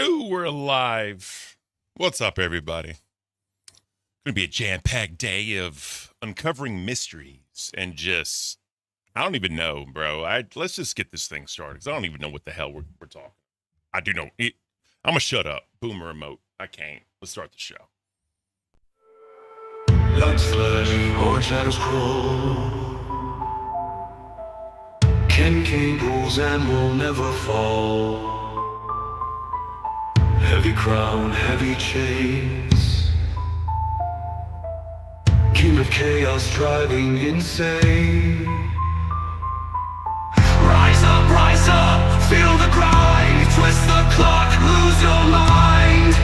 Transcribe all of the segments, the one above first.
Ooh, we're alive. What's up, everybody? It's going to be a jam-packed day of uncovering mysteries and just, I don't even know, bro. Let's just get this thing started because I don't even know what the hell we're talking. I do know. I'm going to shut up. Boomer remote. I can't. Let's start the show. Lights flash, orange shadows crawl. Caint rules and will never fall. Heavy crown, heavy chains. King of chaos driving insane. Rise up, feel the grind. Twist the clock, lose your mind.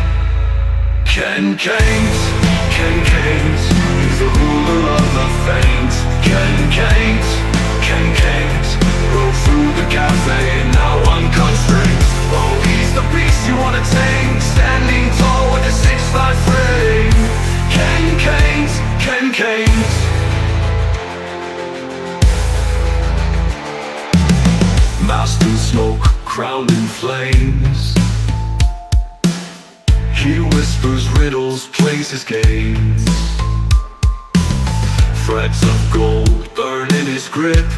Caint, he's the ruler of the faint. Caint, broke through the cafe, now unconstrained. Oh, he's the beast you wanna tame, standing tall with a 6'5" frame. Caint. Master smoke, crowned in flames. He whispers riddles, plays his games. Threads of gold burn in his grip.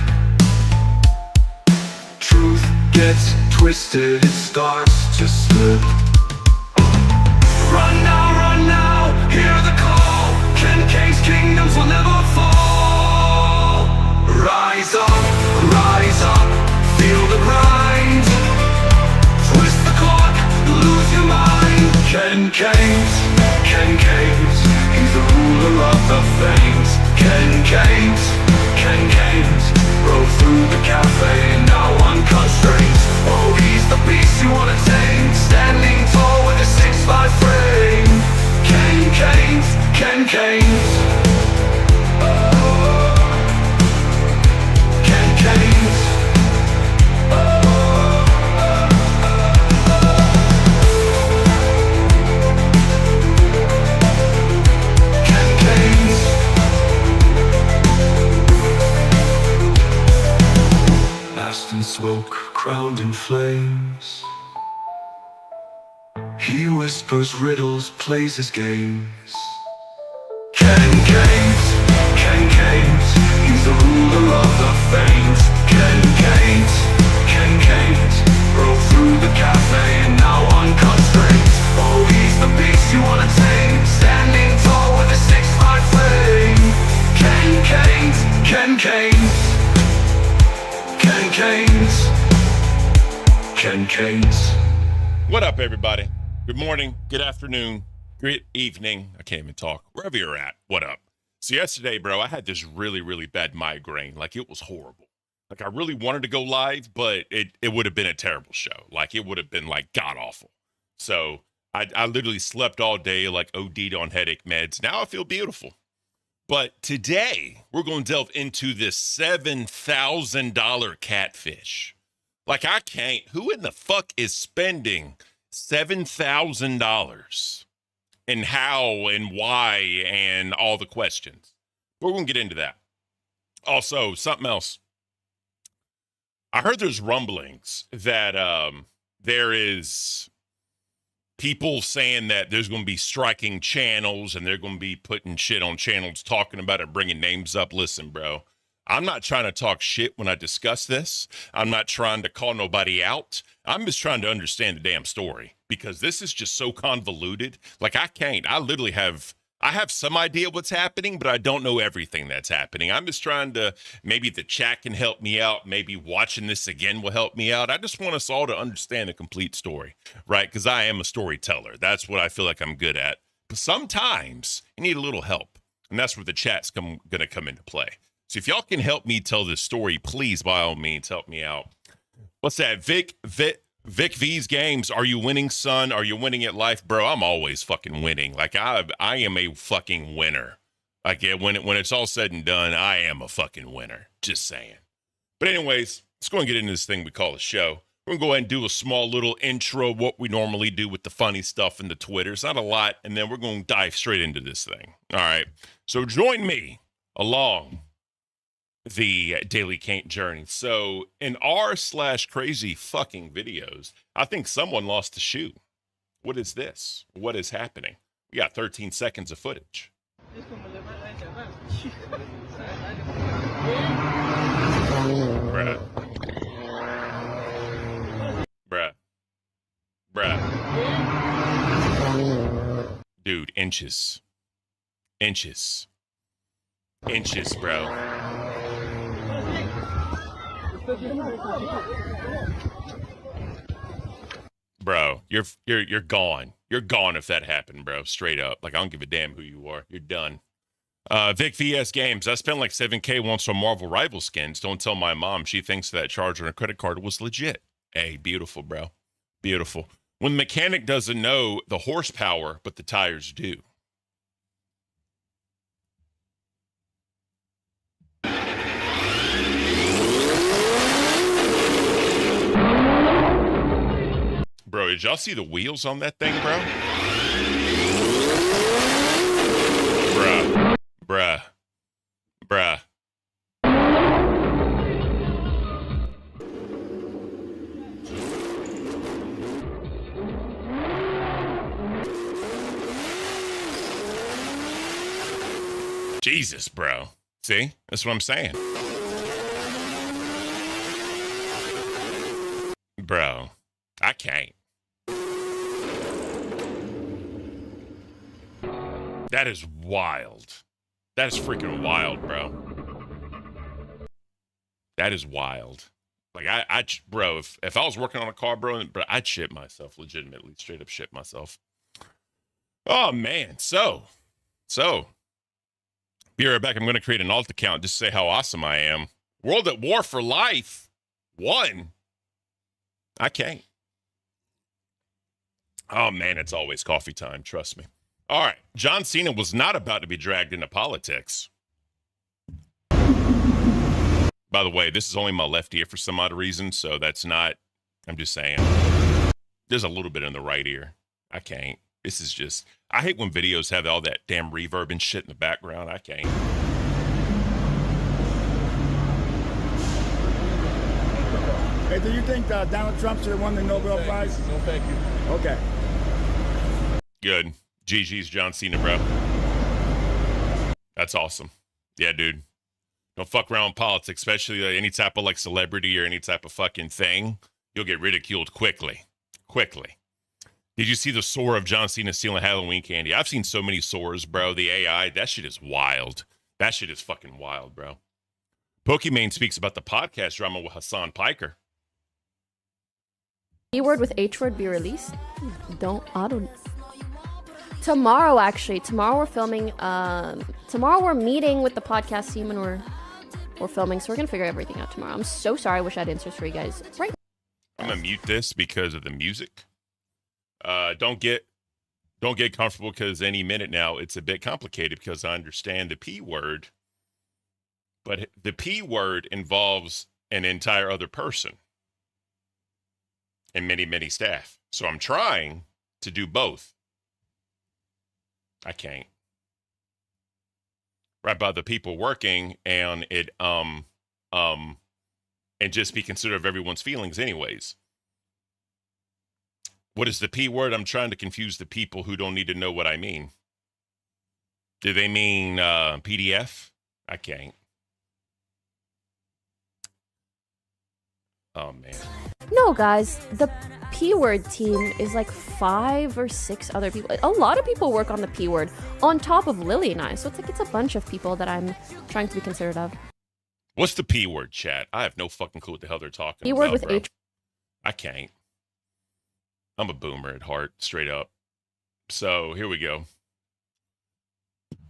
Truth gets twisted, it starts to slip. Run now, hear the call. Caint's kingdoms will never fall. Rise up, feel the grind. Twist the clock, lose your mind. Caint, he's the ruler of the faint. Caint, broke through the cafe, now unconstrained. Oh, he's the beast you wanna tame, standing tall with a 6'5" frame. Caint. In smoke, crowned in flames. He whispers riddles, plays his games. Caint, he's the ruler of the faint. Caint, broke through the cafe and now unconstrained. Oh, he's the beast you wanna tame, standing tall with a 6'5" frame. Caint. What up, everybody? Good morning, good afternoon, good evening. I can't even talk. Wherever you're at, what up? So yesterday, bro, I had this really, really bad migraine. Like, it was horrible. Like, I really wanted to go live, but it would have been a terrible show. Like, it would have been, like, god-awful. So I literally slept all day, like, OD'd on headache meds. Now I feel beautiful. But today, we're going to delve into this $7,000 catfish. Like, I can't. Who in the fuck is spending $7,000? And how and why and all the questions. We're going to get into that. Also, something else. I heard there's rumblings that there is people saying that there's going to be striking channels and they're going to be putting shit on channels, talking about it, bringing names up. Listen, bro, I'm not trying to talk shit when I discuss this. I'm not trying to call nobody out. I'm just trying to understand the damn story because this is just so convoluted. Like, I literally have some idea what's happening, but I don't know everything that's happening. I'm just trying to, maybe the chat can help me out. Maybe watching this again will help me out. I just want us all to understand the complete story, right? Because I am a storyteller. That's what I feel like I'm good at. But sometimes you need a little help, and that's where the chat's going to come into play. So if y'all can help me tell this story, please, by all means, help me out. What's that? Vic V's Games. Are you winning, son? Are you winning at life? Bro, I'm always fucking winning. Like, I am a fucking winner. Like, yeah, when it's all said and done, I am a fucking winner. Just saying. But anyways, let's go and get into this thing we call a show. We're going to go ahead and do a small little intro, what we normally do with the funny stuff in the Twitter. It's not a lot, and then we're going to dive straight into this thing. All right. So join me along the Daily Caint journey. So in r/crazy fucking videos, I think someone lost a shoe. What is this? What is happening? We got 13 seconds of footage. Bruh. Bruh. Bruh. Dude, inches. Inches. Inches, bro. Bro, you're gone. You're gone if that happened, bro. Straight up. Like, I don't give a damn who you are. You're done. Vic VS Games. I spent like $7K once on Marvel Rival skins. Don't tell my mom. She thinks that charger and credit card was legit. Hey, beautiful, bro. Beautiful. When the mechanic doesn't know the horsepower, but the tires do. Bro, did y'all see the wheels on that thing, bro? Bruh. Jesus, bro. See? That's what I'm saying. Bro, I can't. That is wild. That is freaking wild, bro. That is wild. Like, bro, if I was working on a car, bro, I'd shit myself, legitimately, straight up shit myself. Oh, man. So, be right back. I'm going to create an alt account just to say how awesome I am. World at War for Life. 1. I can't. Oh, man, it's always coffee time. Trust me. All right. John Cena was not about to be dragged into politics. By the way, this is only my left ear for some odd reason, so that's not, I'm just saying. There's a little bit in the right ear. I can't. This is just, I hate when videos have all that damn reverb and shit in the background. I can't. Hey, do you think Donald Trump should have won the Nobel Prize? No, thank you. Okay. Good. GG's John Cena, bro. That's awesome. Yeah, dude. Don't fuck around with politics, especially any type of like celebrity or any type of fucking thing. You'll get ridiculed quickly. Quickly. Did you see the soar of John Cena stealing Halloween candy? I've seen so many soars, bro. The AI, that shit is wild. That shit is fucking wild, bro. Pokimane speaks about the podcast drama with Hassan Piker. E-word with H-word be released? I don't. Tomorrow, actually. Tomorrow we're filming. Tomorrow we're meeting with the podcast team and we're filming, so we're gonna figure everything out tomorrow. I'm so sorry. I wish I had answers for you guys right now. I'm gonna mute this because of the music. Don't get comfortable because any minute now it's a bit complicated because I understand the P word, but the P word involves an entire other person and many, many staff. So I'm trying to do both. I can't. Right by the people working and it and just be considerate of everyone's feelings anyways. What is the P word? I'm trying to confuse the people who don't need to know what I mean. Do they mean PDF? I can't. Oh, man. No, guys, the P-word team is like 5 or 6 other people. A lot of people work on the P-word on top of Lily and I. So it's a bunch of people that I'm trying to be considerate of. What's the P word, chat? I have no fucking clue what the hell they're talking P-word about, with bro. H. I can't. I'm a boomer at heart, straight up. So here we go.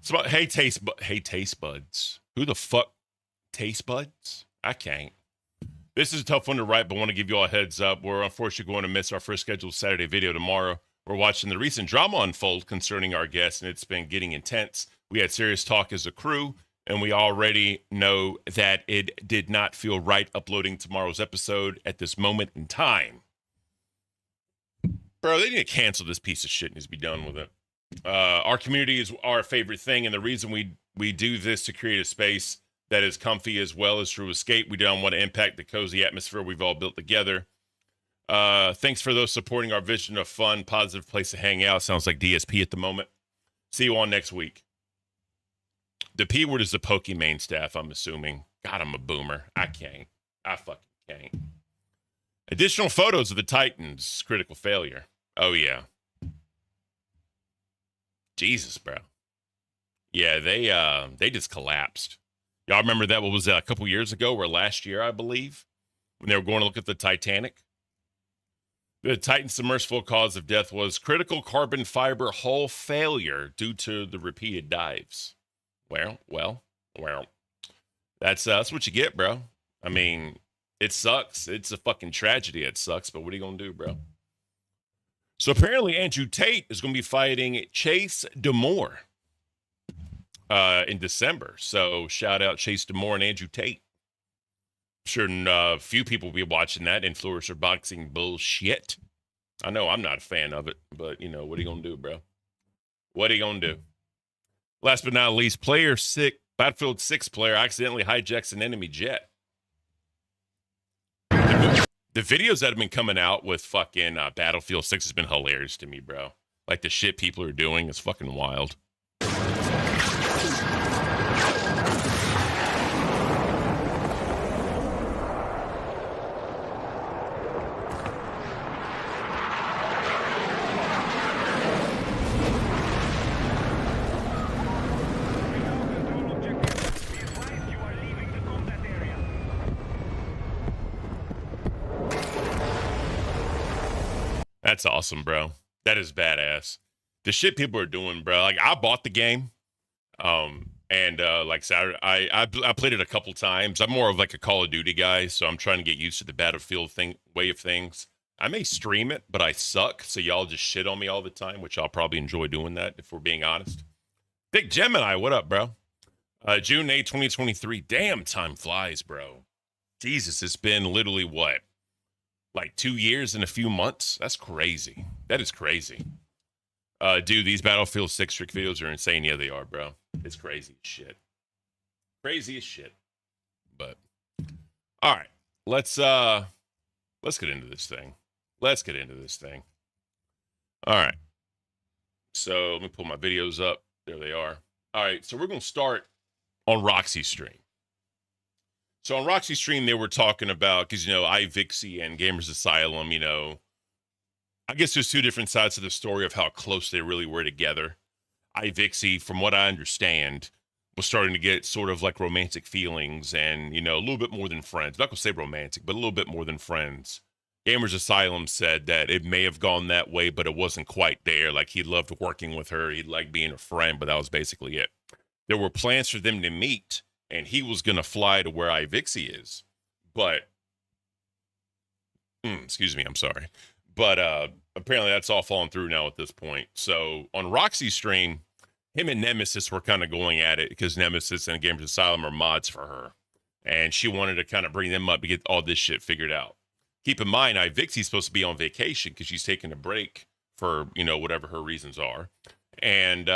So, hey, taste buds. Who the fuck taste buds? I can't. This is a tough one to write, but I want to give you all a heads up. We're unfortunately going to miss our first scheduled Saturday video tomorrow. We're watching the recent drama unfold concerning our guest, and it's been getting intense. We had serious talk as a crew, and we already know that it did not feel right uploading tomorrow's episode at this moment in time. Bro, they need to cancel this piece of shit and just be done with it. Our community is our favorite thing, and the reason we do this to create a space that is comfy as well as true escape. We don't want to impact the cozy atmosphere we've all built together. Thanks for those supporting our vision of fun, positive place to hang out. Sounds like DSP at the moment. See you on next week. The P word is the Pokimane staff, I'm assuming. God, I'm a boomer. I fucking can't. Additional photos of the Titans. Critical failure. Oh, yeah. Jesus, bro. Yeah, they just collapsed. Y'all remember that? What was that, a couple years ago or last year, I believe, when they were going to look at the Titanic? The Titan's submersible cause of death was critical carbon fiber hull failure due to the repeated dives. Well, that's what you get, bro. I mean, it sucks. It's a fucking tragedy. It sucks, but what are you going to do, bro? So apparently Andrew Tate is going to be fighting Chase Demore in December. So shout out Chase Demore and Andrew Tate. I'm sure a few people will be watching that influencer boxing bullshit. I know I'm not a fan of it, but, you know, what are you going to do, bro? What are you going to do? Last but not least, Battlefield 6 player accidentally hijacks an enemy jet. The videos that have been coming out with fucking Battlefield 6 has been hilarious to me, bro. Like, the shit people are doing is fucking wild. That's awesome, bro. That is badass. The shit people are doing, bro. Like, I bought the game, and like Saturday, I played it a couple times. I'm more of like a Call of Duty guy, so I'm trying to get used to the Battlefield way of things. I may stream it, but I suck, so y'all just shit on me all the time, which I'll probably enjoy doing that if we're being honest. Big Gemini, what up, bro? June 8, 2023. Damn, time flies, bro. Jesus, it's been literally what? Like 2 years and a few months? That's crazy. That is crazy. Dude, these Battlefield 6 trick videos are insane. Yeah, they are, bro. It's crazy as shit. Crazy as shit. But all right. Let's get into this thing. All right. So let me pull my videos up. There they are. All right. So we're gonna start on Roxy's stream. So on Roxy's stream, they were talking about, because, you know, ivixey and Gamers Asylum, you know, I guess there's two different sides of the story of how close they really were together. ivixey, from what I understand, was starting to get sort of like romantic feelings and, you know, a little bit more than friends. I'm not going to say romantic, but a little bit more than friends. Gamers Asylum said that it may have gone that way, but it wasn't quite there. Like, he loved working with her. He liked being a friend, but that was basically it. There were plans for them to meet, and he was going to fly to where ivixey is. But, excuse me, I'm sorry. But apparently that's all fallen through now at this point. So on Roxy's stream, him and Nemesis were kind of going at it because Nemesis and Gamers Asylum are mods for her. And she wanted to kind of bring them up to get all this shit figured out. Keep in mind, ivixey's supposed to be on vacation because she's taking a break for, you know, whatever her reasons are. And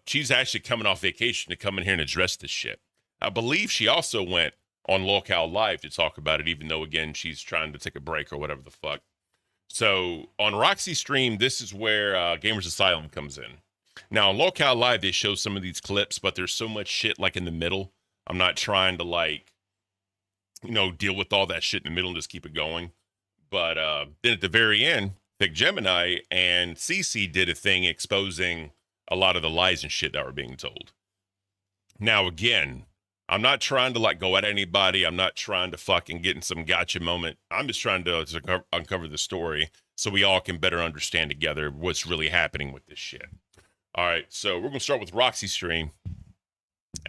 she's actually coming off vacation to come in here and address this shit. I believe she also went on Locale Live to talk about it, even though, again, she's trying to take a break or whatever the fuck. So on Roxy's stream, this is where Gamers Asylum comes in. Now, on Locale Live, they show some of these clips, but there's so much shit, like, in the middle. I'm not trying to, like, you know, deal with all that shit in the middle and just keep it going. But then at the very end, Big Gemini and CC did a thing exposing a lot of the lies and shit that were being told. Now, again, I'm not trying to, like, go at anybody. I'm not trying to fucking get in some gotcha moment. I'm just trying to uncover the story so we all can better understand together what's really happening with this shit. All right, so we're going to start with Roxy's stream.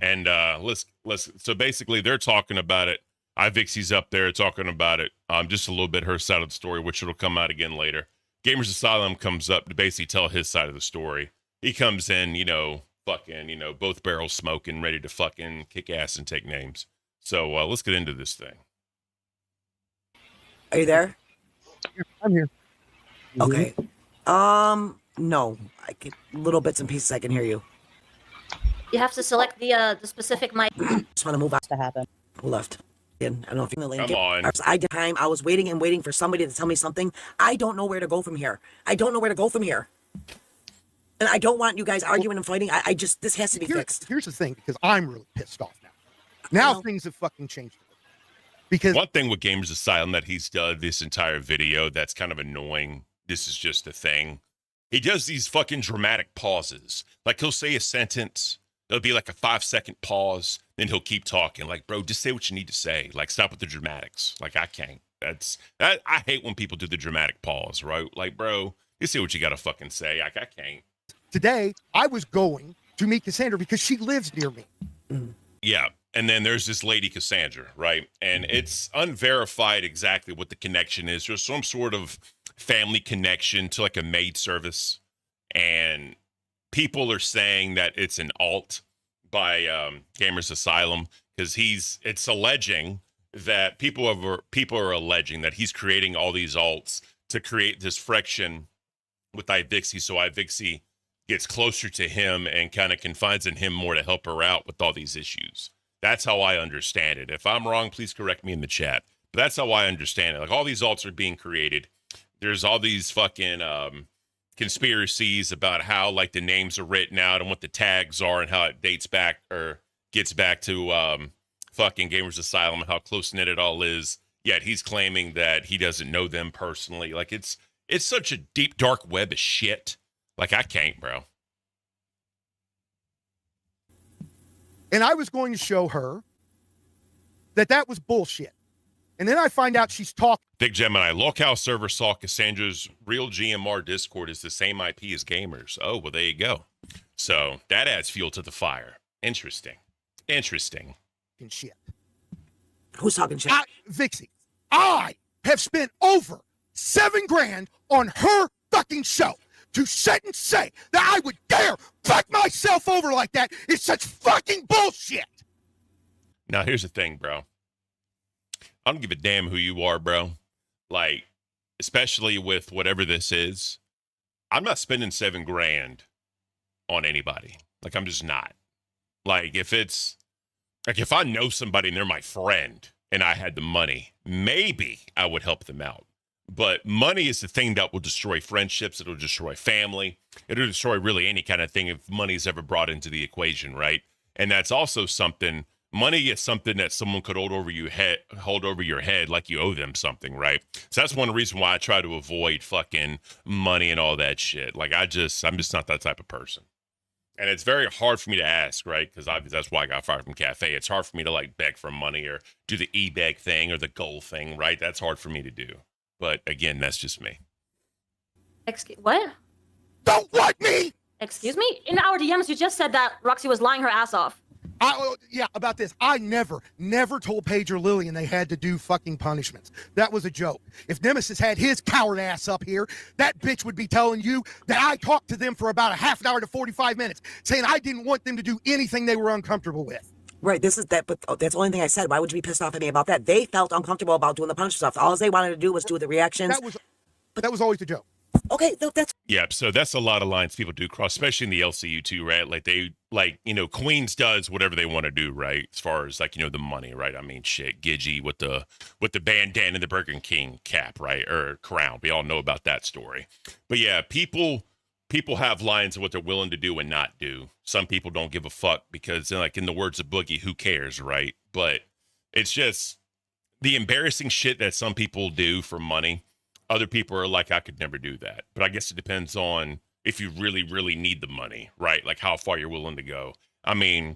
And so basically they're talking about it. ivixey's up there talking about it. Just a little bit her side of the story, which will come out again later. Gamers Asylum comes up to basically tell his side of the story. He comes in, you know, fucking, you know, both barrels smoking, ready to fucking kick ass and take names. So let's get into this thing. Are you there? I'm here. Okay. No, I can little bits and pieces. I can hear you. You have to select the specific mic. Just want to move out To happen. left. I don't know if you can link Come it. on. I did time. I was waiting and waiting for somebody to tell me something. I don't know where to go from here. I don't know where to go from here. And I don't want you guys arguing and fighting. I just, this has to be fixed. Here's the thing, because I'm really pissed off now. Now Well, things have fucking changed. Because One thing with Gamers Asylum that he's done this entire video that's kind of annoying. This is just a thing. He does these fucking dramatic pauses. Like he'll say a sentence, there'll be like a 5-second pause, then he'll keep talking. Like, bro, just say what you need to say. Like, stop with the dramatics. Like, I can't. I hate when people do the dramatic pause, right? Like, bro, you say what you gotta fucking say. Like, I can't. today I was going to meet Cassandra because she lives near me. Yeah. And then there's this lady, Cassandra, right? And it's unverified exactly what the connection is. There's some sort of family connection to like a maid service. And people are saying that it's an alt by Gamers Asylum because it's alleging that people are alleging that he's creating all these alts to create this friction with ivixey. So ivixey gets closer to him and kind of confides in him more to help her out with all these issues. That's how I understand it. If I'm wrong, please correct me in the chat. But that's how I understand it. Like all these alts are being created. There's all these fucking conspiracies about how like the names are written out and what the tags are and how it dates back or gets back to fucking Gamers Asylum and how close knit it all is. Yet he's claiming that he doesn't know them personally. Like it's such a deep dark web of shit. Like I can't, bro. And I was going to show her that was bullshit. And then I find out she's talking. Big Gemini, locale server saw Cassandra's real GMR Discord is the same IP as Gamers. Oh, well, there you go. So that adds fuel to the fire. Interesting. Shit. Who's talking shit? Vixie, I have spent over $7,000 on her fucking show. To sit and say that I would dare fuck myself over like that is such fucking bullshit. Now, here's the thing, bro. I don't give a damn who you are, bro. Like, especially with whatever this is, I'm not spending $7,000 on anybody. Like, I'm just not. Like, if I know somebody and they're my friend and I had the money, maybe I would help them out. But money is the thing that will destroy friendships. It'll destroy family. It'll destroy really any kind of thing if money is ever brought into the equation, right? And that's also something. Money is something that someone could hold over your head like you owe them something, right? So that's one reason why I try to avoid fucking money and all that shit. Like I'm just not that type of person. And it's very hard for me to ask, right? Because that's why I got fired from Cafe. It's hard for me to like beg for money or do the e-beg thing or the goal thing, right? That's hard for me to do. But again, that's just me. What? Don't like me! Excuse me? In our DMs, you just said that Roxy was lying her ass off. Yeah, about this. I never told Paige or Lillian they had to do fucking punishments. That was a joke. If Nemesis had his coward ass up here, that bitch would be telling you that I talked to them for about a half an hour to 45 minutes, saying I didn't want them to do anything they were uncomfortable with. Right, this is that, but that's the only thing I said. Why would you be pissed off at me about that? They felt uncomfortable about doing the punch stuff. All they wanted to do was do the reactions. That was always a joke. Okay, that's Yeah, so that's a lot of lines people do cross, especially in the LCU too, right? Like Queens does whatever they want to do, right? As far as like, the money, right? I mean, shit, Gidgey with the bandana and the Burger King cap, right? Or crown. We all know about that story. But yeah, people have lines of what they're willing to do and not do. Some people don't give a fuck because, like in the words of Boogie, who cares, right? But it's just the embarrassing shit that some people do for money. Other people are like, I could never do that. But I guess it depends on if you really, really need the money, right? Like how far you're willing to go. I mean,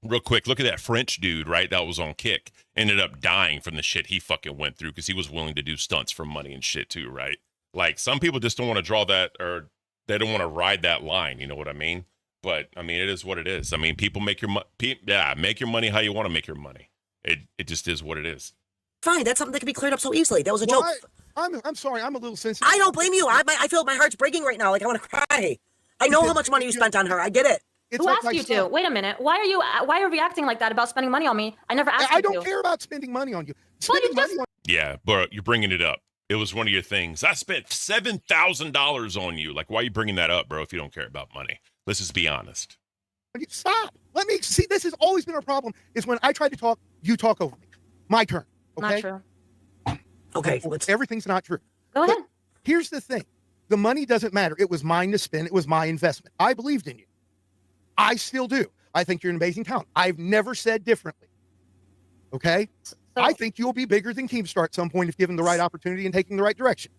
real quick, look at that French dude, right? That was on Kick. Ended up dying from the shit he fucking went through because he was willing to do stunts for money and shit too, right? Like some people just don't want to draw that or they don't want to ride that line. You know what I mean? But I mean, it is what it is. I mean, people make your make your money how you want to make your money. It just is what it is. fine. That's something that can be cleared up so easily. That was a joke. I'm sorry. I'm a little sensitive. I don't blame you. I feel my heart's breaking right now. Like I want to cry. I know how much money you spent on her. I get it. Who asked you to? Wait a minute. Why are you reacting like that about spending money on me? I never asked you to. I don't care about spending money on you. Yeah, but you're bringing it up. It was one of your things. I spent $7,000 on you. Like, why are you bringing that up, bro, if you don't care about money? Let's just be honest. Stop. Let me see. This has always been our problem is when I try to talk, you talk over me. My turn. Okay. Not true. Okay, Everything's not true. Go ahead. Here's the thing. The money doesn't matter. It was mine to spend. It was my investment. I believed in you. I still do. I think you're an amazing talent. I've never said differently. Okay? So, I think you'll be bigger than Keemstar at some point if given the right opportunity and taking the right direction.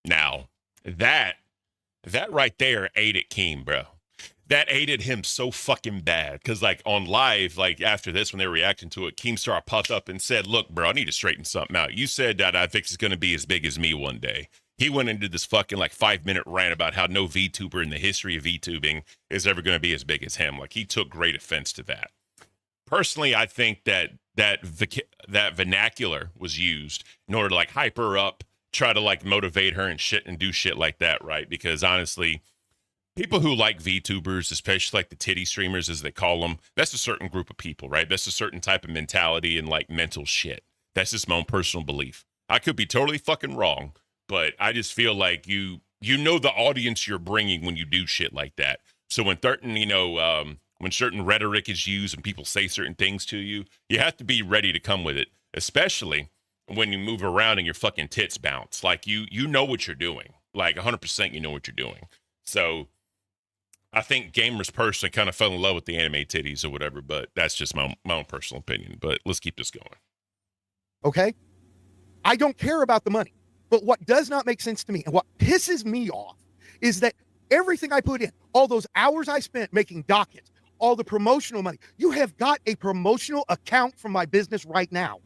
Now, that right there aided Keem, bro. That aided him so fucking bad. Because, like, on live, like, after this, when they were reacting to it, Keemstar popped up and said, look, bro, I need to straighten something out. You said that ivixey is going to be as big as me one day. He went into this fucking, like, 5-minute rant about how no VTuber in the history of VTubing is ever going to be as big as him. Like, he took great offense to that. Personally, I think that vernacular was used in order to, like, hype her up, try to, like, motivate her and shit and do shit like that, right? Because, honestly, people who like VTubers, especially like the titty streamers, as they call them, that's a certain group of people, right? That's a certain type of mentality and like mental shit. That's just my own personal belief. I could be totally fucking wrong, but I just feel like you know the audience you're bringing when you do shit like that. So when when certain rhetoric is used and people say certain things to you, you have to be ready to come with it, especially when you move around and your fucking tits bounce. Like you know what you're doing. Like 100% you know what you're doing. So I think gamers personally kind of fell in love with the anime titties or whatever, but that's just my own personal opinion. But let's keep this going. Okay? I don't care about the money. But what does not make sense to me and what pisses me off is that everything I put in, all those hours I spent making dockets, all the promotional money, you have got a promotional account from my business right now.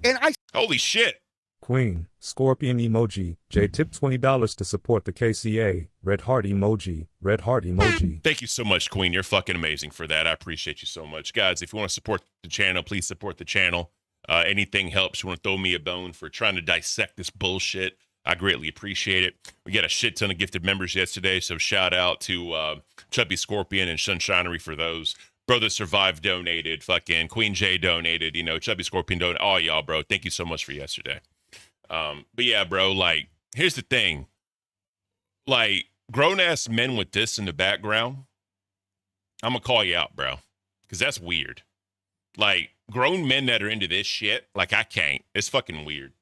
And Holy shit. Queen, Scorpion emoji, J tip $20 to support the KCA, red heart emoji, red heart emoji. Thank you so much, Queen. You're fucking amazing for that. I appreciate you so much. Guys, if you want to support the channel, please support the channel. Anything helps. You want to throw me a bone for trying to dissect this bullshit, I greatly appreciate it. We got a shit ton of gifted members yesterday, so shout out to Chubby Scorpion and Sunshinery for those. Brother Survive donated, fucking Queen J donated, Chubby Scorpion donated. All y'all, bro. Thank you so much for yesterday. But yeah, bro, like, here's the thing. Like, grown-ass men with this in the background, I'm gonna call you out, bro, because that's weird. Like, grown men that are into this shit, like, I can't. It's fucking weird.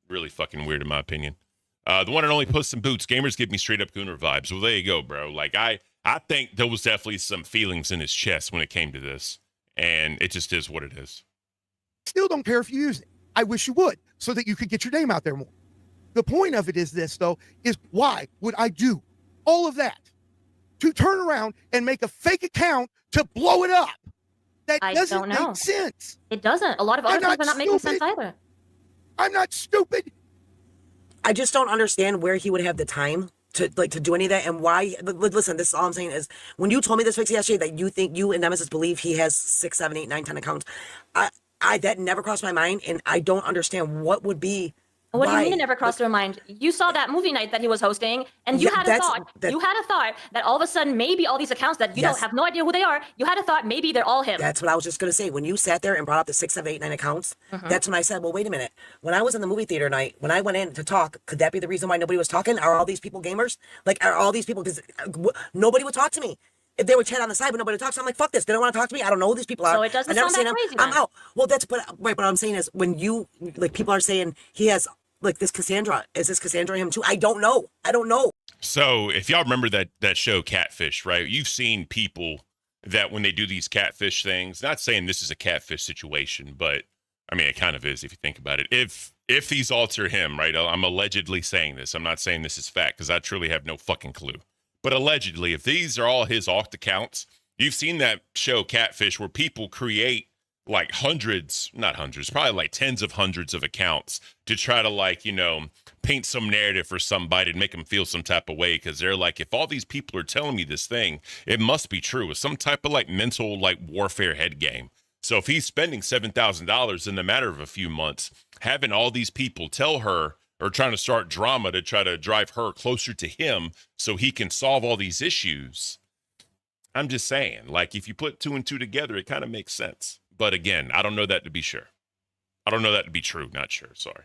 Really fucking weird, in my opinion. The one and only Puss in Boots. Gamers give me straight-up Gooner vibes. Well, there you go, bro. Like, I think there was definitely some feelings in his chest when it came to this, and it just is what it is. still don't care if you use it. I wish you would, so that you could get your name out there more. The point of it is this, though, is why would I do all of that to turn around and make a fake account to blow it up? That doesn't make sense. It doesn't. A lot of other things are not making sense either. I'm not stupid. I just don't understand where he would have the time to do any of that, and why. Listen, this is all I'm saying is, when you told me this fix yesterday that you think you and Nemesis believe he has 6, 7, 8, 9, 10 accounts, I that never crossed my mind, and I don't understand what would be. What do you mean it never crossed your mind? You saw that movie night that he was hosting, and you had a thought. You had a thought that all of a sudden maybe all these accounts that you don't have no idea who they are. You had a thought maybe they're all him. That's what I was just gonna say. When you sat there and brought up the 6, 7, 8, 9 accounts, that's when I said, "Well, wait a minute." When I was in the movie theater night, when I went in to talk, could that be the reason why nobody was talking? Are all these people gamers? Like, are all these people? Because nobody would talk to me. If they would chat on the side, but nobody would talk, so I'm like, "Fuck this." They don't want to talk to me. I don't know who these people are. So it doesn't sound that crazy. I'm out. Well, that's but right. What I'm saying is, when you people are saying he has. Like this Cassandra, is this Cassandra him too? I don't know. So if y'all remember that show Catfish, right? You've seen people that when they do these catfish things, not saying this is a catfish situation, but I mean, it kind of is if you think about it. If these alts are him, right? I'm allegedly saying this. I'm not saying this is fact because I truly have no fucking clue. But allegedly, if these are all his alt accounts, you've seen that show Catfish where people create like not hundreds, probably like tens of hundreds of accounts to try to paint some narrative for somebody and make them feel some type of way. Cause they're like, if all these people are telling me this thing, it must be true. It's some type of mental warfare head game. So if he's spending $7,000 in the matter of a few months, having all these people tell her or trying to start drama to try to drive her closer to him so he can solve all these issues. I'm just saying, if you put 2 and 2 together, it kind of makes sense. But again, I don't know that to be sure. I don't know that to be true. Not sure. Sorry.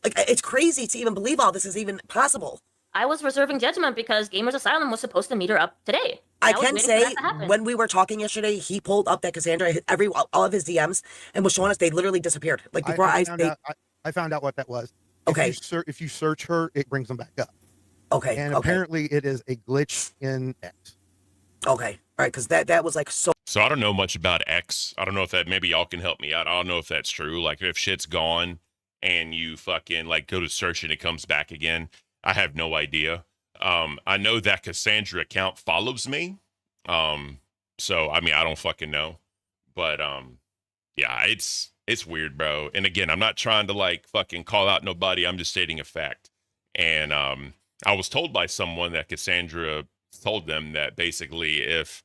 It's crazy to even believe all this is even possible. I was reserving judgment because Gamers Asylum was supposed to meet her up today. I can say when we were talking yesterday, he pulled up that Cassandra, all of his DMs, and was showing us they literally disappeared. Like before I found out what that was. Okay. If you search her, it brings them back up. Okay. And apparently it is a glitch in X. Okay. All right. Because that was like so. So I don't know much about X. I don't know if that, maybe y'all can help me out. I don't know if that's true. Like if shit's gone and you fucking like go to search and it comes back again. I have no idea. I know that Cassandra account follows me. So I mean, I don't fucking know, but, yeah, it's weird, bro. And again, I'm not trying to like fucking call out nobody. I'm just stating a fact. And, I was told by someone that Cassandra told them that basically if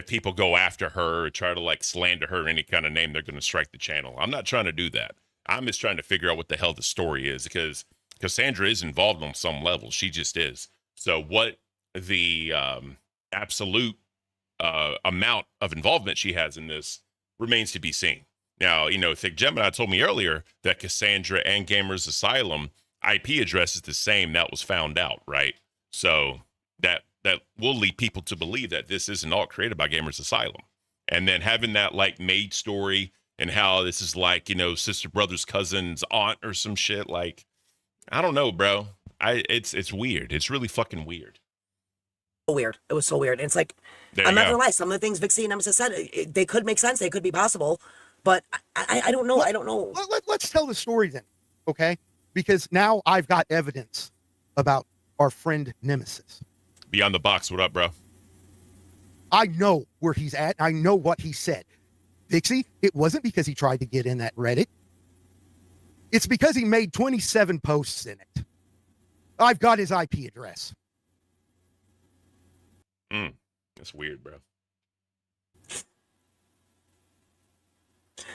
people go after her or try to like slander her in any kind of name, they're going to strike the channel. I'm not trying to do that. I'm just trying to figure out what the hell the story is, because Cassandra is involved on some level. She just is. So what the absolute amount of involvement she has in this remains to be seen. Now, you know, Thick Gemini told me earlier that Cassandra and Gamers Asylum IP address is the same. That was found out, right? So that will lead people to believe that this isn't all created by Gamers Asylum. And then having that like maid story and how this is like, you know, sister, brother's cousin's aunt or some shit. Like, I don't know, bro. It's weird. It's really fucking weird. Weird. It was so weird. And it's like, I'm not gonna lie. Some of the things Vixie and Nemesis said, they could make sense. They could be possible, but I don't know. I don't know. Let's tell the story then, okay? Because now I've got evidence about our friend Nemesis. Beyond the Box, what up, bro? I know where he's at. I know what he said. Vixie, it wasn't because he tried to get in that Reddit. It's because he made 27 posts in it. I've got his IP address. That's weird, bro.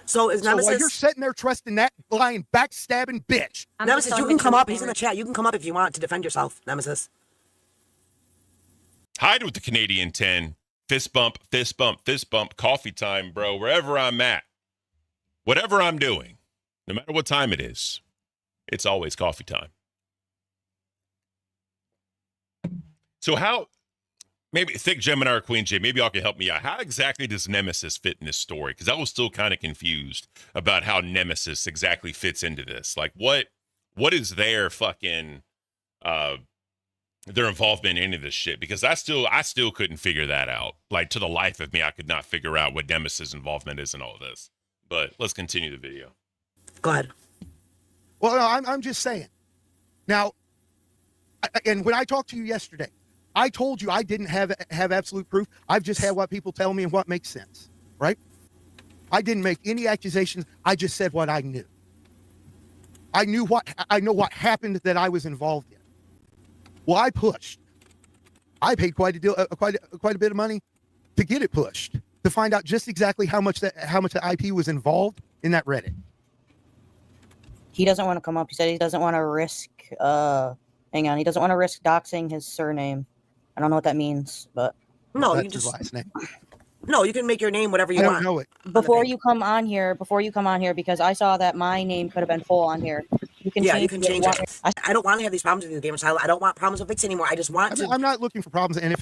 So is Nemesis? So while you're sitting there trusting that lying, backstabbing bitch. Nemesis, you can come up. He's in the chat. You can come up if you want to defend yourself, Nemesis. Hide with the Canadian 10. Fist bump, fist bump, fist bump. Coffee time, bro. Wherever I'm at. Whatever I'm doing. No matter what time it is. It's always coffee time. So how... Maybe Thick Gemini or Queen J, maybe y'all can help me out. How exactly does Nemesis fit in this story? Because I was still kind of confused about how Nemesis exactly fits into this. Like, what is their fucking their involvement in any of this shit? Because I still couldn't figure that out. Like, to the life of me, I could not figure out what Nemesis' involvement is in all of this. But let's continue the video. Go ahead. Well, no, I'm just saying. Now, and when I talked to you yesterday, I told you I didn't have absolute proof. I've just had what people tell me and what makes sense, right? I didn't make any accusations. I just said what I knew. I know what happened that I was involved in. Well, I pushed. I paid quite a bit of money to get it pushed, to find out just exactly how much the IP was involved in that Reddit. He doesn't want to come up. He said he doesn't want to risk. Hang on. He doesn't want to risk doxing his surname. I don't know what that means, but no, that's you just his last name. No, you can make your name whatever you want. I don't know it. Before you come on here, because I saw that my name could have been full on here. You can change it. I don't want to have these problems with you, Gamer Style. I don't want problems with Vix anymore. I just want to. I'm not looking for problems, and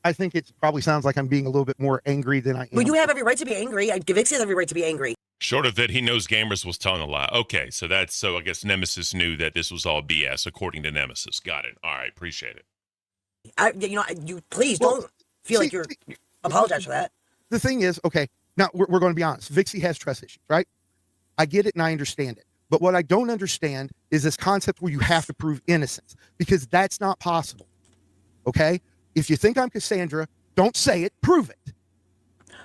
I think it probably sounds like I'm being a little bit more angry than I am. Well, you have every right to be angry. Vix has every right to be angry. Short of that, he knows Gamers was telling a lie. Okay, so I guess Nemesis knew that this was all BS, according to Nemesis. Got it. All right, appreciate it. You please don't feel like you're apologize for that. The thing is, okay, now we're going to be honest. Vixie has trust issues, right? I get it and I understand it. But what I don't understand is this concept where you have to prove innocence, because that's not possible. Okay? If you think I'm Cassandra, don't say it, prove it.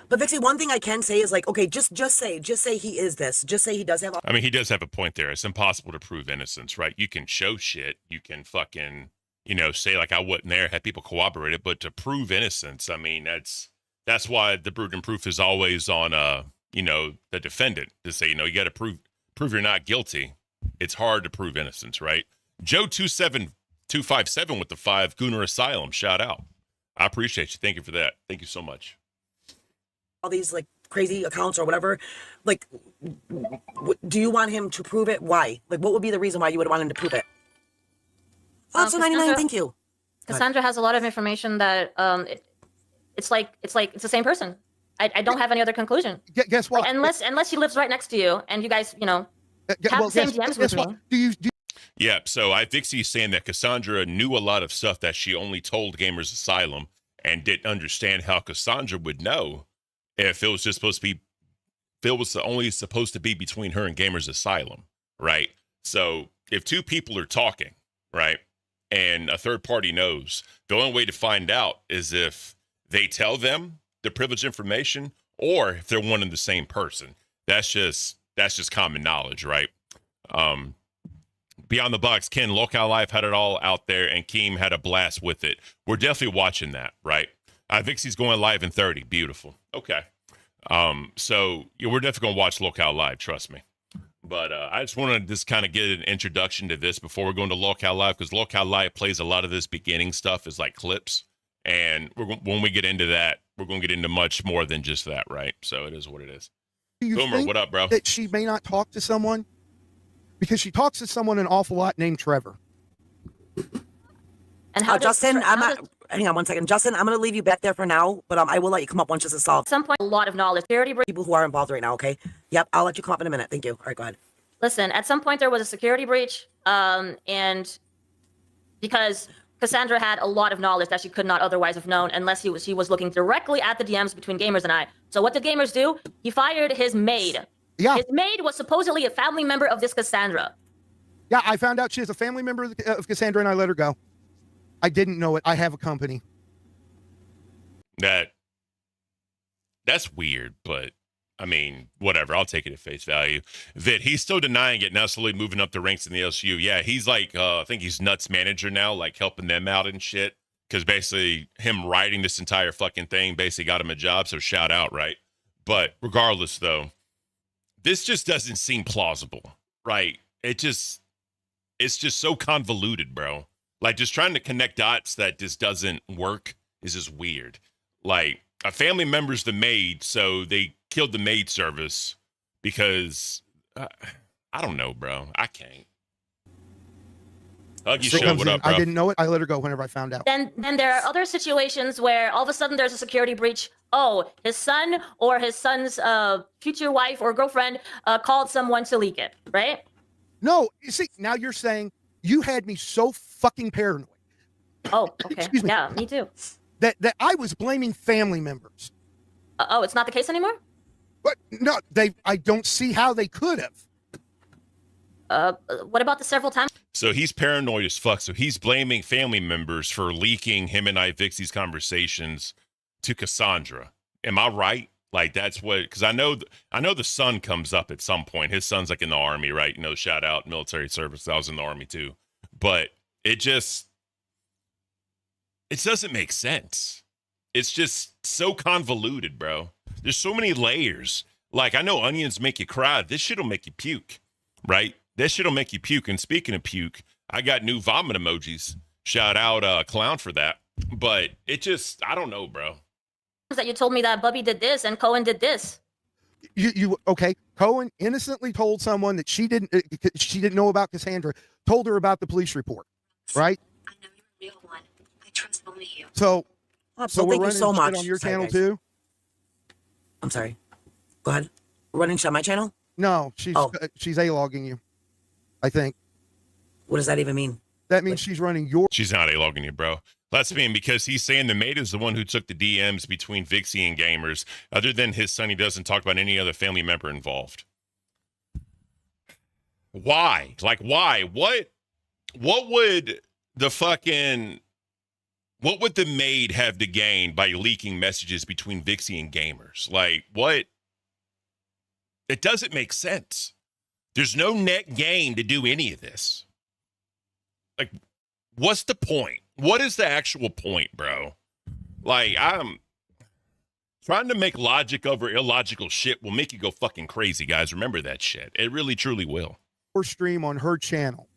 But Vixie, one thing I can say is like, okay, just say he is this. Just say he does have. I mean, he does have a point there. It's impossible to prove innocence, right? You can show shit. You can fucking, say like I wasn't there, have people corroborate it, but to prove innocence, I mean, that's why the burden of proof is always on, the defendant to say, you got to prove you're not guilty. It's hard to prove innocence, right? Joe 27257 with the 5 Gooner Asylum. Shout out. I appreciate you. Thank you for that. Thank you so much. All these like crazy accounts or whatever, like, do you want him to prove it? Why? Like, what would be the reason why you would want him to prove it? Oh, so 99, thank you. Cassandra has a lot of information that it's the same person. I don't have any other conclusion. Guess what? Like, unless she lives right next to you and you guys, have the same DMs with me. Yeah, so ivixey's saying that Cassandra knew a lot of stuff that she only told Gamers Asylum and didn't understand how Cassandra would know if it was just supposed to be, if it was only supposed to be between her and Gamers Asylum, right? So if two people are talking, right, and a third party knows, the only way to find out is if they tell them the privileged information or if they're one and the same person. That's just common knowledge, right? Beyond the Box, Ken, Locale Live had it all out there, and Keem had a blast with it. We're definitely watching that, right? ivixey's going live in 30. Beautiful. Okay. So yeah, we're definitely going to watch Locale Live, trust me. But I just want to just kind of get an introduction to this before we're going to Locale Live, because Locale Live plays a lot of this beginning stuff as like clips. And when we get into that, we're going to get into much more than just that, right? So it is what it is. Do you Boomer, think what up, bro? that she may not talk to someone? Because she talks to someone an awful lot named Trevor. And how Justin, hang on one second. Justin, I'm going to leave you back there for now, but I will let you come up once this is solved. At some point, a lot of knowledge. People who are involved right now, okay? Yep, I'll let you come up in a minute. Thank you. All right, go ahead. Listen, at some point there was a security breach, and because Cassandra had a lot of knowledge that she could not otherwise have known unless she was looking directly at the DMs between Gamers and I. So what did Gamers do? He fired his maid. Yeah. His maid was supposedly a family member of this Cassandra. Yeah, I found out she is a family member of Cassandra, and I let her go. I didn't know it. I have a company. That's weird, but I mean, whatever. I'll take it at face value. That he's still denying it now, slowly moving up the ranks in the LCU. Yeah, he's like, I think he's Nuts manager now, like helping them out and shit. Because basically, him writing this entire fucking thing basically got him a job. So shout out, right? But regardless, though, this just doesn't seem plausible, right? It's just so convoluted, bro. Like, just trying to connect dots that just doesn't work is just weird. Like, a family member's the maid, so they killed the maid service because I don't know, bro. I can't. Huggy Show, what up, bro? I didn't know it. I let her go whenever I found out. Then there are other situations where all of a sudden there's a security breach. Oh, his son or his son's future wife or girlfriend called someone to leak it, right? No, you see, now you're saying you had me so fucking paranoid. Oh, okay. Yeah, me too. That I was blaming family members. Oh, it's not the case anymore? But no, I don't see how they could have. What about the several times? So he's paranoid as fuck. So he's blaming family members for leaking him and ivixey's conversations to Cassandra. Am I right? Like, that's what, because I know the son comes up at some point. His son's like in the army, right? You know, shout out military service. I was in the army too. But it doesn't make sense. It's just so convoluted, bro. There's so many layers. Like, I know onions make you cry. This shit'll make you puke, right? This shit'll make you puke. And speaking of puke, I got new vomit emojis. Shout out Clown for that. But it just, I don't know, bro. That you told me that Bubby did this and Cohen did this. You okay? Cohen innocently told someone that she didn't know about Cassandra. Told her about the police report, right? I know you're a real one. I trust only you. So So we're thank you running so shit much. on your Sorry, channel guys. too. I'm sorry. Go ahead. Running shit on my channel? No, she's A-logging you. I think. What does that even mean? That means she's running your. She's not A-logging you, bro. That's mean because he's saying the maid is the one who took the DMs between Vixie and Gamers. Other than his son, he doesn't talk about any other family member involved. Why? Like, why? What would the maid have to gain by leaking messages between Vixie and Gamers? Like, what? It doesn't make sense. There's no net gain to do any of this. Like, what's the point? What is the actual point, bro? Like, I'm trying to make logic over illogical shit will make you go fucking crazy, guys. Remember that shit. It really, truly will. Or stream on her channel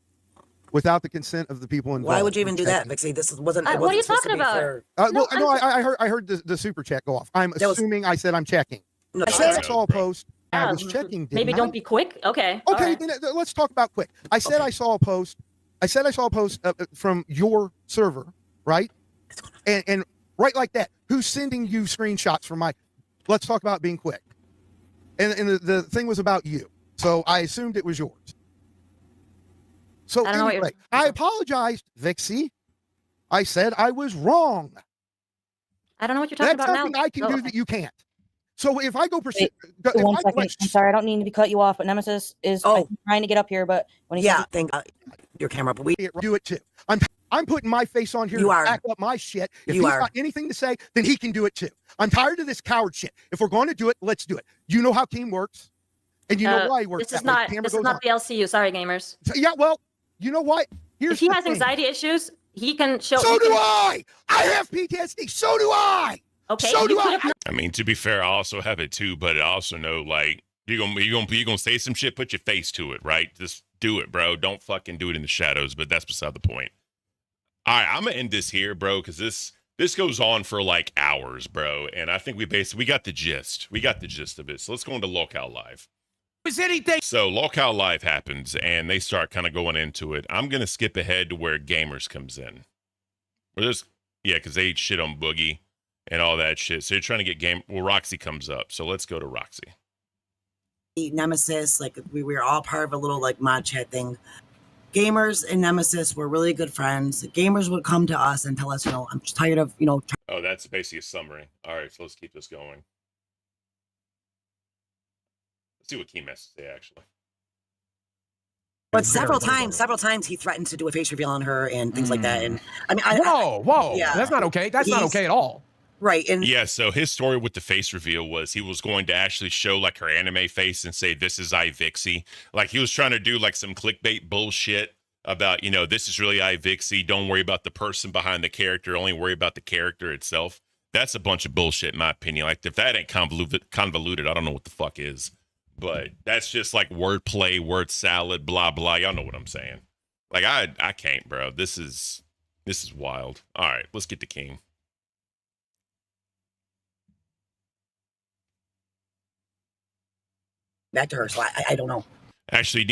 without the consent of the people involved. Why would you even do that, Vixie? This wasn't. What are you talking about? I heard the super chat go off. I'm assuming I said I'm checking. No, I said I saw a post. I was checking. Maybe don't be quick. Okay. Okay, let's talk about quick. I said I saw a post. I said I saw a post from your server, right? And right like that. Who's sending you screenshots from my? Let's talk about being quick. And the thing was about you, so I assumed it was yours. So I don't know what anyway, you're- I apologized, Vixie. I said I was wrong. I don't know what you're talking That's about something now. I can do that you can't. So if I go pursue, Wait, 1 second. I'm sorry, I don't mean to cut you off, but Nemesis is trying to get up here, but when he Yeah, thank your camera, but we do it too. I'm putting my face on here You to are. back up my shit. If You he's are. got anything to say, then he can do it too. I'm tired of this coward shit. If we're going to do it, let's do it. You know how team works, and you know why he works. This is that way. not Camera this is goes not on. the LCU. Sorry, gamers. So, yeah, well, you know what? Here's If he the has thing. anxiety issues, he can show. So he do can- I. I have PTSD. So do I. Okay. So you do could I. have I mean, to be fair, I also have it too, but I also know like you're gonna say some shit, put your face to it, right? Just do it, bro. Don't fucking do it in the shadows. But that's beside the point. All right, I'm gonna end this here, bro, because this goes on for like hours, bro. And I think we got the gist. We got the gist of it. So let's go into Locale Live. Is anything? So Locale Live happens, and they start kind of going into it. I'm gonna skip ahead to where Gamers comes in. Because they eat shit on Boogie and all that shit. So you're trying to get Roxy comes up. So let's go to Roxy. Nemesis, like we were all part of a little like mod chat thing. Gamers and Nemesis were really good friends. Gamers would come to us and tell us, I'm just tired of, Oh, that's basically a summary. All right, so let's keep this going. Let's see what Keem has to say, actually. But several times he threatened to do a face reveal on her and things like that. And I mean, Whoa, yeah. that's not okay. That's not He's- okay at all. Right. And Yeah, so his story with the face reveal was he was going to actually show like her anime face and say, this is ivixey. Like he was trying to do like some clickbait bullshit about, this is really ivixey. Don't worry about the person behind the character. Only worry about the character itself. That's a bunch of bullshit, in my opinion. Like if that ain't convoluted, I don't know what the fuck is. But that's just like wordplay, word salad, blah, blah. Y'all know what I'm saying. Like I can't, bro. This is wild. All right, let's get to King. back to her. So I don't know. Actually,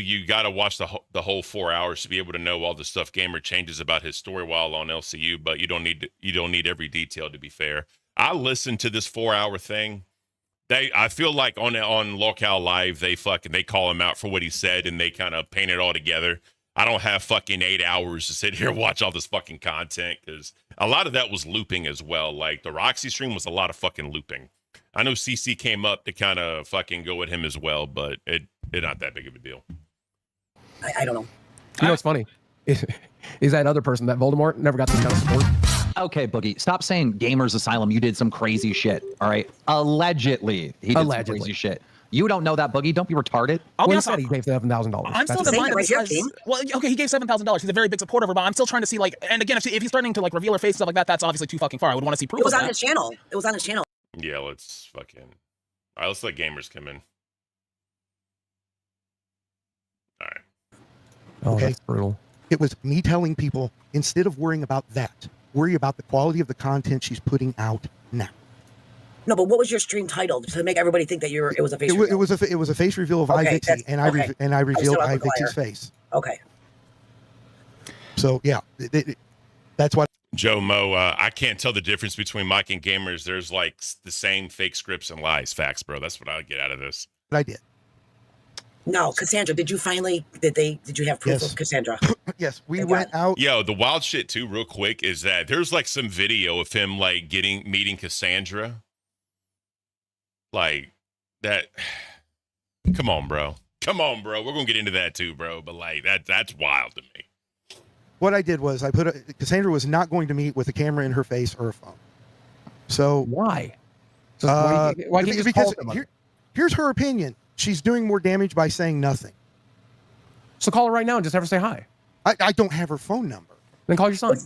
you got to watch the whole 4 hours to be able to know all the stuff Gamer changes about his story while on LCU. But you don't need every detail, to be fair. I listened to this 4 hour thing. I feel like on Locale Live they call him out for what he said and they kind of paint it all together. I don't have fucking 8 hours to sit here and watch all this fucking content because a lot of that was looping as well. Like the Roxy stream was a lot of fucking looping. I know CC came up to kind of fucking go at him as well, but it not that big of a deal. I don't know. You know what's funny? Is that other person, that Voldemort, never got this kind of support. Okay, Boogie, stop saying Gamers Asylum. You did some crazy shit. All right, allegedly he did some crazy shit. You don't know that, Boogie. Don't be retarded. I'll be honest, he gave $7,000. I'm still in the mind of this guy's, well, okay, he gave $7,000. He's a very big supporter of her, but I'm still trying to see, like, and again, if he's starting to, like, reveal her face and stuff like that, that's obviously too fucking far. I would want to see proof It was of on that. his channel. It was on his channel. Yeah, let's fucking... All right, let's let Gamers come in. All right. Oh, Okay. that's brutal. It was me telling people, instead of worrying about that, worry about the quality of the content she's putting out now. No, but what was your stream titled to make everybody think that it was a face reveal? It was a face reveal of Okay, ivixey, and okay. I revealed still have a ivixey's liar. face. Okay. So yeah, that's what. Joe Mo, I can't tell the difference between Mike and Gamers. There's like the same fake scripts and lies. Facts, bro. That's what I get out of this. I did. No, Cassandra, did you have proof Yes. of Cassandra? Yes, we went out. Yo, the wild shit too, real quick, is that there's like some video of him like meeting Cassandra. Like that. Come on, bro. Come on, bro. We're gonna get into that too, bro. But like that's wild to me. What I did was Cassandra was not going to meet with a camera in her face or a phone. So why? Why can't you just call somebody? Here's her opinion. She's doing more damage by saying nothing. So call her right now and just have her say hi. I don't have her phone number. Then call your son.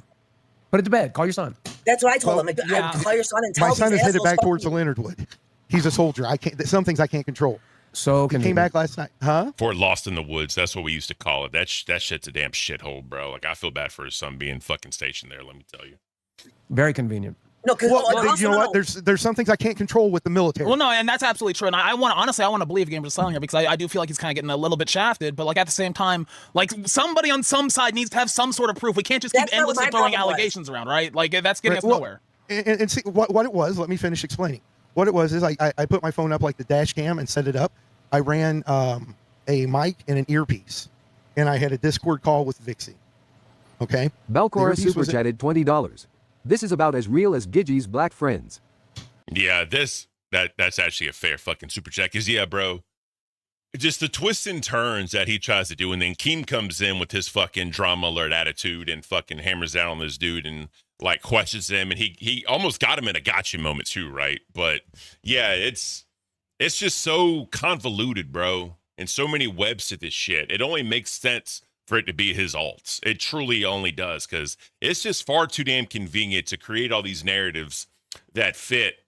Put it to bed. Call your son. That's what I told him. Like, call your son and tell My him son these is headed assholes back fuck towards you. the Leonard Wood. He's a soldier. Some things I can't control. So he came back last night, huh? Fort Lost in the Woods. That's what we used to call it. That shit's a damn shithole, bro. Like I feel bad for his son being fucking stationed there. Let me tell you. Very convenient. No, because you know what? There's some things I can't control with the military. Well, no, and that's absolutely true. And I want to believe Gamers Asylum here because I do feel like he's kind of getting a little bit shafted. But like at the same time, like somebody on some side needs to have some sort of proof. We can't just keep endlessly throwing allegations around, right? Like that's getting us nowhere. And see what it was. Let me finish explaining. What it was is I put my phone up like the dash cam and set it up. I ran a mic and an earpiece, and I had a Discord call with Vixie. Okay. Belcora super chatted $20. This is about as real as Gidgey's black friends. Yeah, that's actually a fair fucking super chat. Because, yeah, bro, just the twists and turns that he tries to do. And then Keem comes in with his fucking drama alert attitude and fucking hammers down on this dude and, like, questions him. And he almost got him in a gotcha moment, too, right? But, yeah, it's just so convoluted, bro. And so many webs to this shit. It only makes sense for it to be his alts. It truly only does, because it's just far too damn convenient to create all these narratives that fit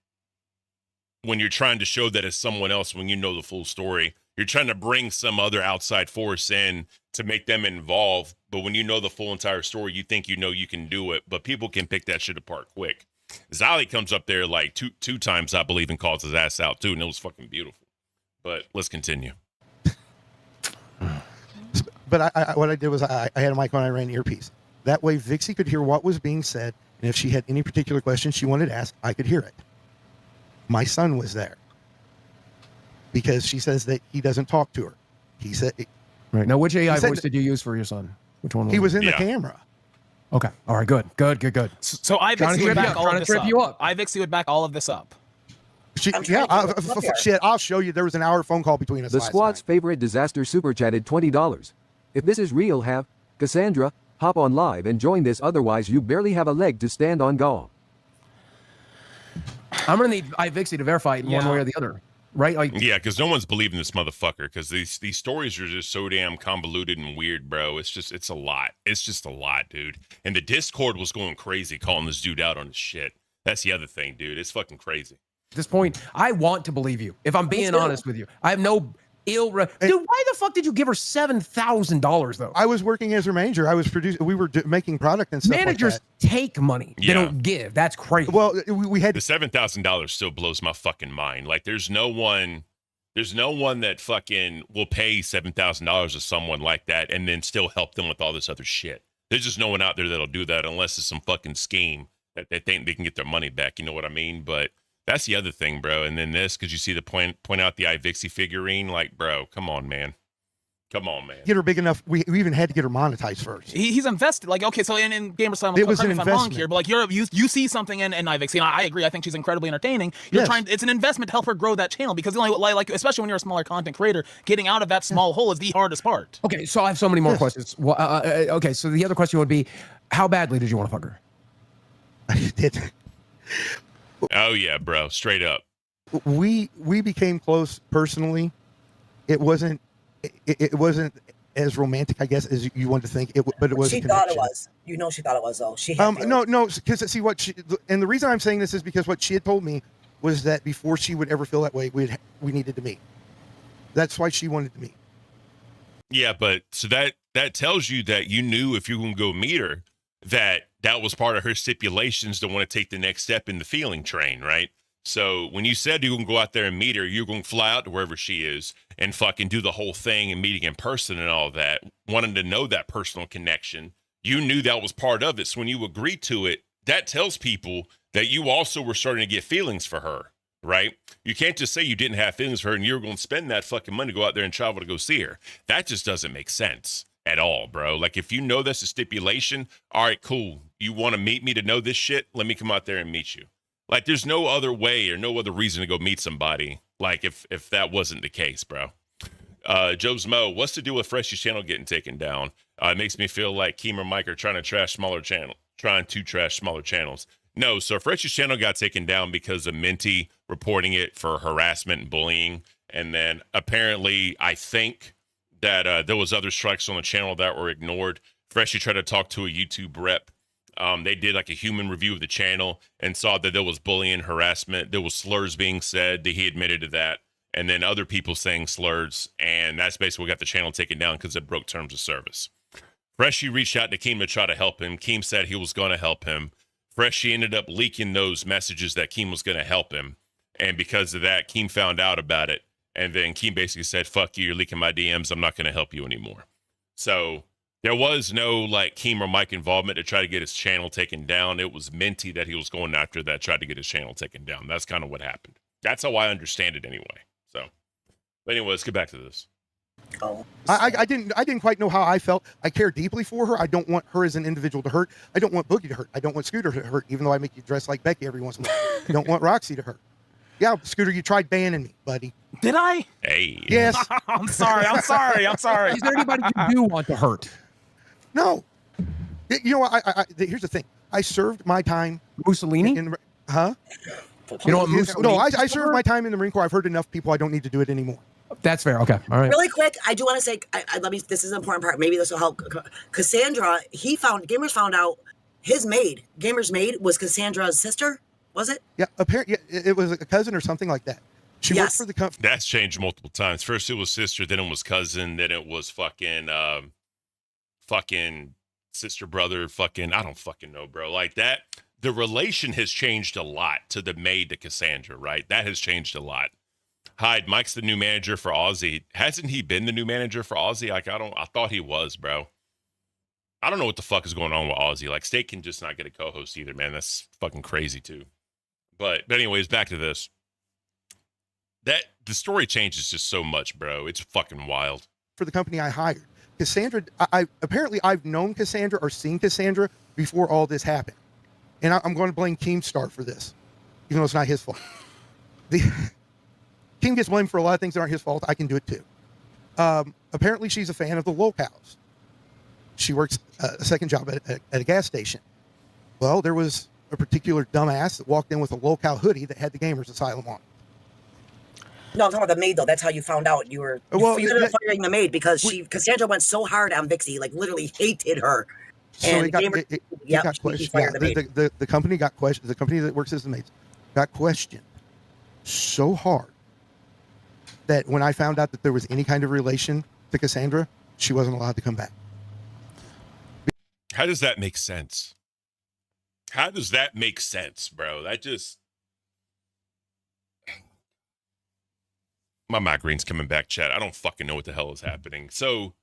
when you're trying to show that it's someone else when you know the full story. You're trying to bring some other outside force in to make them involved, but when you know the full entire story, you think you know you can do it, but people can pick that shit apart quick. Zali comes up there like two times, I believe, and calls his ass out too, and it was fucking beautiful. But let's continue. But what I did was I had a mic on, I ran an earpiece. That way Vixie could hear what was being said, and if she had any particular question she wanted to ask, I could hear it. My son was there because she says that he doesn't talk to her. He said... Right. Now, which AI voice did you use for your son? Which one? He was in the camera. Okay. All right. Good. So ivixey would back all of this up. Ivixey would back all of this up. Shit, I'll show you. There was an hour phone call between us. The squad's favorite disaster super chatted $20. If this is real, have Cassandra hop on live and join this. Otherwise, you barely have a leg to stand on. Go. I'm gonna need ivixey to verify it in one way or the other, right? Like, yeah, because no one's believing this motherfucker. Because these stories are just so damn convoluted and weird, bro. It's a lot. It's just a lot, dude. And the Discord was going crazy, calling this dude out on his shit. That's the other thing, dude. It's fucking crazy. At this point, I want to believe you. If I'm being honest with you, I have no dude. Why the fuck did you give her $7,000 though? I was working as her manager. I was producing. We were making product and stuff. Managers like take money. Yeah. They don't give. That's crazy. Well, we had the $7,000 still blows my fucking mind. Like, there's no one that fucking will pay $7,000 to someone like that and then still help them with all this other shit. There's just no one out there that'll do that unless it's some fucking scheme that they think they can get their money back. You know what I mean? But that's the other thing, bro. And then this, because you see the point out the ivixey figurine, like, bro, come on, man. Get her big enough. We even had to get her monetized first. He's invested. Like, okay, so in Gamer Asylum, it was an if I'm wrong here, but like you see something in ivixey, and I agree. I think she's incredibly entertaining. It's an investment to help her grow that channel, because the only, like especially when you're a smaller content creator, getting out of that small hole is the hardest part. Okay, so I have so many more questions. Well, okay, so the other question would be, how badly did you want to fuck her? I did. Oh yeah, bro, straight up. We became close personally. It wasn't as romantic, I guess, as you wanted to think. But it was. She thought it was. You know, she thought it was though. She had no, because see what she, and the reason I'm saying this is because what she had told me was that before she would ever feel that way, we needed to meet. That's why she wanted to meet. Yeah, but so that tells you that you knew if you were gonna go meet her, that was part of her stipulations to want to take the next step in the feeling train, right? So when you said you were going to go out there and meet her, you're going to fly out to wherever she is and fucking do the whole thing and meeting in person and all that, wanting to know that personal connection. You knew that was part of it. So when you agreed to it, that tells people that you also were starting to get feelings for her, right? You can't just say you didn't have feelings for her and you're going to spend that fucking money to go out there and travel to go see her. That just doesn't make sense at all, bro. Like, if you know that's a stipulation, all right, cool. You want to meet me to know this shit? Let me come out there and meet you. Like, there's no other way or no other reason to go meet somebody. Like, if that wasn't the case, bro. Joe's Mo, what's the deal with Freshy's channel getting taken down? It makes me feel like Keem or Mike are trying to trash smaller channels. No, so Freshy's channel got taken down because of Minty reporting it for harassment and bullying. And then apparently, I think that there was other strikes on the channel that were ignored. Freshy tried to talk to a YouTube rep. They did like a human review of the channel and saw that there was bullying, harassment. There was slurs being said, that he admitted to that. And then other people saying slurs. And that's basically what got the channel taken down because it broke terms of service. Freshy reached out to Keem to try to help him. Keem said he was going to help him. Freshie ended up leaking those messages that Caint was going to help him. And because of that, Caint found out about it. And then Caint basically said, fuck you, you're leaking my DMs. I'm not going to help you anymore. So there was no like Caint or Mike involvement to try to get his channel taken down. It was Minty that he was going after that tried to get his channel taken down. That's kind of what happened. That's how I understand it anyway. So, but anyway, let's get back to this. I didn't quite know how I felt. I care deeply for her. I don't want her as an individual to hurt. I don't want Boogie to hurt. I don't want Scooter to hurt, even though I make you dress like Becky every once in a while. I don't want Roxy to hurt. Yeah, Scooter, you tried banning me, buddy. Did I? Hey. Yes. I'm sorry. Is there anybody you do want to hurt? No. You know what? Here's the thing. I served my time. Mussolini? Huh? You know what Mussolini? No, I served my time in the Marine Corps. I've heard enough people. I don't need to do it anymore. That's fair. Okay. All right. Really quick, I do want to say, let me. This is an important part. Maybe this will help. Cassandra, Gamers found out his maid, Gamer's maid, was Cassandra's sister. Was it? Yeah. Apparently, it was a cousin or something like that. She worked for the company. That's changed multiple times. First it was sister, then it was cousin, then it was fucking sister, brother, I don't fucking know, bro. Like that, the relation has changed a lot to the maid to Cassandra, right? That has changed a lot. Hyde, Mike's the new manager for Aussie. Hasn't he been the new manager for Aussie? Like, I thought he was, bro. I don't know what the fuck is going on with Aussie. Like, State can just not get a co-host either, man. That's fucking crazy, too. But anyways, back to this. The story changes just so much, bro. It's fucking wild. For the company I hired. Cassandra, apparently I've known Cassandra or seen Cassandra before all this happened. And I'm going to blame Keemstar for this, even though it's not his fault. Keem gets blamed for a lot of things that aren't his fault. I can do it too. Apparently she's a fan of the locals. She works a second job at a gas station. Well, there was a particular dumbass that walked in with a local hoodie that had the Gamers Asylum on. No, I'm talking about the maid though. That's how you found out you ended up firing the maid because Cassandra went so hard on Vixie, like literally hated her. So and it got questioned. Yeah, the company got questioned. The company that works as the maids got questioned so hard that when I found out that there was any kind of relation to Cassandra, she wasn't allowed to come back. How does that make sense? How does that make sense, bro? That just... My migraine's coming back, chat. I don't fucking know what the hell is happening. So,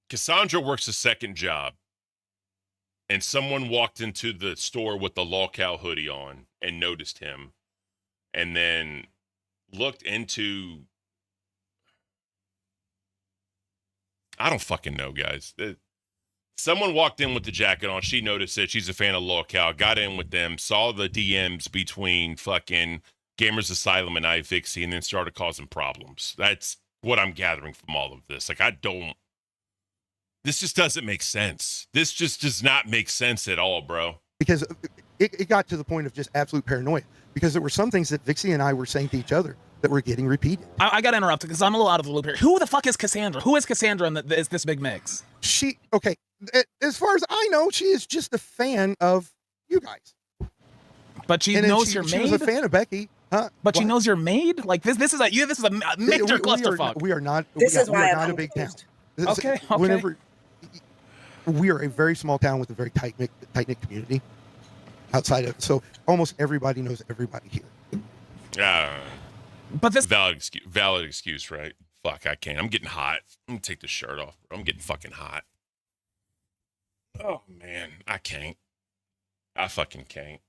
Cassandra works a second job, and someone walked into the store with the lolcow hoodie on and noticed him, and then looked into... I don't fucking know, guys. Someone walked in with the jacket on. She noticed it. She's a fan of lolcow. Got in with them. Saw the DMs between fucking Gamers Asylum and ivixey, and then started causing problems. That's what I'm gathering from all of this. Like, this just doesn't make sense. This just does not make sense at all, bro. Because it got to the point of just absolute paranoia. Because there were some things that Vixie and I were saying to each other that were getting repeated. I got to interrupt because I'm a little out of the loop here. Who the fuck is Cassandra? Who is Cassandra in this big mix? Okay, as far as I know, she is just a fan of you guys. But she knows your maid? She was a fan of Becky. Huh? But she knows your maid? Like, this is a major clusterfuck. We are not a big town. Okay. Whenever we are a very small town with a very tight-knit community outside of it. So almost everybody knows everybody here. But this valid excuse, right? Fuck, I can't. I'm getting hot. I'm gonna take the shirt off. I'm getting fucking hot. Oh man, I can't. I fucking can't.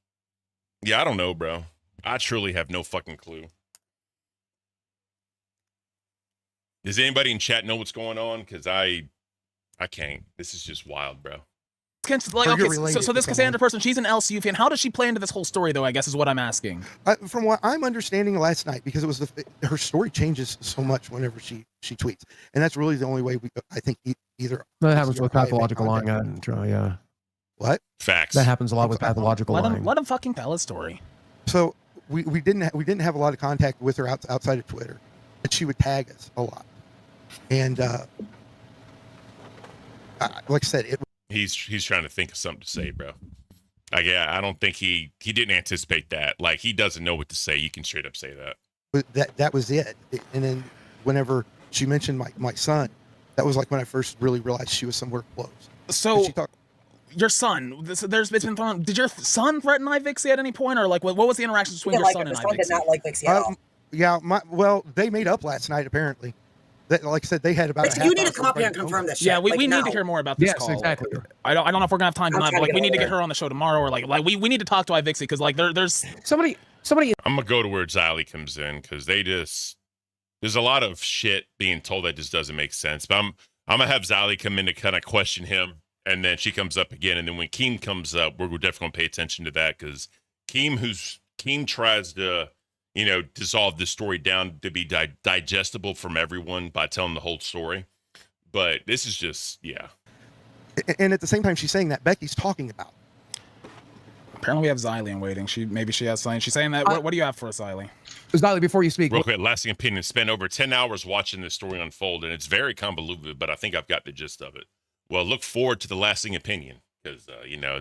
Yeah, I don't know, bro. I truly have no fucking clue. Does anybody in chat know what's going on? Because I can't. This is just wild, bro. So this Cassandra person, she's an LCU fan. How does she play into this whole story, though, I guess is what I'm asking. From what I'm understanding last night, because it was her story changes so much whenever she tweets. And that's really the only way I think either... That happens with pathological lying. Yeah. What? Facts. That happens a lot with pathological lying. Let him fucking tell his story. So we didn't have a lot of contact with her outside of Twitter, but she would tag us a lot. And like I said, he's trying to think of something to say, bro. Like, yeah, I don't think he didn't anticipate that. Like, he doesn't know what to say. You can straight up say that. But that was it. And then whenever she mentioned my son, that was like when I first really realized she was somewhere close. So your son. It's been thrown. Did your son threaten ivixey at any point, or like what was the interaction between your son and ivixey? Did not like Vixie at all. Yeah, well, they made up last night apparently. Like I said, they had about. You need to come up here and confirm this shit. Yeah, we need to hear more about this call. Yes, exactly. I don't know if we're gonna have time tonight, but like we need to get her on the show tomorrow, or like we need to talk to ivixey because like there's somebody. I'm gonna go to where Xylee comes in because there's a lot of shit being told that just doesn't make sense. But I'm gonna have Xylee come in to kind of question him, and then she comes up again, and then when Caint comes up, we're definitely gonna pay attention to that because Caint tries to dissolve the story down to be digestible from everyone by telling the whole story. But this is just, yeah. And at the same time, she's saying that Becky's talking about. Apparently we have Xylee waiting. Maybe she has something. She's saying that. What do you have for us, Xylee? Xylee, before you speak. Real quick, lasting opinion. Spent over 10 hours watching this story unfold, and it's very convoluted, but I think I've got the gist of it. Well, look forward to the lasting opinion because,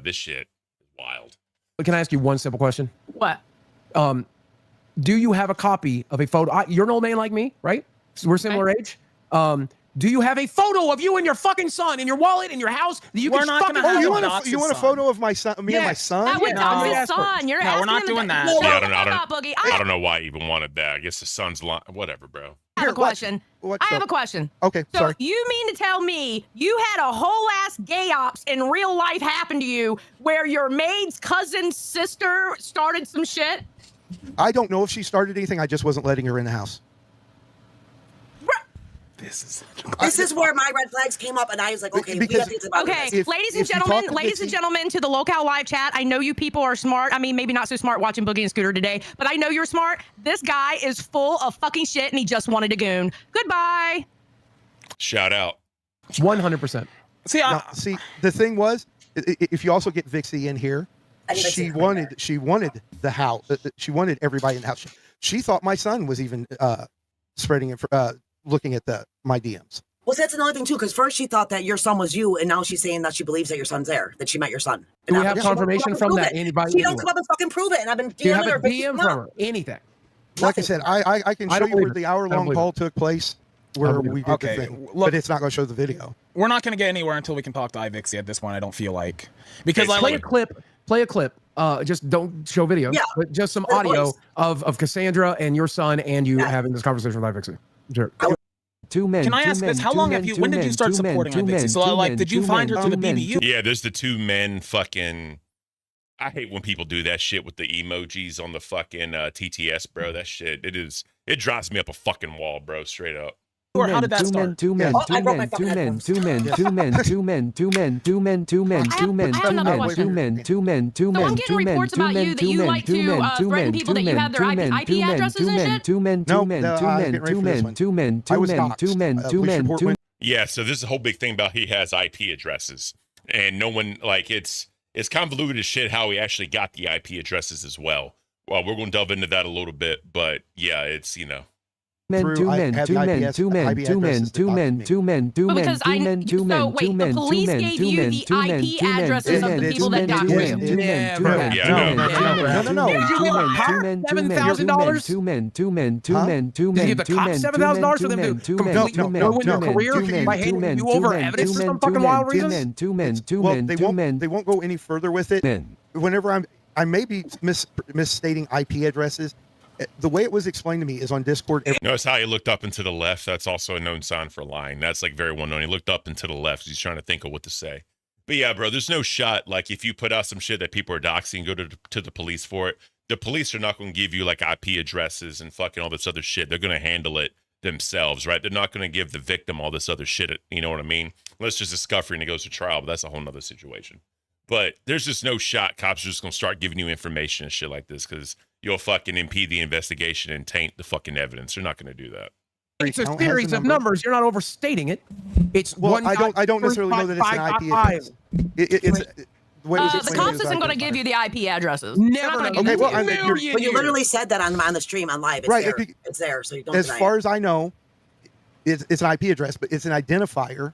this shit is wild. Can I ask you one simple question? What? Do you have a copy of a photo? You're an old man like me, right? So we're similar age. Do you have a photo of you and your fucking son in your wallet in your house that you can fucking? Oh, you want a photo of my son, me and my son? That would dox his son. You're no, we're not doing that. I don't know why I even wanted that. I guess the son's whatever, bro. I have a question. I have a question. Okay, so sorry. You mean to tell me you had a whole ass gay ops in real life happen to you where your maid's cousin's sister started some shit? I don't know if she started anything. I just wasn't letting her in the house. This is where my red flags came up, and I was like, okay, we have to talk about this. Ladies and gentlemen, to the Locale Live chat, I know you people are smart. I mean, maybe not so smart watching Boogie and Scooter today, but I know you're smart. This guy is full of fucking shit, and he just wanted a goon. Goodbye. Shout out. 100%. See, the thing was, if you also get Vixie in here, she wanted the house. She wanted everybody in the house. She thought my son was even spreading it. Looking at my DMs. Well, that's another thing too, because first she thought that your son was you, and now she's saying that she believes that your son's there, that she met your son. Do we have confirmation from that? Anybody? She don't come up and fucking prove it, and I've been DMing her. Do you have a DM from her? Anything? Like I said, I can show you where the hour-long call took place, where we did the thing, but it's not going to show the video. We're not going to get anywhere until we can talk to ivixey at this point. I don't feel like because play a clip. Just don't show video, but just some audio of Cassandra and your son and you having this conversation with ivixey. Sure. Two men. Can I ask this? How long have you? When did you start supporting ivixey? So like, did you find her through the BBU? Yeah, there's the 2 men fucking. I hate when people do that shit with the emojis on the fucking TTS, bro. That shit, it drives me up a fucking wall, bro. Straight up. Or how did that start? Two men. I don't get reports about you that you like to threaten people that you have their IP addresses and shit? Yeah, so this is a whole big thing about he has IP addresses, and no one it's convoluted as shit how he actually got the IP addresses as well. Well, we're going to delve into that a little bit, but yeah, it's Because the police gave you the IP addresses of the people that got raped. Did you give the cops $7,000 for them to ruin your career by handing you over evidence for some fucking wild reasons? They won't go any further with it. Whenever I may be misstating IP addresses. The way it was explained to me is on Discord. Notice how he looked up and to the left. That's also a known sign for lying. That's like very well known. He looked up and to the left. He's trying to think of what to say. But yeah, bro, there's no shot. Like if you put out some shit that people are doxing, go to the police for it. The police are not going to give you like IP addresses and fucking all this other shit. They're going to handle it themselves, right? They're not going to give the victim all this other shit. You know what I mean? Unless there's a discovery and it goes to trial, but that's a whole nother situation. But there's just no shot cops are just going to start giving you information and shit like this because you'll fucking impede the investigation and taint the fucking evidence. They're not going to do that. It's a series of numbers. You're not overstating it. It's I don't necessarily know that it's an IP address. The cops isn't going to give you the IP addresses. Never. Okay, but you literally said that on the stream on live. It's there. It's there, so you don't. As far as I know, it's an IP address, but it's an identifier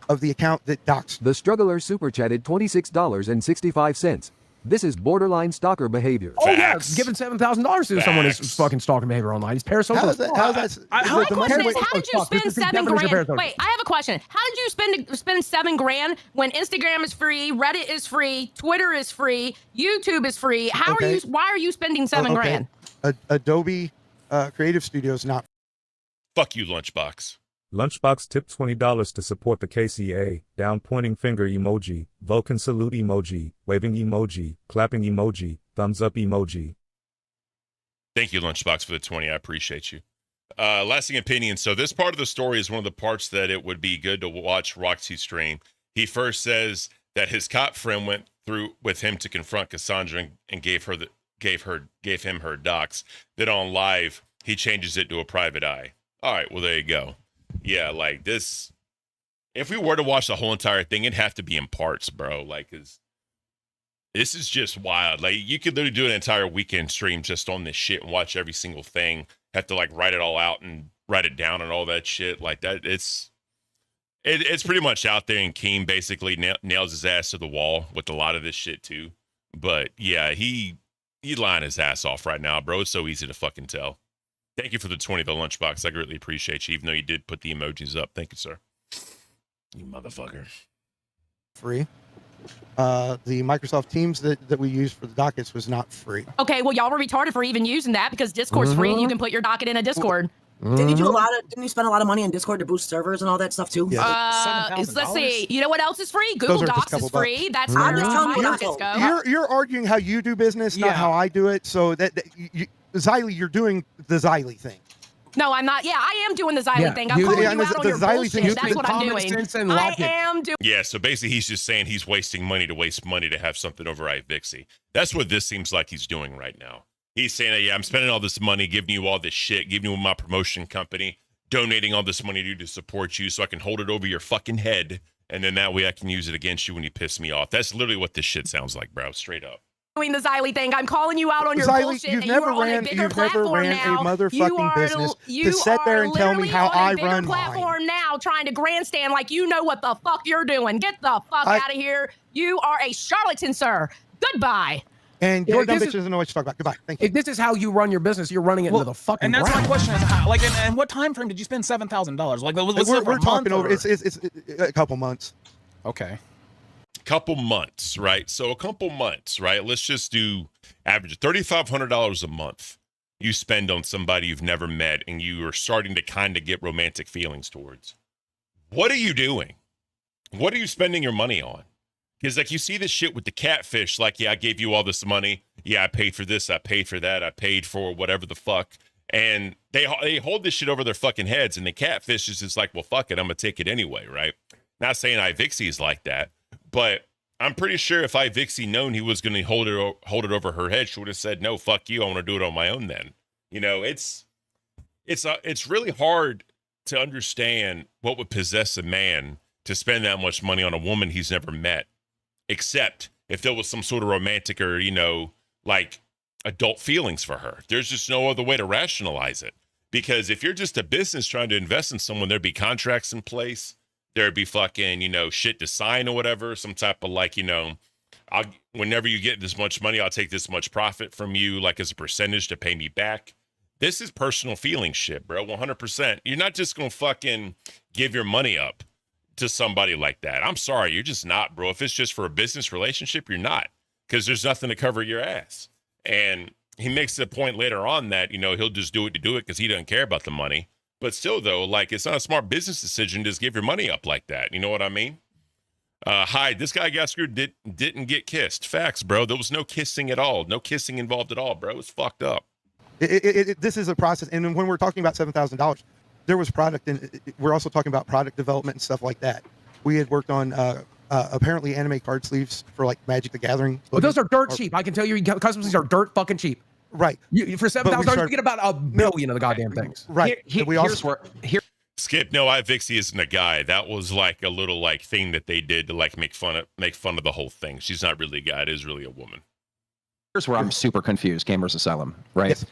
of the account that doxed. The struggler super chatted $26.65. This is borderline stalker behavior. Oh yeah, giving $7,000 to someone is fucking stalking behavior online. He's parasocial. How's that? My question is, how did you spend $7,000? Wait, I have a question. How did you spend $7,000 when Instagram is free, Reddit is free, Twitter is free, YouTube is free? Why are you spending $7,000? Adobe Creative Studio is not. Fuck you, Lunchbox. Lunchbox tipped $20 to support the KCA. Down pointing finger emoji, Vulcan salute emoji, waving emoji, clapping emoji, thumbs up emoji. Thank you, Lunchbox, for the 20. I appreciate you. Lasting opinion. So this part of the story is one of the parts that it would be good to watch Roxy stream. He first says that his cop friend went through with him to confront Cassandra and gave him her docs. Then on live, he changes it to a private eye. All right, well, there you go. Yeah, like this, if we were to watch the whole entire thing, it'd have to be in parts, bro. Like, this is just wild. Like, you could literally do an entire weekend stream just on this shit and watch every single thing. Have to, like, write it all out and write it down and all that shit. Like, that, it's pretty much out there, and Caint basically nails his ass to the wall with a lot of this shit, too. But, yeah, he's lying his ass off right now, bro. It's so easy to fucking tell. Thank you for the 20, the Lunchbox. I greatly appreciate you, even though you did put the emojis up. Thank you, sir. You motherfucker. Free. The Microsoft Teams that we used for the dockets was not free. Okay, well, y'all were retarded for even using that because Discord's free and you can put your docket in a Discord. Didn't you spend a lot of money on Discord to boost servers and all that stuff too? Let's see. You know what else is free? Google Docs is free. That's I'm just telling you. You're arguing how you do business, not how I do it. So Xylee, you're doing the Xylee thing. No, I'm not. Yeah, I am doing the Xylee thing. I'm calling you out on your bullshit. That's what I'm doing. I am doing. Yeah, so basically he's just saying he's wasting money to have something over ivixey. That's what this seems like he's doing right now. He's saying, yeah, I'm spending all this money, giving you all this shit, giving you my promotion company, donating all this money to support you so I can hold it over your fucking head, and then that way I can use it against you when you piss me off. That's literally what this shit sounds like, bro, straight up. Doing the Xylee thing. I'm calling you out on your bullshit. You've never ran a motherfucking business to sit there and tell me how I run platform now, trying to grandstand like you know what the fuck you're doing. Get the fuck out of here. You are a charlatan, sir. Goodbye. And your dumb bitch doesn't know what you're talking about. Goodbye. Thank you. If this is how you run your business, you're running it into the fucking And that's ground. my question: is how, like, and what time frame did you spend $7,000? Like, we're talking over. It's a couple months. Okay. Couple months, right? So a couple months, right? Let's just do average $3,500 a month you spend on somebody you've never met and you are starting to kind of get romantic feelings towards. What are you doing? What are you spending your money on? Because like you see this shit with the catfish, like, yeah, I gave you all this money. Yeah, I paid for this. I paid for that. I paid for whatever the fuck. And they hold this shit over their fucking heads. And the catfish is just like, well, fuck it. I'm going to take it anyway, right? Not saying ivixey is like that. But I'm pretty sure if ivixey known he was going to hold it over her head, she would have said, no, fuck you. I want to do it on my own then. You know, it's really hard to understand what would possess a man to spend that much money on a woman he's never met, except if there was some sort of romantic or, you know, like adult feelings for her. There's just no other way to rationalize it. Because if you're just a business trying to invest in someone, there'd be contracts in place. There'd be fucking, you know, shit to sign or whatever. Some type of like, you know, whenever you get this much money, I'll take this much profit from you, like as a percentage to pay me back. This is personal feeling shit, bro. 100%. You're not just going to fucking give your money up to somebody like that. I'm sorry. You're just not, bro. If it's just for a business relationship, you're not, because there's nothing to cover your ass. And he makes the point later on that, you know, he'll just do it to do it because he doesn't care about the money. But still, though, like, it's not a smart business decision to just give your money up like that. You know what I mean? Hi, this guy got screwed, didn't get kissed. Facts, bro. There was no kissing at all. No kissing involved at all, bro. It's fucked up. This is a process. And when we're talking about $7,000, there was product. And we're also talking about product development and stuff like that. We had worked on apparently anime card sleeves for like Magic the Gathering. But those are dirt cheap. I can tell you, custom sleeves are dirt fucking cheap. Right. For $7,000, you get about $1 million of the goddamn things. Right. Skip, no, ivixey isn't a guy. That was like a little like thing that they did to like make fun of the whole thing. She's not really a guy. It is really a woman. Here's where I'm super confused. Gamers Asylum, right?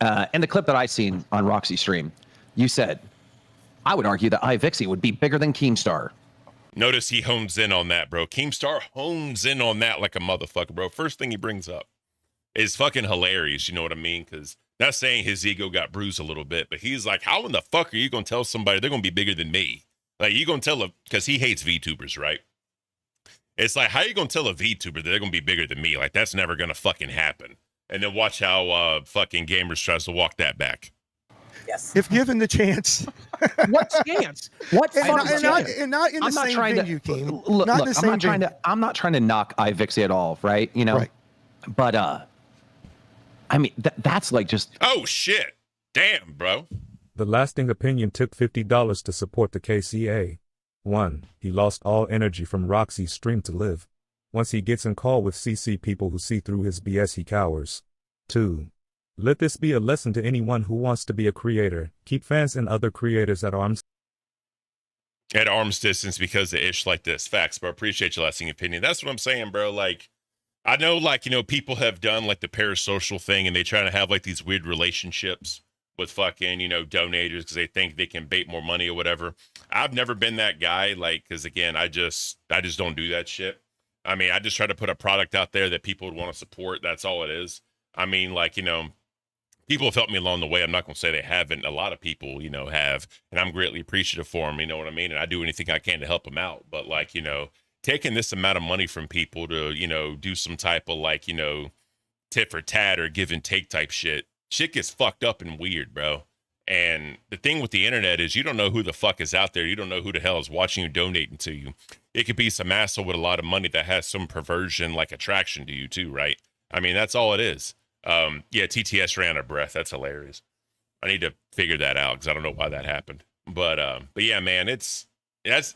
Yes. In the clip that I seen on Roxy's stream, you said, I would argue that ivixey would be bigger than Keemstar. Notice he hones in on that, bro. Keemstar hones in on that like a motherfucker, bro. First thing he brings up is fucking hilarious. You know what I mean? Because not saying his ego got bruised a little bit, but he's like, how in the fuck are you going to tell somebody they're going to be bigger than me? Like, you going to tell them, because he hates VTubers, right? It's like, how you going to tell a VTuber that they're going to be bigger than me? Like, that's never going to fucking happen. And then watch how fucking Gamers tries to walk that back. Yes. If given the chance. What chance? What and not in the same venue, Keem. Look, I'm not trying to knock ivixey at all, right? You know, right. But I mean, that's like just. Oh shit! Damn, bro. The lasting opinion took $50 to support the KCA. 1. He lost all energy from Roxy's stream to live. Once he gets in call with CC people who see through his BS, he cowers. 2. Let this be a lesson to anyone who wants to be a creator. Keep fans and other creators at arm's distance because of ish like this. Facts, bro. Appreciate your lasting opinion. That's what I'm saying, bro. Like, I know, like, you know, people have done like the parasocial thing and they try to have like these weird relationships with fucking, you know, donators because they think they can bait more money or whatever. I've never been that guy, like, because again, I just don't do that shit. I mean, I just try to put a product out there that people would want to support. That's all it is. I mean, like, you know, people have helped me along the way. I'm not going to say they haven't. A lot of people, you know, have, and I'm greatly appreciative for them. You know what I mean? And I do anything I can to help them out. But like, you know, taking this amount of money from people to, you know, do some type of like, you know, tit for tat or give and take type shit gets fucked up and weird, bro. And the thing with the internet is you don't know who the fuck is out there. You don't know who the hell is watching you, donating to you. It could be some asshole with a lot of money that has some perversion like attraction to you too, right? I mean, that's all it is. Yeah, TTS ran out of breath. That's hilarious. I need to figure that out because I don't know why that happened. But yeah, man,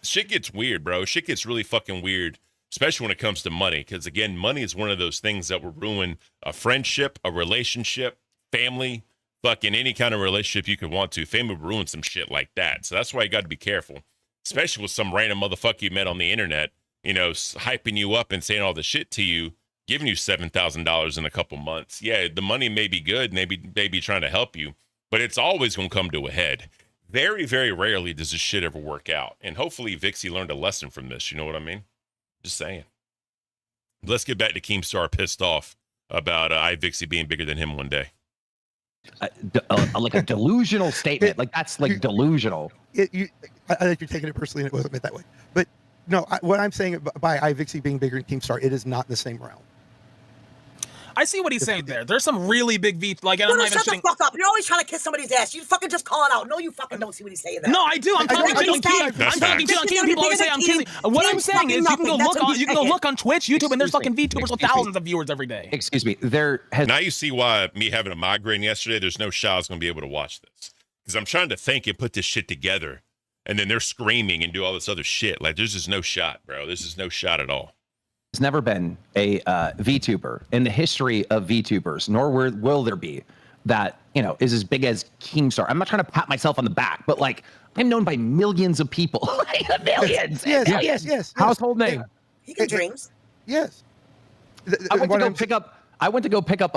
shit gets weird, bro. Shit gets really fucking weird, especially when it comes to money. Because again, money is one of those things that will ruin a friendship, a relationship, family, fucking any kind of relationship you could want to. Fame will ruin some shit like that. So that's why you got to be careful, especially with some random motherfucker you met on the internet, you know, hyping you up and saying all the shit to you, giving you $7,000 in a couple months. Yeah, the money may be good, maybe trying to help you, but it's always going to come to a head. Very, very rarely does this shit ever work out. And hopefully Vixie learned a lesson from this. You know what I mean? Just saying. Let's get back to Keemstar pissed off about ivixey being bigger than him one day. Like a delusional statement. Like that's like delusional. I think you're taking it personally and it wasn't meant that way. But no, what I'm saying by ivixey being bigger than Keemstar, it is not in the same realm. I see what he's saying there. There's some really big like, and I'm not even shut the fuck up. You're always trying to kiss somebody's ass. You fucking just call it out. No, you fucking don't see what he's saying there. No, I do. I'm talking shit on Keem. I'm talking shit on Keem. People always say I'm kissing. What I'm saying is you can go look on Twitch, YouTube, and there's fucking VTubers with thousands of viewers every day. Excuse me. Now you see why me having a migraine yesterday, there's no shot I was going to be able to watch this. Because I'm trying to think and put this shit together. And then they're screaming and do all this other shit. Like, there's just no shot, bro. There's just no shot at all. There's never been a VTuber in the history of VTubers, nor will there be, that, you know, is as big as Keemstar. I'm not trying to pat myself on the back, but like, I'm known by millions of people. Like, millions. Yes. Household name. He can dreams. Yes. I went to go pick up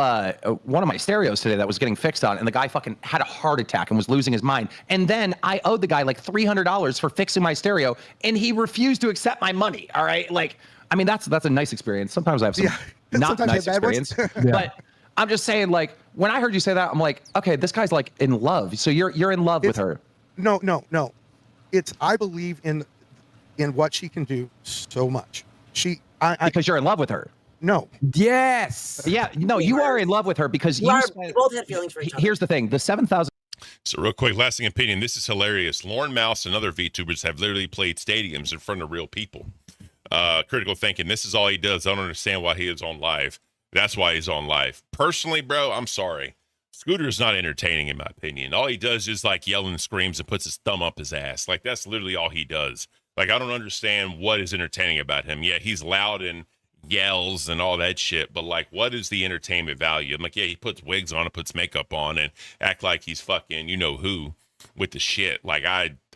one of my stereos today that was getting fixed on, and the guy fucking had a heart attack and was losing his mind. And then I owed the guy like $300 for fixing my stereo, and he refused to accept my money. All right, like, I mean, that's a nice experience. Sometimes I have some not nice experience, but I'm just saying, like, when I heard you say that, I'm like, okay, this guy's like in love. So you're in love with her. No. I believe in what she can do so much. Because you're in love with her. No. Yes. Yeah. No, you are in love with her because we both had feelings for each other. Here's the thing: the 7,000. So real quick, lasting opinion. This is hilarious. Lauren Mouse and other VTubers have literally played stadiums in front of real people. Critical thinking. This is all he does. I don't understand why he is on live. That's why he's on live. Personally, bro, I'm sorry. Scooter's not entertaining in my opinion. All he does is like yell and screams and puts his thumb up his ass. Like that's literally all he does. Like I don't understand what is entertaining about him. Yeah, he's loud and yells and all that shit, but like what is the entertainment value? I'm like, yeah, he puts wigs on and puts makeup on and act like he's fucking you know who with the shit. Like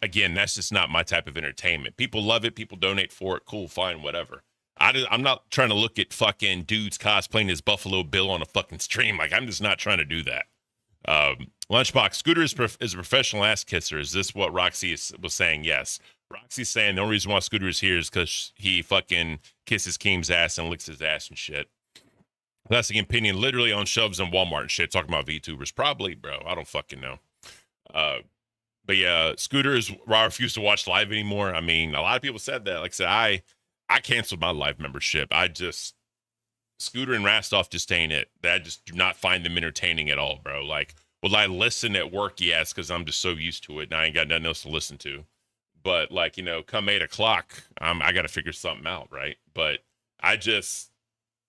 again, that's just not my type of entertainment. People love it, people donate for it, cool, fine, whatever. I'm not trying to look at fucking dudes cosplaying as Buffalo Bill on a fucking stream. Like I'm just not trying to do that. Lunchbox, Scooter is a professional ass kisser. Is this what Roxy was saying? Yes. Roxy's saying the only reason why Scooter is here is because he fucking kisses Keem's ass and licks his ass and shit. Classic opinion, literally on shelves in Walmart and shit. Talking about VTubers, probably, bro. I don't fucking know. But yeah, Scooter is. I refuse to watch live anymore. I mean, a lot of people said that. Like I said, I canceled my live membership. Scooter and Rastoff just ain't it. I just do not find them entertaining at all, bro. Like, will I listen at work? Yes, because I'm just so used to it and I ain't got nothing else to listen to. But like, you know, come 8 o'clock, I got to figure something out, right? But it just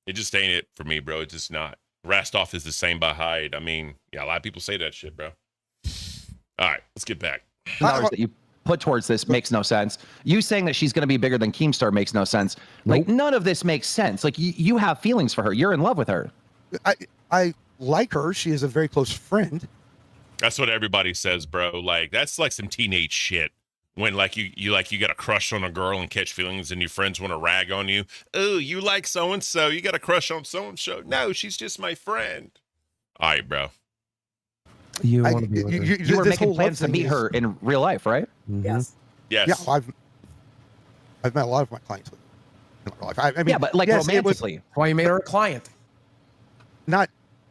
ain't it for me, bro. It's just not. Rastoff is the same by Hyde. I mean, yeah, a lot of people say that shit, bro. All right, let's get back. Dollars that you put towards this makes no sense. You saying that she's going to be bigger than Keemstar makes no sense. Like, none of this makes sense. Like, you have feelings for her. You're in love with her. I like her. She is a very close friend. That's what everybody says, bro. Like, that's like some teenage shit. When like you got a crush on a girl and catch feelings and your friends want to rag on you. Oh, you like so-and-so. You got a crush on so-and-so. No, she's just my friend. All right, bro. You want to be with her. You were making plans to meet her in real life, right? Mm-hmm. Yes. Yes. Yeah, I've met a lot of my clients in real life. I mean, yeah, but like yes, romantically. Why you made her a client?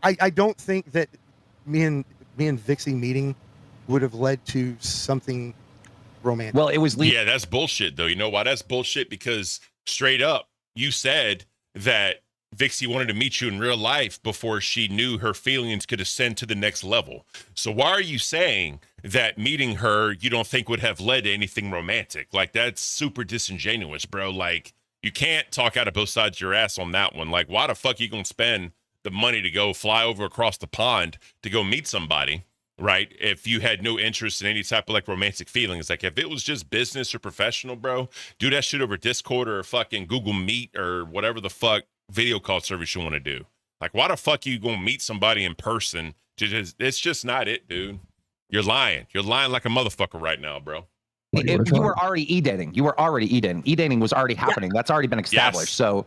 I don't think that me and Vixie meeting would have led to something romantic. Well, it was yeah, that's bullshit though. You know why that's bullshit? Because straight up, you said that Vixie wanted to meet you in real life before she knew her feelings could ascend to the next level. So why are you saying that meeting her you don't think would have led to anything romantic? Like, that's super disingenuous, bro. Like, you can't talk out of both sides of your ass on that one. Like, why the fuck are you gonna spend the money to go fly over across the pond to go meet somebody, right? If you had no interest in any type of like romantic feelings, like if it was just business or professional, bro, do that shit over Discord or fucking Google Meet or whatever the fuck video call service you want to do. Like, why the fuck are you gonna meet somebody in person? It's just not it, dude. You're lying. You're lying like a motherfucker right now, bro. You were already e-dating. You were already e-dating. E-dating was already happening. Yeah. That's already been established. Yes. So,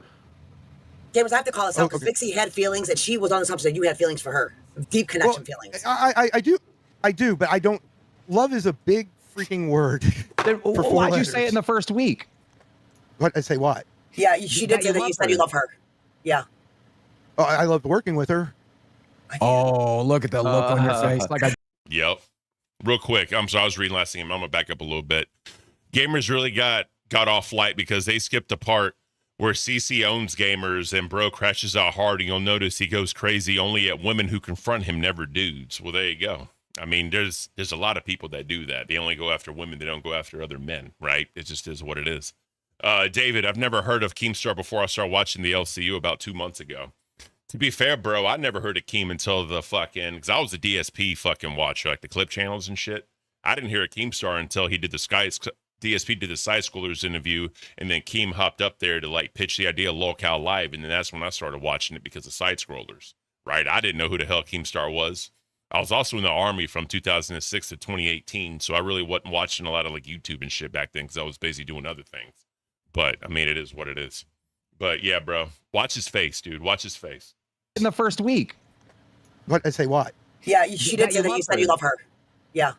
Gamers, I have to call this out because Vixie had feelings and she was on the assumption that you had feelings for her. Deep connection feelings. I do, but I don't. Love is a big freaking word. Why'd you say it in the first week? What? I say what? Yeah, she did say that you said you love her. Yeah. Oh, I loved working with her. Oh, look at the look on your face. Yep. Real quick, I'm sorry, I was reading last thing. I'm gonna back up a little bit. Gamers really got off light because they skipped the part where CC owns Gamers and bro crashes out hard, and you'll notice he goes crazy only at women who confront him, never dudes. Well, there you go. I mean, there's a lot of people that do that. They only go after women. They don't go after other men, right? It just is what it is. David, I've never heard of Keemstar before I started watching the LCU about 2 months ago. To be fair, bro, I never heard of Keem until the fucking, because I was a DSP fucking watcher, like the clip channels and shit. I didn't hear of Keemstar until he did DSP did the Side Scrollers interview, and then Keem hopped up there to like pitch the idea of Lolcow Live, and then that's when I started watching it because of Side Scrollers, right? I didn't know who the hell Keemstar was. I was also in the Army from 2006 to 2018, so I really wasn't watching a lot of like YouTube and shit back then because I was busy doing other things. But, I mean, it is what it is. But, yeah, bro, watch his face, dude. Watch his face. In the first week. What? I say what? Yeah, she did say that you said you love her. Yeah.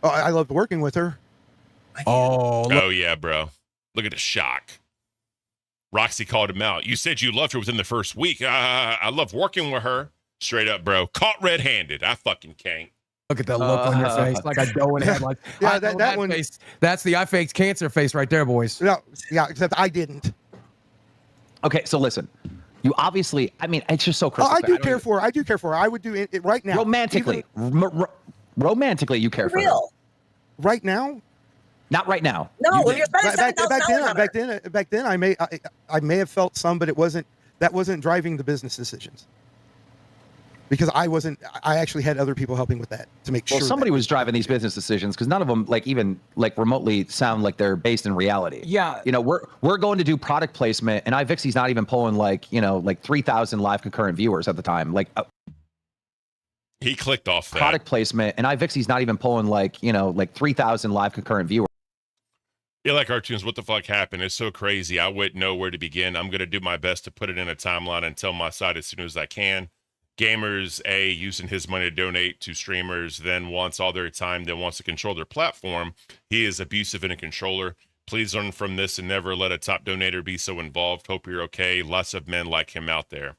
Oh, I loved working with her. Oh, yeah, bro. Look at the shock. Roxy called him out. You said you loved her within the first week. I love working with her. Straight up, bro. Caught red-handed. I fucking can't. Look at the look on your face. Like I go and had like yeah, that one face. That's the I faked cancer face right there, boys. No, yeah, except I didn't. Okay, so listen. You obviously, I mean, it's just so crystal. I do care for her. I do care for her. I would do it right now. Romantically. Romantically, you care for her. Right now? Not right now. No, when you're spending back then, I may have felt some, but that wasn't driving the business decisions. Because I actually had other people helping with that to make sure. Well, somebody was driving these business decisions because none of them even remotely sound like they're based in reality. Yeah. You know, we're going to do product placement, and ivixey's not even pulling 3,000 live concurrent viewers at the time. He clicked off that. Product placement, and ivixey's not even pulling 3,000 live concurrent viewers. Yeah, like cartoons, what the fuck happened? It's so crazy. I wouldn't know where to begin. I'm going to do my best to put it in a timeline and tell my side as soon as I can. Gamers, using his money to donate to streamers, then wants all their time, then wants to control their platform. He is abusive and a controller. Please learn from this and never let a top donator be so involved. Hope you're okay. Lots of men like him out there.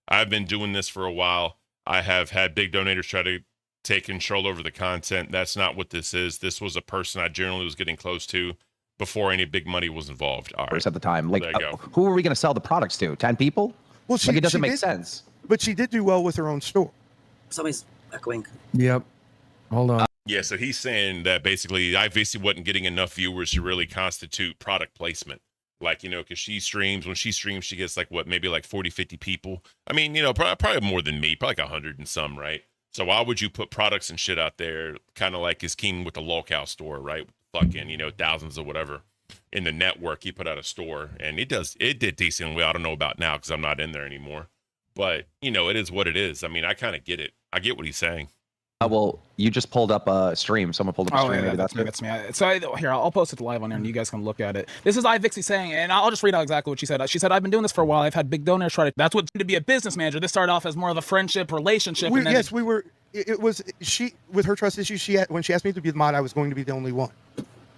I've been doing this for a while. I have had big donators try to take control over the content. That's not what this is. This was a person I generally was getting close to before any big money was involved. All right. At the time, like, there you go. who are we going to sell the products to? 10 people? Well, it doesn't make sense. But she did do well with her own store. Somebody's echoing. Yep. Hold on. Yeah, so he's saying that basically ivixey wasn't getting enough viewers to really constitute product placement. Like, you know, because when she streams, she gets like, what, maybe like 40, 50 people. I mean, you know, probably more than me, probably like 100 and some, right? So why would you put products and shit out there, kind of like his king with the lolcow store, right? Fucking, you know, thousands or whatever. In the network, he put out a store, and it did decently. I don't know about now because I'm not in there anymore. But, you know, it is what it is. I mean, I kind of get it. I get what he's saying. Well, you just pulled up a stream. Someone pulled up a stream. Yeah, Maybe that's me. Here, I'll post it live on there, and you guys can look at it. This is ivixey saying, and I'll just read out exactly what she said. She said, "I've been doing this for a while. I've had big donors try to." That's what to be a business manager. This started off as more of a friendship relationship. We were. It was she with her trust issues. When she asked me to be the mod, I was going to be the only one.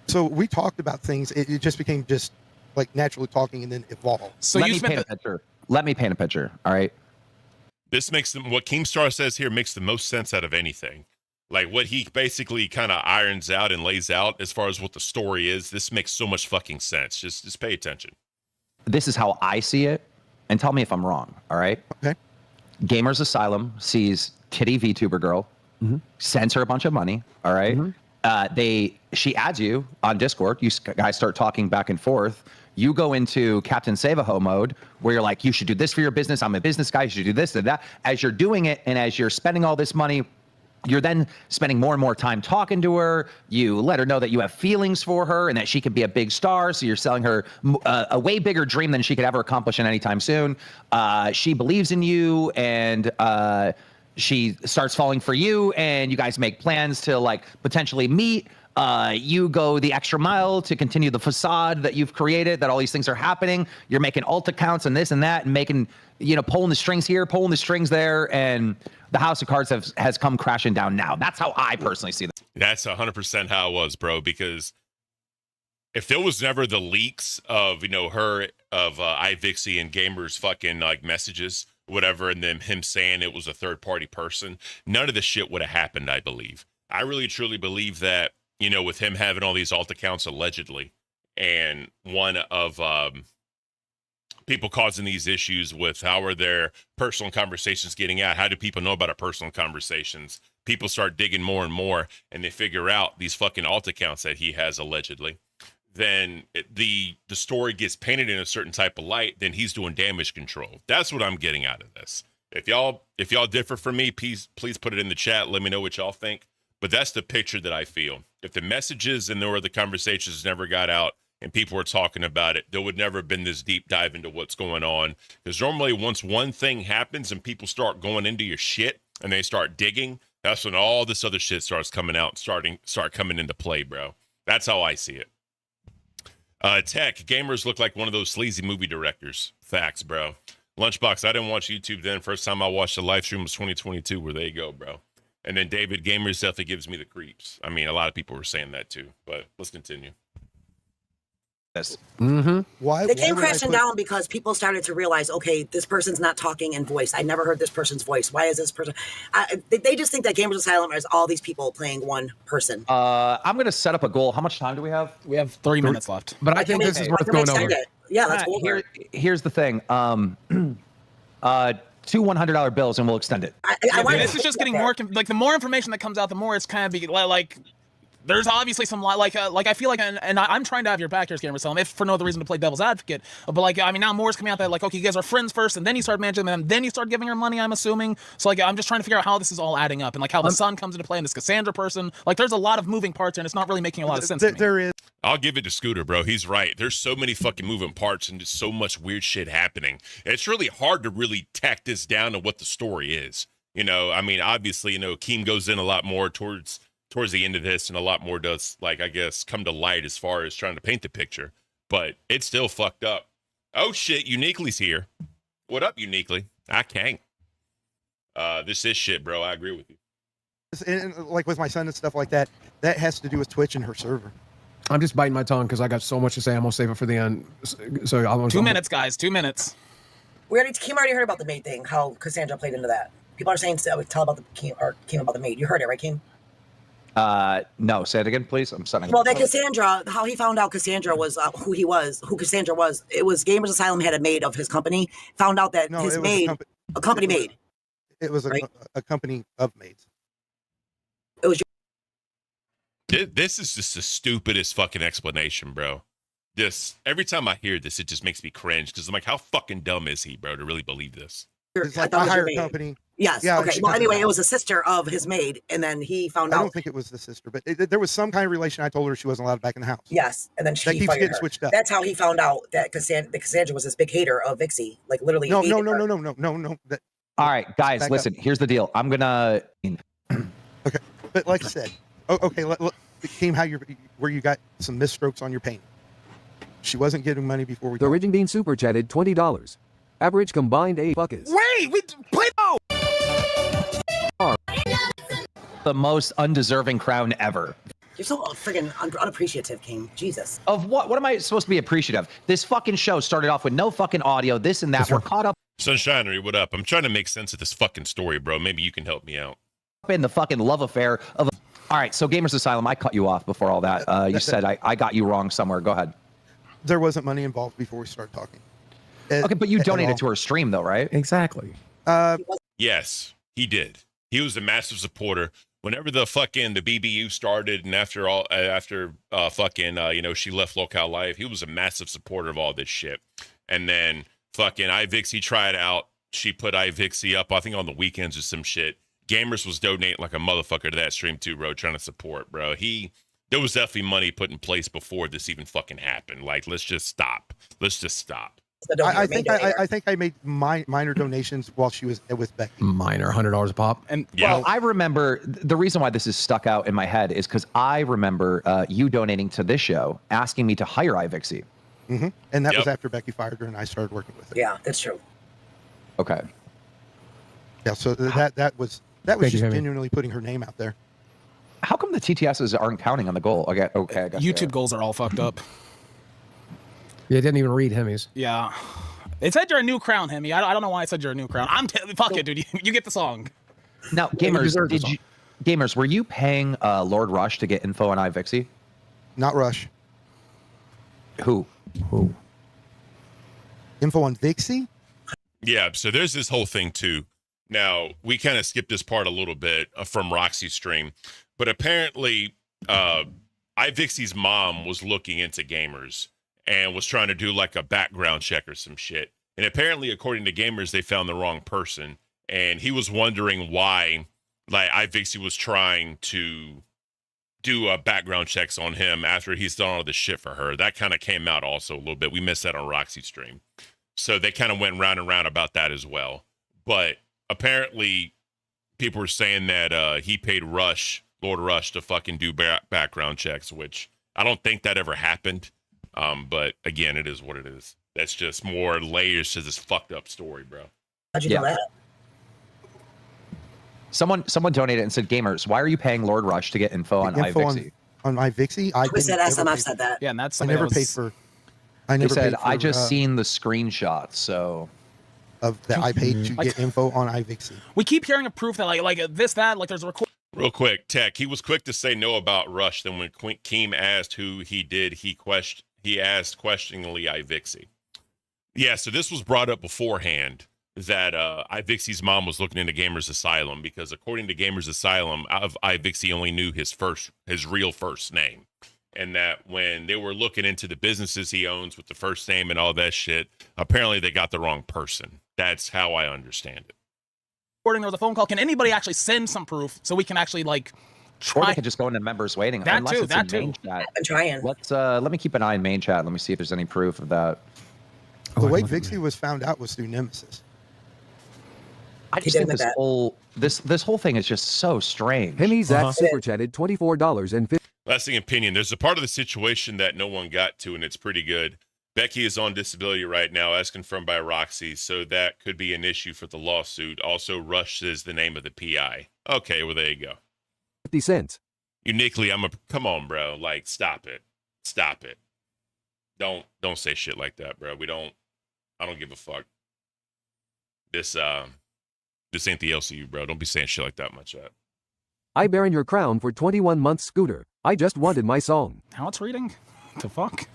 So we talked about things. It just became just like naturally talking, and then evolved. So let me paint a picture. Let me paint a picture. All right. This makes what Keemstar says here makes the most sense out of anything. Like what he basically kind of irons out and lays out as far as what the story is. This makes so much fucking sense. Just pay attention. This is how I see it, and tell me if I'm wrong. All right. Okay. Gamers Asylum sees kitty VTuber girl, sends her a bunch of money. All right. She adds you on Discord. You guys start talking back and forth. You go into Captain Save-A-Ho mode where you're like, you should do this for your business. I'm a business guy. You should do this and that. As you're doing it, and as you're spending all this money, you're then spending more and more time talking to her. You let her know that you have feelings for her and that she could be a big star. So you're selling her a way bigger dream than she could ever accomplish in any time soon. She believes in you, and she starts falling for you, and you guys make plans to like potentially meet. You go the extra mile to continue the facade that you've created, that all these things are happening. You're making alt accounts and this and that, and making, you know, pulling the strings here, pulling the strings there, and the House of Cards has come crashing down now. That's how I personally see that. That's 100% how it was, bro, because if there was never the leaks of, you know, ivixey and Gamers fucking like messages, whatever, and then him saying it was a third party person, none of this shit would have happened, I believe. I really truly believe that, you know, with him having all these alt accounts allegedly, and one of people causing these issues with how are their personal conversations getting out? How do people know about our personal conversations? People start digging more and more, and they figure out these fucking alt accounts that he has allegedly. Then the story gets painted in a certain type of light. Then he's doing damage control. That's what I'm getting out of this. If y'all differ from me, please put it in the chat. Let me know what y'all think. But that's the picture that I feel. If the messages and the conversations never got out and people were talking about it, there would never have been this deep dive into what's going on. Because normally once one thing happens and people start going into your shit and they start digging, that's when all this other shit starts coming out and start coming into play, bro. That's how I see it. Tech, Gamers look like one of those sleazy movie directors. Facts, bro. Lunchbox, I didn't watch YouTube then. First time I watched a live stream was 2022. Where there you go, bro. And then David, Gamers definitely gives me the creeps. I mean, a lot of people were saying that too, but let's continue. Yes. Why they came crashing down because people started to realize, okay, this person's not talking in voice. I never heard this person's voice. Why is this person? They just think that Gamers Asylum is all these people playing one person. I'm going to set up a goal. How much time do we have? We have 30 minutes left. But I think this is worth going over. Yeah, let's go over. Here's the thing. Two $100 bills, and we'll extend it. This is just getting more, like the more information that comes out, the more it's kind of be like, there's obviously some like I feel like, and I'm trying to have your back here, Gamers Asylum, if for no other reason to play devil's advocate. But like, I mean, now more is coming out that like, okay, you guys are friends first, and then you start managing them, then you start giving her money, I'm assuming. So like, I'm just trying to figure out how this is all adding up, and like how the sun comes into play, and this Cassandra person. Like, there's a lot of moving parts, and it's not really making a lot of sense to me. There is. I'll give it to Scooter, bro. He's right. There's so many fucking moving parts and just so much weird shit happening. It's really hard to really tack this down to what the story is. You know, I mean, obviously, you know, Keem goes in a lot more towards the end of this, and a lot more does, like, I guess, come to light as far as trying to paint the picture. But it's still fucked up. Oh, shit, Uniquely's here. What up, Uniquely? I can't. This is shit, bro. I agree with you. And like with my son and stuff like that, that has to do with Twitch and her server. I'm just biting my tongue because I got so much to say. I'm gonna save it for the end. So I want 2 minutes, guys. 2 minutes. Kim already heard about the maid thing. How Cassandra played into that. People are saying tell about the Kim about the maid. You heard it, right, Kim? No, say it again, please. I'm sorry. Well, that Cassandra, how he found out Cassandra was who Cassandra was. It was Gamers Asylum had a maid of his company. Found out that his maid, a company maid. It was a company of maids. It was. This is just the stupidest fucking explanation, bro. Every time I hear this, it just makes me cringe because I'm like, how fucking dumb is he, bro, to really believe this? It's like a hired company. Yes. Yeah, okay. Well, anyway, it was a sister of his maid, and then he found out. I don't think it was the sister, but there was some kind of relation. I told her she wasn't allowed back in the house. Yes, and then she keeps fired getting her. switched up. That's how he found out that Cassandra was this big hater of Ivixey, like literally. No. All right, guys, listen. Here's the deal. I'm gonna. Okay, but like I said, okay. Look, Kim, where you got some misstrokes on your paint. She wasn't getting money before we. The Ridging Bean super chatted $20. Average combined A fuckers. Wait, we play. The most undeserving crown ever. You're so friggin' unappreciative, King. Jesus. Of what? What am I supposed to be appreciative? This fucking show started off with no fucking audio, this and that. We're caught up Sunshinery, what up? I'm trying to make sense of this fucking story, bro. Maybe you can help me out. in the fucking love affair of. All right, so Gamers Asylum, I cut you off before all that. You said I got you wrong somewhere. Go ahead. There wasn't money involved before we started talking. Okay, but you donated to her stream, though, right? Exactly. Yes, he did. He was a massive supporter. Whenever the BBU started, and after she left Locale Life, he was a massive supporter of all this shit. And then fucking ivixey tried out. She put ivixey up, I think on the weekends or some shit. Gamers was donating like a motherfucker to that stream too, bro, trying to support, bro. There was definitely money put in place before this even fucking happened. Like, let's just stop. I think I made minor donations while she was with Becky. Minor, $100 a pop. And well, I remember the reason why this is stuck out in my head is because I remember you donating to this show, asking me to hire ivixey. Mm-hmm. And that was after Becky fired her and I started working with her. Yeah, that's true. Okay. Yeah, so that was just genuinely putting her name out there. How come the TTSs aren't counting on the goal? Okay, I guess YouTube goals are all fucked up. Yeah, it didn't even read Hemi's. Yeah. It said you're a new crown, Hemi. I don't know why it said you're a new crown. Fuck it, dude. You get the song. Now, gamers, were you paying Lord Rush to get info on ivixey? Not Rush. Who? Info on Vixie? Yeah, so there's this whole thing too. Now, we kind of skipped this part a little bit from Roxy's stream, but apparently ivixey's mom was looking into Gamers and was trying to do like a background check or some shit. And apparently, according to Gamers, they found the wrong person. And he was wondering why, like, ivixey was trying to do background checks on him after he's done all this shit for her. That kind of came out also a little bit. We missed that on Roxy's stream. So they kind of went round and round about that as well. But apparently, people were saying that he paid Lord Rush, to fucking do background checks, which I don't think that ever happened. But again, it is what it is. That's just more layers to this fucked up story, bro. How'd you do that? Someone donated and said, "Gamers, why are you paying Lord Rush to get info on ivixey?" On ivixey, Twisted SMF said that. Yeah, and that's I never paid for. He said, "I just seen the screenshots, so." Of that I paid to get info on ivixey. We keep hearing a proof that like this, that, like there's a record. Real quick, Tech. He was quick to say no about Rush. Then when Keem asked who he did, he asked questioningly ivixey. Yeah, so this was brought up beforehand that ivixey's mom was looking into Gamers Asylum because according to Gamers Asylum, ivixey only knew his real first name. And that when they were looking into the businesses he owns with the first name and all that shit, apparently they got the wrong person. That's how I understand it. There was a phone call. Can anybody actually send some proof so we can actually like try? Or they could just go into members waiting. That too. Main chat. I'm trying. Let me keep an eye on main chat. Let me see if there's any proof of that. The way Vixie was found out was through Nemesis. I just think this whole thing is just so strange. Hemi Zach super chatted $24.50. Lasting opinion. There's a part of the situation that no one got to, and it's pretty good. Becky is on disability right now, as confirmed by Roxy, so that could be an issue for the lawsuit. Also, Rush is the name of the PI. Okay, well, there you go. 50 cents. Uniquely, come on, bro. Like, stop it. Stop it. Don't say shit like that, bro. I don't give a fuck. This ain't the LCU, bro. Don't be saying shit like that much. I bearing your crown for 21 months, Scooter. I just wanted my song. How it's reading? The fuck?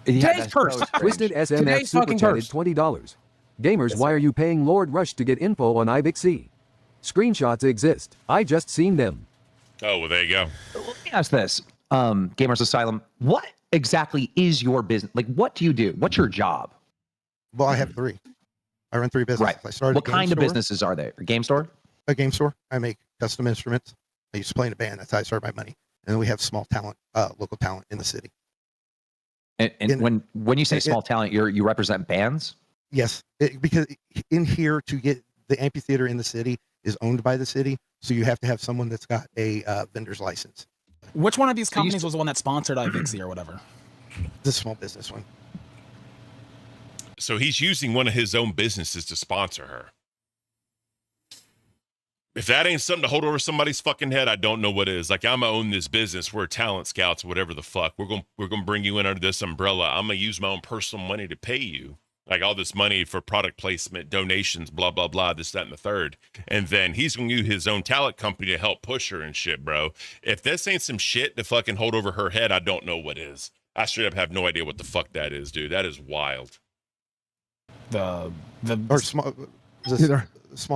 Today's cursed. Twisted SMF super chatted $20. Gamers, why are you paying Lord Rush to get info on ivixey? Screenshots exist. I just seen them. Oh, well, there you go. Let me ask this. Gamers Asylum, what exactly is your business? Like, what do you do? What's your job? Well, I have 3. I run 3 businesses. Right. I started What kind of businesses are they? A game store? A game store. I make custom instruments. I used to play in a band. That's how I started my money. And then we have small talent, local talent in the city. And when you say small talent, you represent bands? Yes, because in here to get the amphitheater in the city is owned by the city, so you have to have someone that's got a vendor's license. Which one of these companies was the one that sponsored ivixey or whatever? The small business one. So he's using one of his own businesses to sponsor her. If that ain't something to hold over somebody's fucking head, I don't know what is. Like, I'm gonna own this business. We're talent scouts, whatever the fuck. We're gonna bring you in under this umbrella. I'm gonna use my own personal money to pay you. Like, all this money for product placement, donations, blah, blah, blah, this, that, and the third. And then he's gonna use his own talent company to help push her and shit, bro. If this ain't some shit to fucking hold over her head, I don't know what is. I straight up have no idea what the fuck that is, dude. That is wild. Small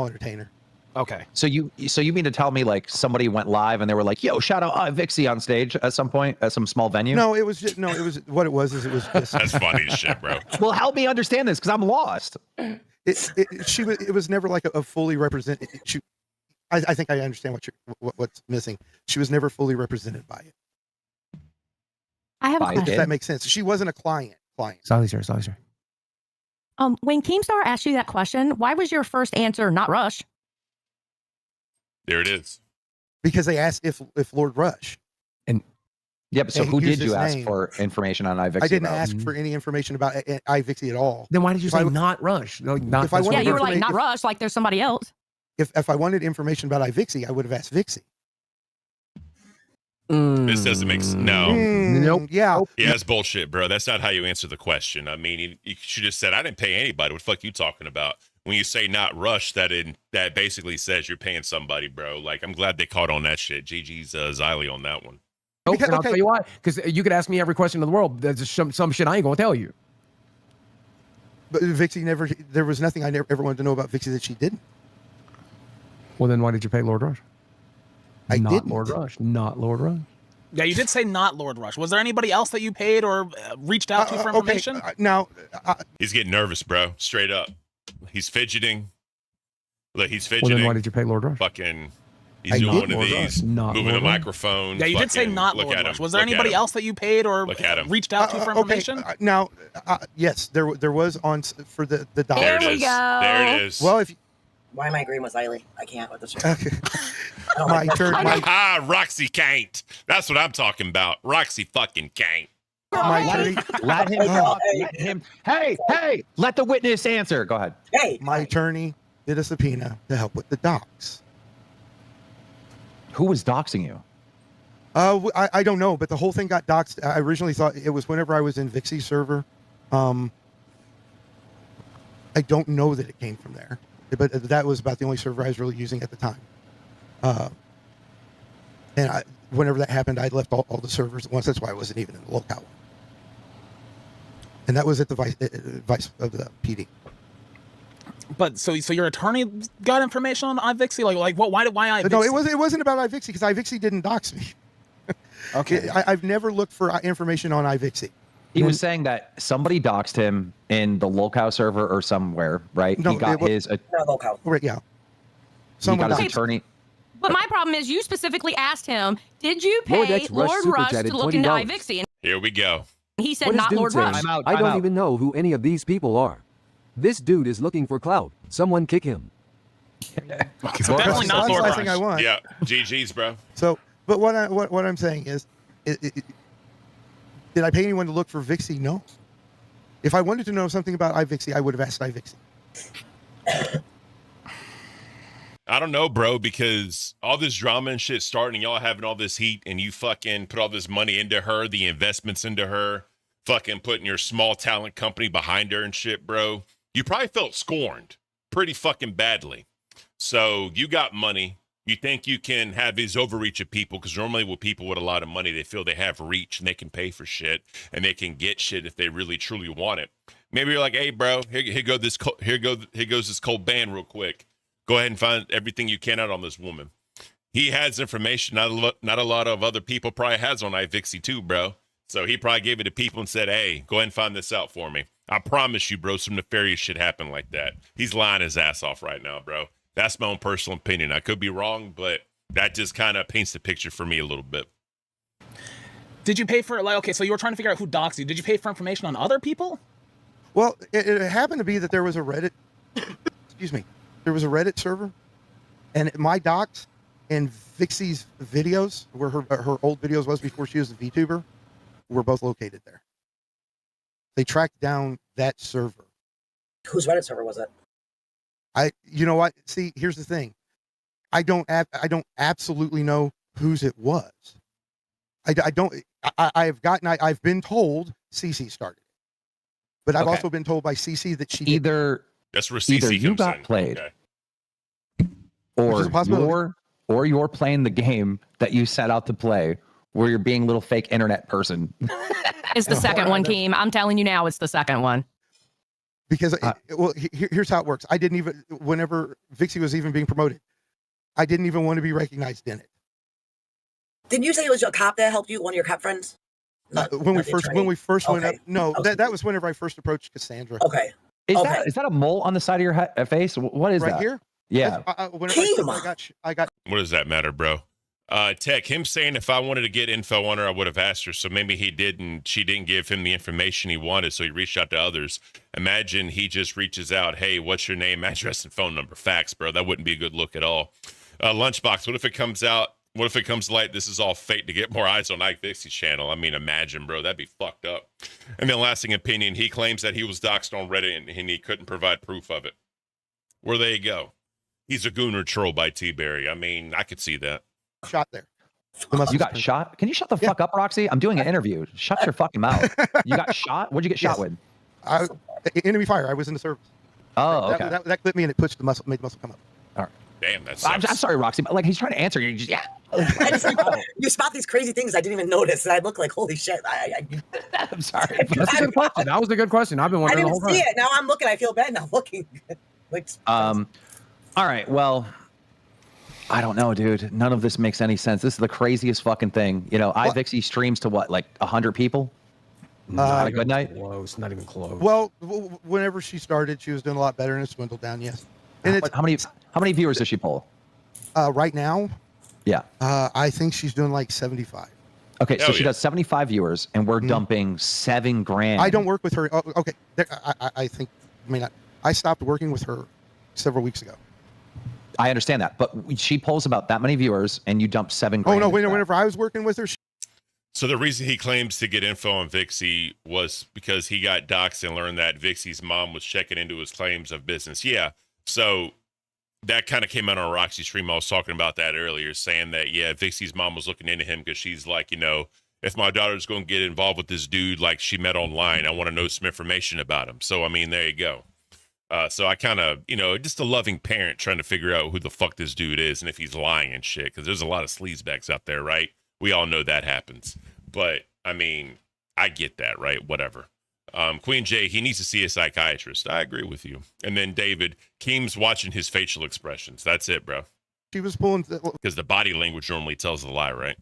entertainer. Okay. So you mean to tell me like somebody went live and they were like, "Yo, shout out ivixey" on stage at some point at some small venue? No, it was what it was is it was just That's funny as shit, bro. Well, help me understand this because I'm lost. It was never like a fully represented. I think I understand what's missing. She was never fully represented by it. I have a question. If that makes sense. She wasn't a client. Sorry, sir. When Keemstar asked you that question, why was your first answer not Rush? There it is. Because they asked if Lord Rush. And yep. So who did you ask name. for information on ivixey? I didn't ask for any information about ivixey at all. Then why did you say not Rush? No, not. Yeah, you were like not Rush, like there's somebody else. If I wanted information about ivixey, I would have asked Vixie. This doesn't make sense. No. Nope. Yeah. Yeah, that's bullshit, bro. That's not how you answer the question. I mean, you should have said, I didn't pay anybody. What the fuck you talking about? When you say not Rush, that basically says you're paying somebody, bro. Like, I'm glad they caught on that shit. GG's Xylee on that one. Nope, I'll tell you why. Because you could ask me every question in the world. There's some shit I ain't gonna tell you. But Vixie never. There was nothing I ever wanted to know about Vixie that she didn't. Well, then why did you pay Lord Rush? Not didn't. Lord Rush. Not Lord Rush. Yeah, you did say not Lord Rush. Was there anybody else that you paid or reached out to for information? Okay. Now, he's getting nervous, bro. Straight up. He's fidgeting. Look, he's fidgeting. Well, then why did you pay Lord Rush? Fucking, he's doing one of these, moving the microphone. Yeah, you did say not Lord Rush. Was there anybody else that you paid or reached out to for information? Now, yes, there was on for the dollar. There it is. There it is. Well, if why am I agreeing with Xylee? I can't with this shit. My turn. Roxy Caint. That's what I'm talking about. Roxy fucking Caint. Let him talk. Let him. Hey, let the witness answer. Go ahead. Hey, my attorney did a subpoena to help with the docs. Who was doxing you? I don't know, but the whole thing got doxed. I originally thought it was whenever I was in Vixie's server. I don't know that it came from there, but that was about the only server I was really using at the time. And whenever that happened, I left all the servers at once. That's why I wasn't even in the locale. And that was at the vice of the PD. But so your attorney got information on ivixey? Like what? Why ivixey? No, it wasn't about ivixey because ivixey didn't dox me. Okay. I've never looked for information on ivixey. He was saying that somebody doxed him in the locale server or somewhere, right? No, he got his locale. Right, yeah. Someone got his attorney. But my problem is you specifically asked him, did you pay Lord Rush to look into ivixey? And here we go. he said not Lord Rush. I don't even know who any of these people are. This dude is looking for clout. Someone kick him. So definitely not Lord Rush. I want. Yeah, GG's, bro. So, but what I'm saying is, did I pay anyone to look for Vixie? No. If I wanted to know something about ivixey, I would have asked ivixey. I don't know, bro, because all this drama and shit starting, y'all having all this heat, and you fucking put all this money into her, the investments into her, fucking putting your small talent company behind her and shit, bro. You probably felt scorned pretty fucking badly. So you got money. You think you can have these overreach of people, because normally with people with a lot of money, they feel they have reach and they can pay for shit and they can get shit if they really truly want it. Maybe you're like, hey, bro, here goes this cold band real quick. Go ahead and find everything you can out on this woman. He has information not a lot of other people probably has on ivixey too, bro. So he probably gave it to people and said, hey, go ahead and find this out for me. I promise you, bro, some nefarious shit happened like that. He's lying his ass off right now, bro. That's my own personal opinion. I could be wrong, but that just kind of paints the picture for me a little bit. Did you pay for, like, okay, so you were trying to figure out who doxed you. Did you pay for information on other people? Well, it happened to be that there was a Reddit, excuse me, there was a Reddit server, and my docs and Vixie's videos, where her old videos was before she was a VTuber, were both located there. They tracked down that server. Whose Reddit server was it? You know what? See, here's the thing. I don't absolutely know whose it was. I've been told CC started it, but I've also been told by CC that she that's where CC either you comes got in. played, Okay. or you're playing the game that you set out to play, where you're being a little fake internet person. It's the second one, Keem. I'm telling you now, it's the second one. Because here's how it works. I didn't even, whenever Vixie was even being promoted, I didn't even want to be recognized in it. Didn't you say it was your cop that helped you, one of your cop friends? When we first went up, no, that was whenever I first approached Cassandra. Okay. Is that a mole on the side of your face? What is that? Right here? Yeah. I got. What does that matter, bro? Tech, him saying if I wanted to get info on her, I would have asked her. So maybe he didn't. She didn't give him the information he wanted, so he reached out to others. Imagine he just reaches out, hey, what's your name, address, and phone number? Facts, bro. That wouldn't be a good look at all. Lunchbox, what if it comes out? What if it comes to light this is all fake to get more eyes on ivixey's channel? I mean, imagine, bro. That'd be fucked up. And then lasting opinion, he claims that he was doxxed on Reddit and he couldn't provide proof of it. Well, there you go. He's a gooner troll by T-Berry. I mean, I could see that. Shot there. You got shot? Can you shut the fuck up, Roxy? I'm doing an interview. Shut your fucking mouth. You got shot? What'd you get shot with? Enemy fire. I was in the service. Oh, okay. That clipped me and it pushed the muscle, made the muscle come up. All right. Damn, that's. I'm sorry, Roxy, but like he's trying to answer you. Just, You spot these crazy things I didn't even notice, and I look like, holy shit. I'm sorry. That's a good question. That was a good question. I've been wondering the whole time. I didn't see it. Now I'm looking. I feel bad now looking. All right. Well, I don't know, dude. None of this makes any sense. This is the craziest fucking thing. You know, ivixey streams to what, like 100 people? Not a good night. Close. Not even close. Well, whenever she started, she was doing a lot better, and it's dwindled down. Yes. And how many viewers does she pull? Right now, yeah. I think she's doing like 75. Okay, so she does 75 viewers, and we're dumping $7,000. I don't work with her. Oh, okay, I think. I mean, I stopped working with her several weeks ago. I understand that, but she pulls about that many viewers, and you dump $7,000. Oh no! Whenever I was working with her. So the reason he claims to get info on Vixie was because he got doxxed and learned that Vixie's mom was checking into his claims of business. Yeah. So that kind of came out on Roxy's stream. I was talking about that earlier, saying that, yeah, Vixie's mom was looking into him because she's like, you know, if my daughter's going to get involved with this dude like she met online, I want to know some information about him. So, I mean, there you go. So I kind of, you know, just a loving parent trying to figure out who the fuck this dude is and if he's lying and shit, because there's a lot of sleazebags out there, right? We all know that happens. But, I mean, I get that, right? Whatever. Queen J, he needs to see a psychiatrist. I agree with you. And then David, Keem's watching his facial expressions. That's it, bro. She was pulling because the body language normally tells a lie, right?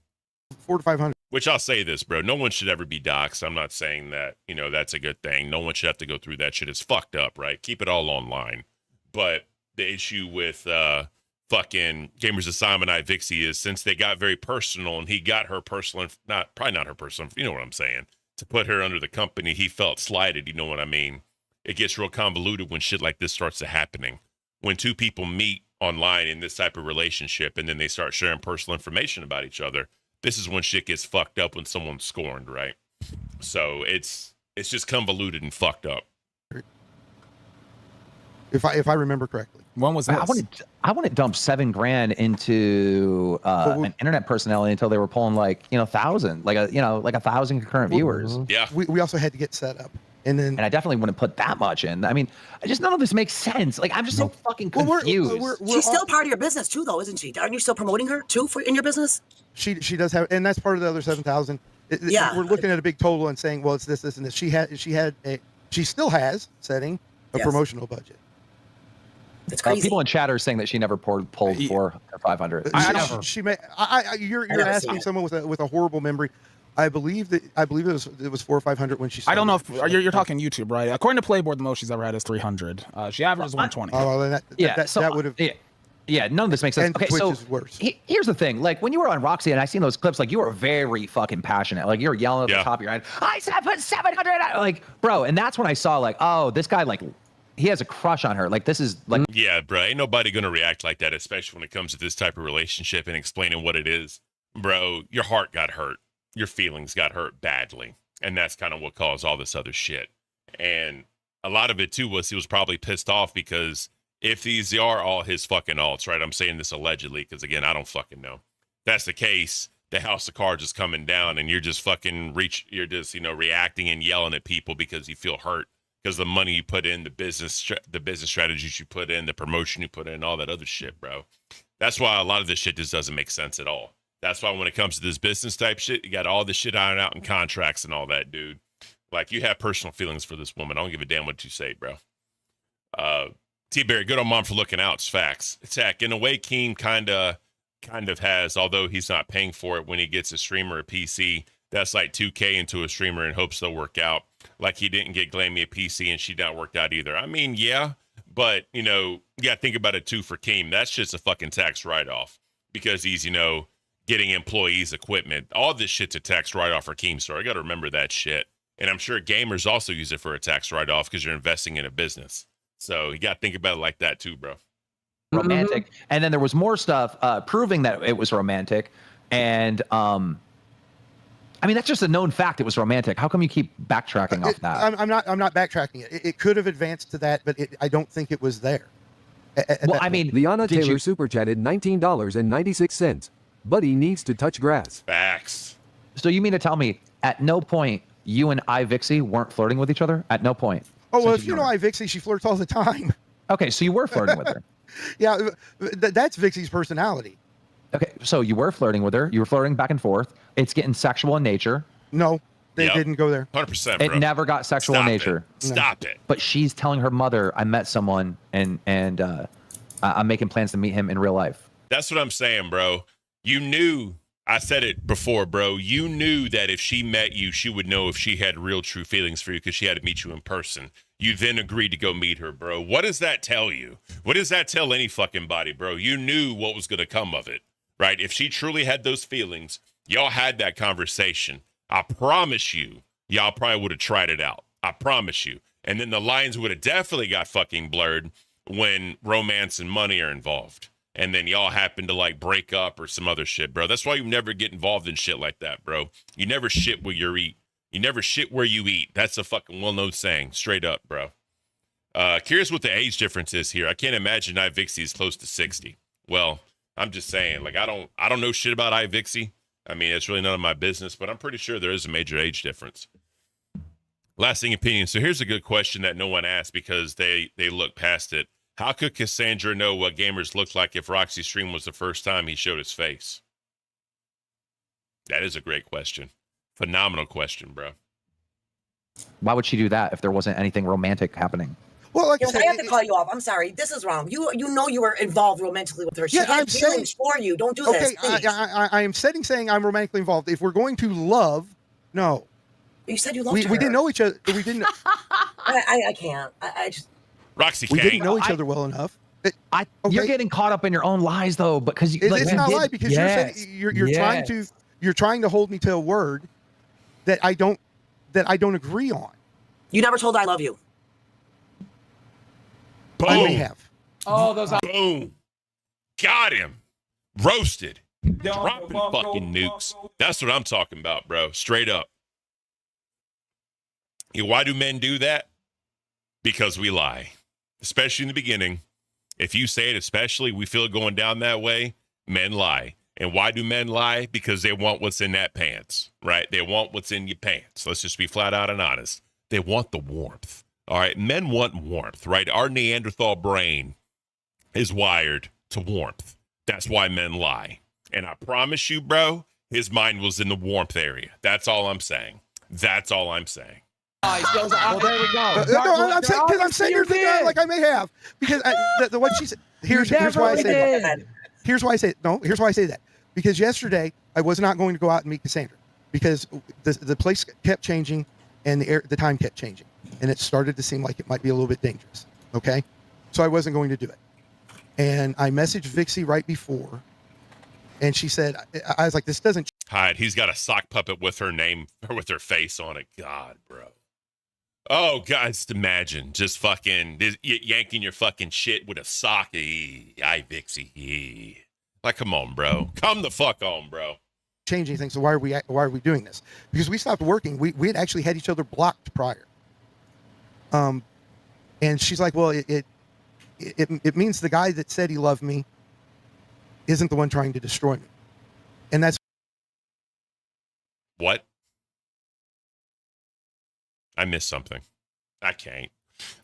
400 to 500. Which I'll say this, bro. No one should ever be doxxed. I'm not saying that, you know, that's a good thing. No one should have to go through that shit. It's fucked up, right? Keep it all online. But the issue with fucking Gamers Asylum and ivixey is since they got very personal and he got her personal, probably not her personal, you know what I'm saying? To put her under the company, he felt slighted. You know what I mean? It gets real convoluted when shit like this starts to happening. When two people meet online in this type of relationship and then they start sharing personal information about each other, this is when shit gets fucked up when someone's scorned, right? So it's It's just convoluted and fucked up. If I remember correctly. When was that? I wouldn't dump $7,000 into an internet personality until they were pulling like 1,000, like 1,000 concurrent viewers. Yeah. We also had to get set up, and I definitely wouldn't put that much in. I mean, none of this makes sense. Like I'm just so fucking confused. She's still part of your business too, though, isn't she? Aren't you still promoting her too in your business? She does have, and that's part of the other 7,000. Yeah. We're looking at a big total and saying, well, it's this, and this. She still has setting a promotional budget. It's crazy. People in chat are saying that she never pulled 400 or 500. She may. You're asking someone with a horrible memory. I believe it was 400 or 500 when she started. I don't know if you're talking YouTube, right? According to Playboard, the most she's ever had is 300. She averages 120. Oh, well, that would have. Yeah, none of this makes sense. And Okay, Twitch so is worse. Here's the thing: like when you were on Roxy, and I seen those clips, like you were very fucking passionate. Like you were yelling at the top of your head. I said put 700. Like, bro, and that's when I saw like, oh, this guy like. He has a crush on her. Like this is like yeah, bro. Ain't nobody gonna react like that, especially when it comes to this type of relationship and explaining what it is, bro. Your heart got hurt, your feelings got hurt badly, and that's kind of what caused all this other shit. And a lot of it too was he was probably pissed off because if these are all his fucking alts, right? I'm saying this allegedly because again, I don't fucking know. If that's the case. The house of cards is coming down, and you're just fucking you're just reacting and yelling at people because you feel hurt. Because the money you put in, the business strategies you put in, the promotion you put in, all that other shit, bro. That's why a lot of this shit just doesn't make sense at all. That's why when it comes to this business type shit, you got all this shit ironed out in contracts and all that, dude. Like, you have personal feelings for this woman. I don't give a damn what you say, bro. T-Berry, good on mom for looking out. It's facts. Tech, in a way, Caint kind of has, although he's not paying for it when he gets a streamer a PC. That's like 2K into a streamer in hopes they'll work out. Like he didn't get Glammy a PC and she not worked out either. I mean, yeah, but you gotta think about it too for Caint. That's just a fucking tax write-off because he's, getting employees equipment. All this shit's a tax write-off for Caint. So I gotta remember that shit. And I'm sure gamers also use it for a tax write-off because you're investing in a business. So you gotta think about it like that too, bro. Romantic. And then there was more stuff proving that it was romantic. And I mean, that's just a known fact. It was romantic. How come you keep backtracking off that? I'm not backtracking it. It could have advanced to that, but I don't think it was there. Well, I mean, Liana Taylor super chatted $19.96. Buddy needs to touch grass. Facts. So you mean to tell me at no point you and ivixey weren't flirting with each other? At no point. Oh, well, if you know ivixey, she flirts all the time. Okay, so you were flirting with her. Yeah, that's Vixie's personality. Okay, so you were flirting with her. You were flirting back and forth. It's getting sexual in nature. No, they didn't go there. 100%, bro. It never got sexual in nature. Stop it. But she's telling her mother, I met someone and I'm making plans to meet him in real life. That's what I'm saying, bro. You knew, I said it before, bro. You knew that if she met you, she would know if she had real true feelings for you because she had to meet you in person. You then agreed to go meet her, bro. What does that tell you? What does that tell any fucking body, bro? You knew what was going to come of it, right? If she truly had those feelings, y'all had that conversation. I promise you, y'all probably would have tried it out. I promise you. And then the lines would have definitely got fucking blurred when romance and money are involved. And then y'all happen to like break up or some other shit, bro. That's why you never get involved in shit like that, bro. You never shit where you eat. You never shit where you eat. That's a fucking well-known saying. Straight up, bro. Curious what the age difference is here. I can't imagine ivixey is close to 60. Well, I'm just saying, like, I don't know shit about ivixey. I mean, it's really none of my business, but I'm pretty sure there is a major age difference. Lasting opinion. So here's a good question that no one asked because they look past it. How could Cassandra know what gamers looked like if Roxy's stream was the first time he showed his face? That is a great question. Phenomenal question, bro. Why would she do that if there wasn't anything romantic happening? Well, like I have to call you off. I'm sorry. This is wrong. You know you were involved romantically with her. She had feelings for you. Don't do this. Okay, I am saying I'm romantically involved. If we're going to love, no. You said you loved her. We didn't know each other. We didn't. I can't. I just. Roxy we Caint. didn't know each other well enough. You're getting caught up in your own lies, though, because it's not a lie because you're trying to hold me to a word that I don't agree on. You never told I love you. Boom. I may have. Oh, those. Boom. Got him. Roasted. Dropping fucking nukes. That's what I'm talking about, bro. Straight up. Why do men do that? Because we lie, especially in the beginning. If you say it, especially, we feel it going down that way, men lie. And why do men lie? Because they want what's in that pants, right? They want what's in your pants. Let's just be flat out and honest. They want the warmth, all right? Men want warmth, right? Our Neanderthal brain is wired to warmth. That's why men lie. And I promise you, bro, his mind was in the warmth area. That's all I'm saying. That's all I'm saying. Well, there we go. No, I'm saying you're thinking like I may have, because what she said. Here's why I say that. Here's why I say no. Here's why I say that. Because yesterday I was not going to go out and meet Cassandra because the place kept changing and the time kept changing, and it started to seem like it might be a little bit dangerous. Okay, so I wasn't going to do it. And I messaged Vixie right before, and she said, I was like, this doesn't. Hide. He's got a sock puppet with her name or with her face on it. God, bro. Oh, guys, imagine just fucking yanking your fucking shit with a sock. Ivixey. Like, come on, bro. Come the fuck on, bro. Changing things. So why are we doing this? Because we stopped working. We had actually had each other blocked prior. And she's like, well, it means the guy that said he loved me isn't the one trying to destroy me. And that's what? I missed something. I can't.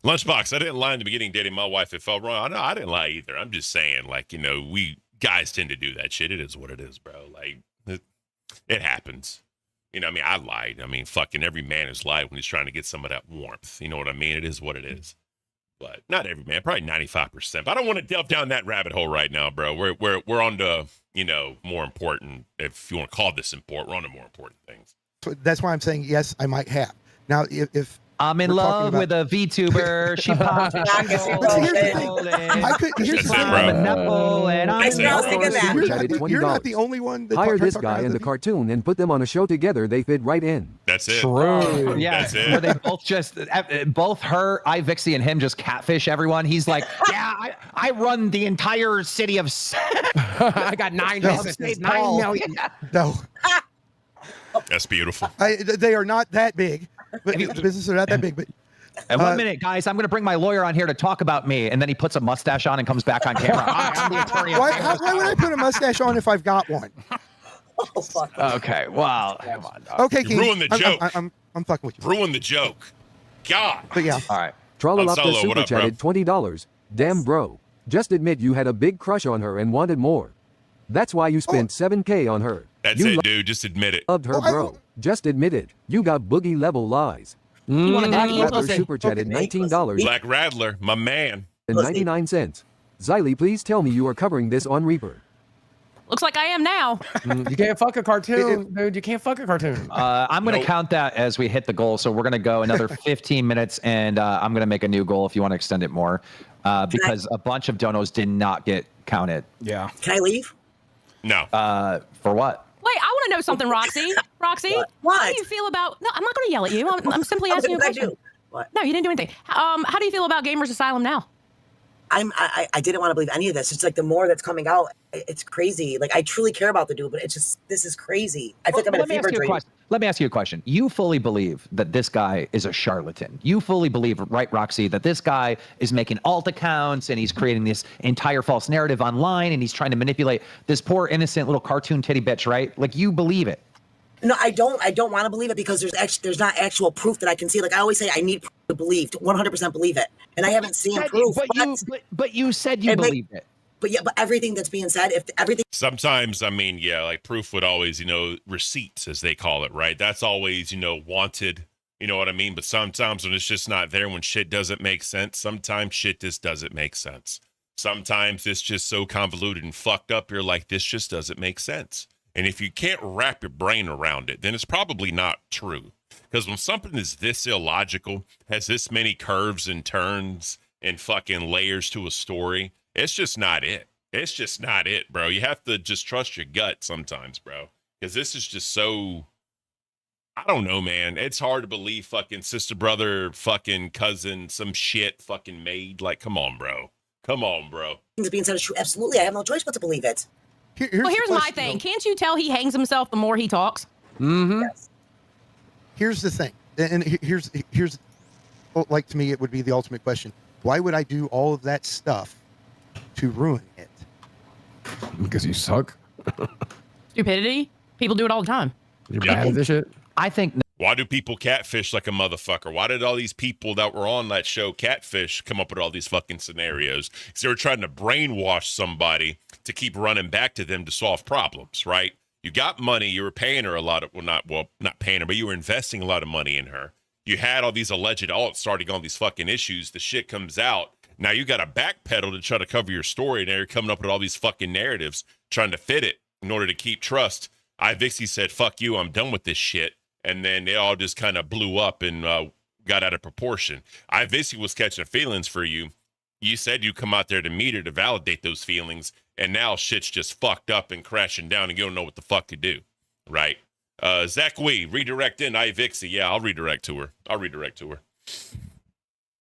Lunchbox, I didn't lie in the beginning dating my wife. It felt wrong. No, I didn't lie either. I'm just saying, like, we guys tend to do that shit. It is what it is, bro. Like, it happens. I lied. Fucking every man has lied when he's trying to get some of that warmth. You know what I mean? It is what it is. But not every man, probably 95%. But I don't want to delve down that rabbit hole right now, bro. We're on to, more important, if you want to call this important, we're on to more important things. So that's why I'm saying, yes, I might have. Now, if I'm in love with a VTuber, she popped Here's the thing. You're not the only one that hire this guy in the cartoon and put them on a show together. They fit right in. That's it. True. Yeah. That's it. Where they both both her, ivixey, and him just catfish everyone. He's like, yeah, I run the entire city of. I got 9 businesses, 9 million. No. That's beautiful. They are not that big. But the businesses are not that big. But and 1 minute, guys, I'm going to bring my lawyer on here to talk about me. And then he puts a mustache on and comes back on camera. I'm the attorney. Why would I put a mustache on if I've got one? Oh, fuck. Okay, well, come on. Dog. Okay, you ruined the joke. I'm fucking with you. Ruined the joke. God. But yeah. All right. Trollolopta super chatted $20. Damn, bro. Just admit you had a big crush on her and wanted more. That's why you spent $7K on her. That's it, dude. Just admit it. Loved her, bro. Just admit it. You got boogie level lies. You Black Rattler super chatted $19. Black Rattler, my man. And 99 cents. Xylee, please tell me you are covering this on Reaper. Looks like I am now. You can't fuck a cartoon, dude. You can't fuck a cartoon. I'm going to count that as we hit the goal. So we're going to go another 15 minutes, and I'm going to make a new goal if you want to extend it more, because a bunch of donos did not get counted. Yeah. Can I leave? No. For what? Wait, I want to know something, Roxy. Roxy, what? How do you feel about? No, I'm not going to yell at you. I'm simply asking you a question. What? No, you didn't do anything. How do you feel about Gamers Asylum now? I didn't want to believe any of this. It's like the more that's coming out, it's crazy. Like I truly care about the dude, but it's just this is crazy. I feel like I'm in a fever dream. Let me ask you a question. You fully believe that this guy is a charlatan. You fully believe, right, Roxy, that this guy is making alt accounts and he's creating this entire false narrative online and he's trying to manipulate this poor innocent little cartoon titty bitch, right? Like you believe it. No, I don't want to believe it because there's not actual proof that I can see. Like I always say, I need proof to believe, to 100% believe it, and I haven't seen proof. But you said you believed it. But everything that's being said, if everything. Sometimes, like proof would always, receipts as they call it, right? That's always, wanted. You know what I mean? But sometimes when it's just not there, when shit doesn't make sense, sometimes shit just doesn't make sense. Sometimes it's just so convoluted and fucked up. You're like, this just doesn't make sense. And if you can't wrap your brain around it, then it's probably not true. Because when something is this illogical, has this many curves and turns and fucking layers to a story, it's just not it. It's just not it, bro. You have to just trust your gut sometimes, bro. Because this is just so, I don't know, man. It's hard to believe fucking sister, brother, fucking cousin, some shit fucking made. Like, come on, bro. Come on, bro. Things being said is true. Absolutely. I have no choice but to believe it. Here's my thing. Can't you tell he hangs himself the more he talks? Mm-hmm. Yes. Here's the thing. and here's like, to me, it would be the ultimate question. Why would I do all of that stuff to ruin it? Because you suck. Stupidity. People do it all the time. You're bad at this shit. I think. Why do people catfish like a motherfucker? Why did all these people that were on that show Catfish come up with all these fucking scenarios? Because they were trying to brainwash somebody to keep running back to them to solve problems, right? You got money. You were paying her a lot of, not paying her, but you were investing a lot of money in her. You had all these alleged alts starting all these fucking issues. The shit comes out. Now you got to backpedal to try to cover your story. And now you're coming up with all these fucking narratives trying to fit it in order to keep trust. Ivixey said, fuck you, I'm done with this shit. And then it all just kind of blew up and got out of proportion. Ivixey was catching feelings for you. You said you come out there to meet her to validate those feelings. And now shit's just fucked up and crashing down and you don't know what the fuck to do. Right? Zach Wee, redirect in Ivixey. Yeah, I'll redirect to her.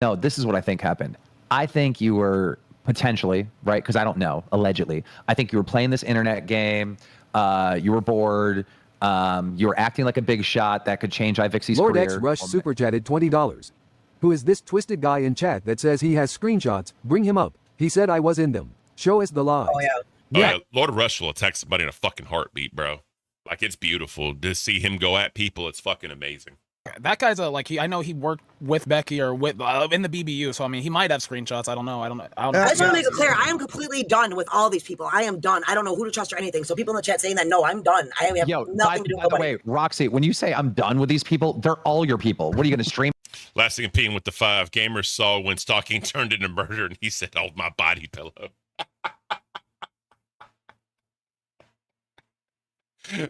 No, this is what I think happened. I think you were potentially, right? Because I don't know, allegedly. I think you were playing this internet game. You were bored. You were acting like a big shot that could change Ivixey's Lord career. X Rush super chatted $20. Who is this twisted guy in chat that says he has screenshots? Bring him up. He said I was in them. Show us the lies. Oh, yeah. Yeah. Lord Rush will attack somebody in a fucking heartbeat, bro. Like, it's beautiful to see him go at people. It's fucking amazing. That guy's I know he worked with Becky or with in the BBU, so I mean he might have screenshots. I don't know. I just want to make it clear. I am completely done with all these people. I am done. I don't know who to trust or anything. So people in the chat saying that, no, I'm done. I have nothing to do with By the way, Roxy, when you say I'm done with these people, they're all your people. What are you going to stream? Last thing opinion with the 5 gamers saw when stalking turned into murder, and he said, "Oh, my body pillow."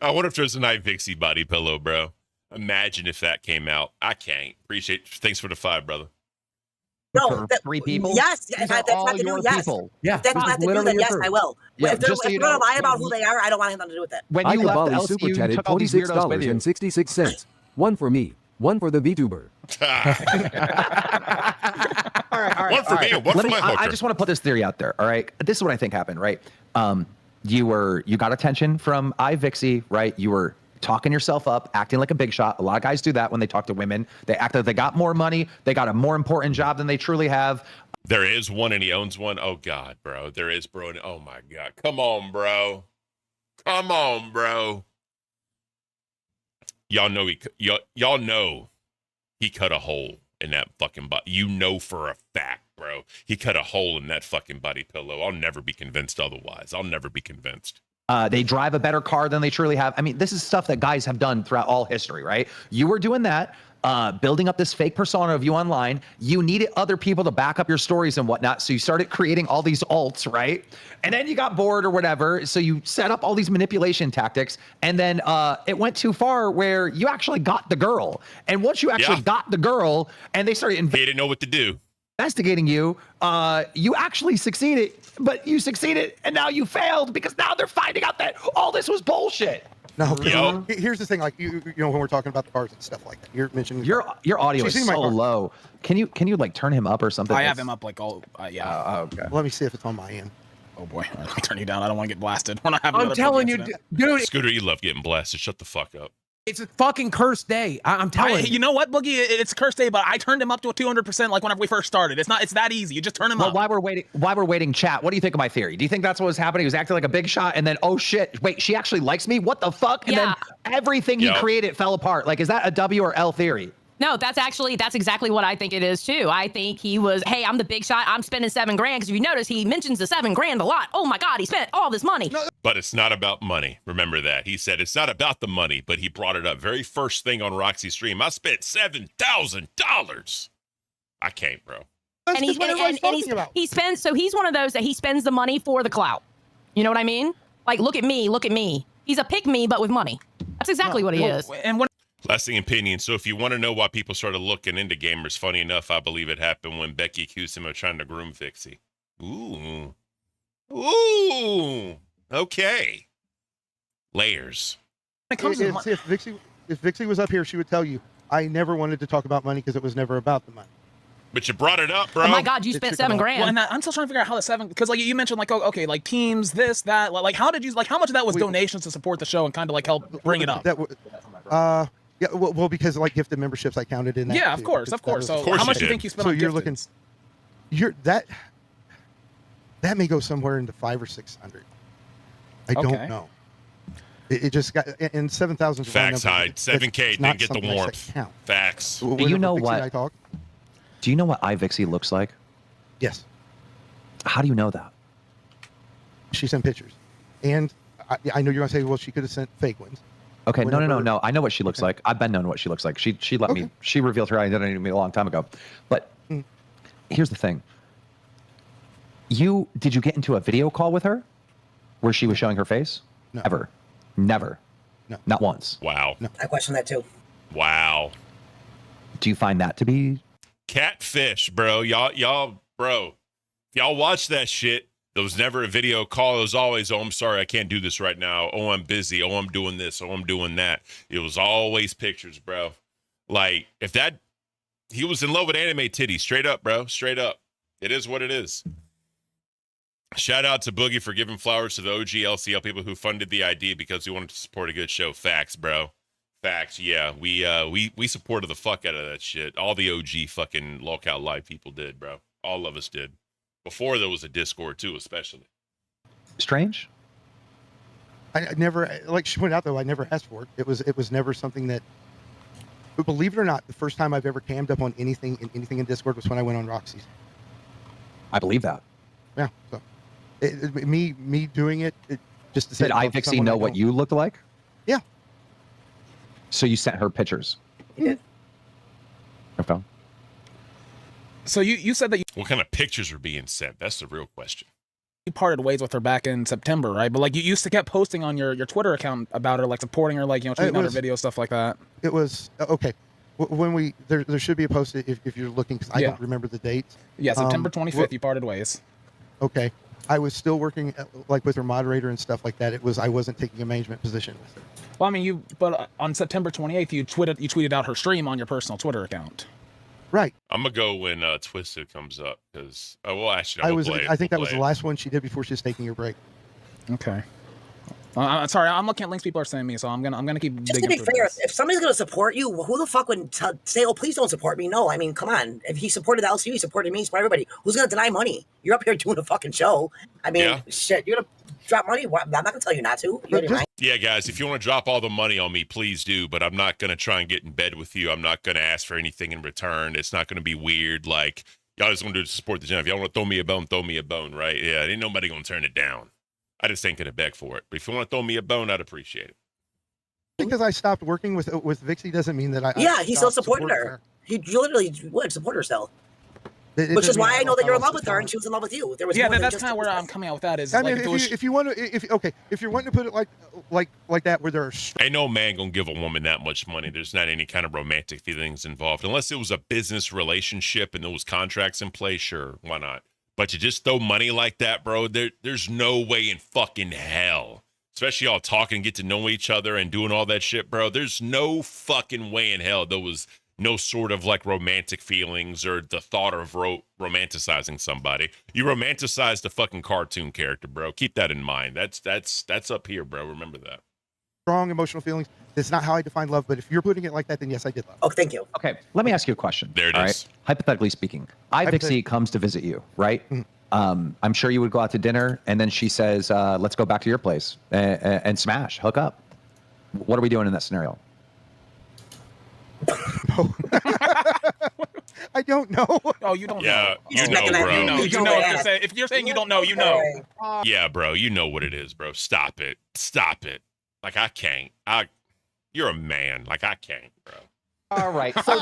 I wonder if there's an Ivixey body pillow, bro. Imagine if that came out. I can't. Appreciate. Thanks for the 5, brother. No, 3 people. Yes, if that's not the new. Yes, people. Yeah, if that's not the new, then yes, I will. Yeah, if they're going to lie about who they are, I don't want anything to do with it. When you left LSU, super you chatted took all these weirdos with you. $26.66. One for me, one for the VTuber. All right. One for me and one for my hooker. I just want to put this theory out there. All right, this is what I think happened. Right, you got attention from Ivixey. Right, you were talking yourself up, acting like a big shot. A lot of guys do that when they talk to women. They act like they got more money. They got a more important job than they truly have. There is one, and he owns one. Oh God, bro, there is, bro. Oh my God, come on, bro. Y'all know y'all know he cut a hole in that fucking body. You know for a fact, bro. He cut a hole in that fucking body pillow. I'll never be convinced otherwise. I'll never be convinced. They drive a better car than they truly have. I mean, this is stuff that guys have done throughout all history, right? You were doing that, building up this fake persona of you online. You needed other people to back up your stories and whatnot. So you started creating all these alts, right? And then you got bored or whatever. So you set up all these manipulation tactics. And then it went too far where you actually got the girl. And once you actually got the girl and they started they didn't know what to do. Investigating you, you actually succeeded, but you succeeded and now you failed because now they're finding out that all this was bullshit. No, here's the thing. Like you know, when we're talking about the cars and stuff like that, you're mentioning your audio is so low. Can you like turn him up or something? I have him up like all. Yeah. Okay. Let me see if it's on my end. Oh boy, let me turn you down. I don't want to get blasted when I have. I'm telling you, dude. Scooter, you love getting blasted. Shut the fuck up. It's a fucking cursed day. I'm telling you. You know what, Boogie? It's a cursed day, but I turned him up to a 200% like whenever we first started. It's that easy. You just turn him up. While we're waiting, chat. What do you think of my theory? Do you think that's what was happening? He was acting like a big shot, and then oh shit, wait, she actually likes me? What the fuck? And then everything he created fell apart. Like, is that a W or L theory? No, that's exactly what I think it is too. I think he was, hey, I'm the big shot. I'm spending $7,000 because if you notice, he mentions the $7,000 a lot. Oh my God, he spent all this money. But it's not about money. Remember that. He said it's not about the money, but he brought it up very first thing on Roxy's stream. I spent $7,000. I can't, bro. And he spends. So he's one of those that he spends the money for the clout. You know what I mean? Like, look at me. He's a pick me, but with money. That's exactly what he is. And lasting opinion. So if you want to know why people started looking into gamers, funny enough, I believe it happened when Becky accused him of trying to groom Vixie. Ooh. Okay. Layers. If Vixie was up here, she would tell you, I never wanted to talk about money because it was never about the money. But you brought it up, bro. Oh my God, you spent $7,000. Well, and I'm still trying to figure out how the $7,000, because like you mentioned, like, oh, okay, like teams, this, that, like how much of that was donations to support the show and kind of like help bring it up? Yeah, well, because like gifted memberships, I counted in that. Yeah, too, of course. So How much do you think you spent on you're gifteds? looking. That may go somewhere into 500 or 600. I don't know. It just got and 7,000. Facts, Hyde. 7K didn't get the warmth. Facts. Do you know what? Do you know what ivixey looks like? Yes. How do you know that? She sent pictures, and I know you're gonna say, well, she could have sent fake ones. Okay, no. I know what she looks like. I've been known what she looks like. She let me. She revealed her identity to me a long time ago. But here's the thing. Did you get into a video call with her, where she was showing her face? No. Ever? Never. No. Not once. Wow. No. I question that too. Wow. Do you find that to be Catfish, bro? Y'all, bro. If y'all watch that shit, there was never a video call. It was always, oh, I'm sorry, I can't do this right now. Oh, I'm busy. Oh, I'm doing this. Oh, I'm doing that. It was always pictures, bro. Like, if that, he was in love with anime titties. Straight up, bro. Straight up. It is what it is. Shout out to Boogie for giving flowers to the OG LCL people who funded the idea because we wanted to support a good show. Facts, bro. Facts. Yeah, we supported the fuck out of that shit. All the OG fucking Lockout Live people did, bro. All of us did. Before there was a Discord too, especially. strange? I never, like she pointed out though, I never asked for it. It was never something that. But believe it or not, the first time I've ever cammed up on anything in Discord was when I went on Roxy's. I believe that. Yeah. So, me doing it just to say. Did ivixey know what you looked like? Yeah. So you sent her pictures. Yeah. Okay. So you said that you. What kind of pictures were being sent? That's the real question. You parted ways with her back in September, right? But like you used to kept posting on your Twitter account about her, like supporting her, like tweeting out her videos, stuff like that. It was okay. When there should be a post if you're looking because I don't remember the dates. Yeah, September 25th. You parted ways. Okay, I was still working like with her moderator and stuff like that. I wasn't taking a management position with her. Well, I mean, but on September 28th, you tweeted out her stream on your personal Twitter account. Right. I'm gonna go when Twisted comes up because actually I think that was the last one she did before she was taking her break. Okay. I'm sorry, I'm looking at links people are sending me, so I'm gonna keep. Just to be fair, if somebody's gonna support you, who the fuck would say, "Oh, please don't support me"? No, I mean, come on. If he supported the LCU, he supported me, he supported everybody. Who's gonna deny money? You're up here doing a fucking show. I mean, shit, you're gonna drop money. I'm not gonna tell you not to. Yeah, guys, if you want to drop all the money on me, please do. But I'm not gonna try and get in bed with you. I'm not gonna ask for anything in return. It's not gonna be weird. Like y'all just want to support the channel. If y'all want to throw me a bone, right? Yeah, ain't nobody gonna turn it down. I just ain't gonna beg for it. But if you want to throw me a bone, I'd appreciate it. Because I stopped working with Vixie doesn't mean that I. Yeah, he still supported her. He literally would support her still. Which is why I know that you're in love with her and she was in love with you. There was that's kind of where I'm coming out with that. Is I mean, if you want to, if you're wanting to put it like that, where there's ain't no man gonna give a woman that much money. There's not any kind of romantic feelings involved, unless it was a business relationship and there was contracts in place. Sure, why not? But to just throw money like that, bro, there's no way in fucking hell. Especially y'all talking, get to know each other and doing all that shit, bro. There's no fucking way in hell there was no sort of like romantic feelings or the thought of romanticizing somebody. You romanticize the fucking cartoon character, bro. Keep that in mind. That's up here, bro. Remember that. Strong emotional feelings. That's not how I define love, but if you're putting it like that, then yes, I did love. Oh, thank you. Okay, let me ask you a question. There it is. Right? Hypothetically speaking, ivixey comes to visit you, right? Mm-hmm. I'm sure you would go out to dinner, and then she says, let's go back to your place and smash, hook up. What are we doing in that scenario? I don't know. Oh, you don't know. Yeah, you know, bro. You know. If you're saying you don't know, you know. Yeah, bro. You know what it is, bro. Stop it. Stop it. Like, I can't. You're a man. Like, I can't, bro. All right. So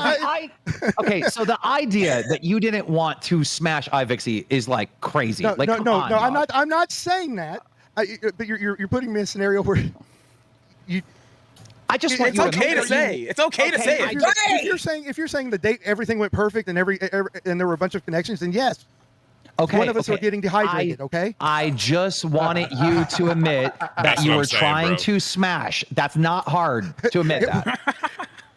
so the idea that you didn't want to smash ivixey is like crazy. No, like, no. I'm not saying that. But you're putting me in a scenario where you. I just want it's okay to say. It's okay to say. If you're saying the date everything went perfect and and there were a bunch of connections, then yes. Okay. One of us were getting dehydrated. Okay. I just wanted you to admit that you were trying to smash. That's not hard to admit that.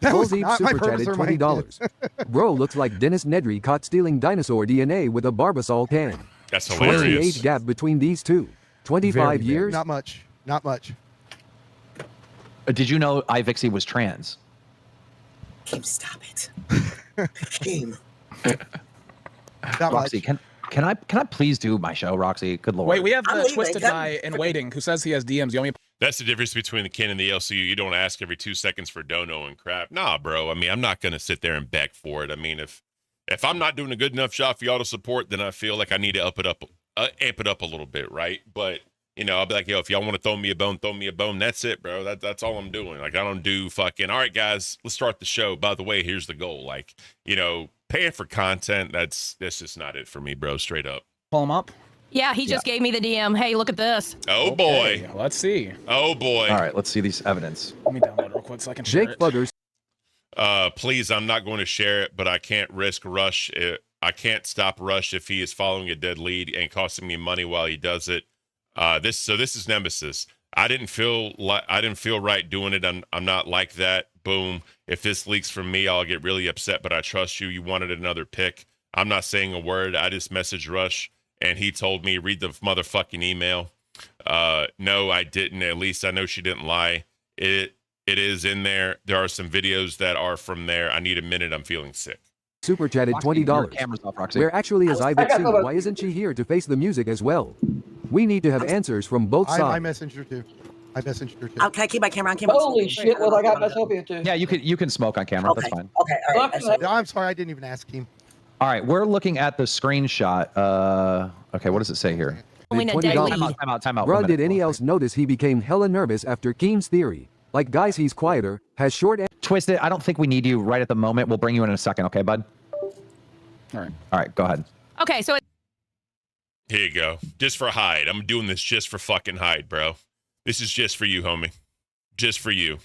Rosie super chatted $20. Bro looks like Dennis Nedry caught stealing dinosaur DNA with a Barbasol can. That's What's the hilarious. age gap between these two? 25 years? Not much. Not much. Did you know ivixey was trans? Kim, stop it. Kim. Roxy, can I please do my show, Roxy? Good lord. Wait, we have the twisted guy in waiting who says he has DMs. You want me? That's the difference between the Ken and the LCU. You don't ask every 2 seconds for dono and crap. Nah, bro. I mean, I'm not gonna sit there and beg for it. I mean, if I'm not doing a good enough job for y'all to support, then I feel like I need to amp it up a little bit, right? But you know, I'll be like, yo, if y'all want to throw me a bone, throw me a bone. That's it, bro. That's all I'm doing. Like, I don't do fucking. All right, guys, let's start the show. By the way, here's the goal. Like, you know, paying for content. That's just not it for me, bro. Straight up. Pull him up. Yeah, he just gave me the DM. Hey, look at this. Oh boy. Okay, let's see. Oh boy. All right, let's see these evidence. Let me download it real quick so I can share Jake it. Buggers. Please, I'm not going to share it, but I can't risk Rush. I can't stop Rush if he is following a dead lead and costing me money while he does it. This is Nemesis. I didn't feel right doing it. I'm not like that. Boom. If this leaks from me, I'll get really upset, but I trust you. You wanted another pick. I'm not saying a word. I just messaged Rush and he told me, read the motherfucking email. No, I didn't. At least I know she didn't lie. It is in there. There are some videos that are from there. I need a minute. I'm feeling sick. Super chatted $20. Cameras off, Roxy. Where actually is ivixey? Why isn't she here to face the music as well? We need to have answers from both sides. I messaged her too. Can I keep my camera on camera? Holy shit, what I got myself into. Yeah, you can smoke on camera. Okay. That's fine. Okay, all right. I'm sorry, I didn't even ask him. All right, we're looking at the screenshot. Okay, what does it say here? Time out. Bruh, did any else notice he became hella nervous after Keen's theory? Like, guys, he's quieter, has short... Twisted, I don't think we need you right at the moment. We'll bring you in a second, okay, bud? All right, go ahead. Okay, so Here you go. Just for Hyde. I'm doing this just for fucking Hyde, bro. This is just for you, homie. Just for you.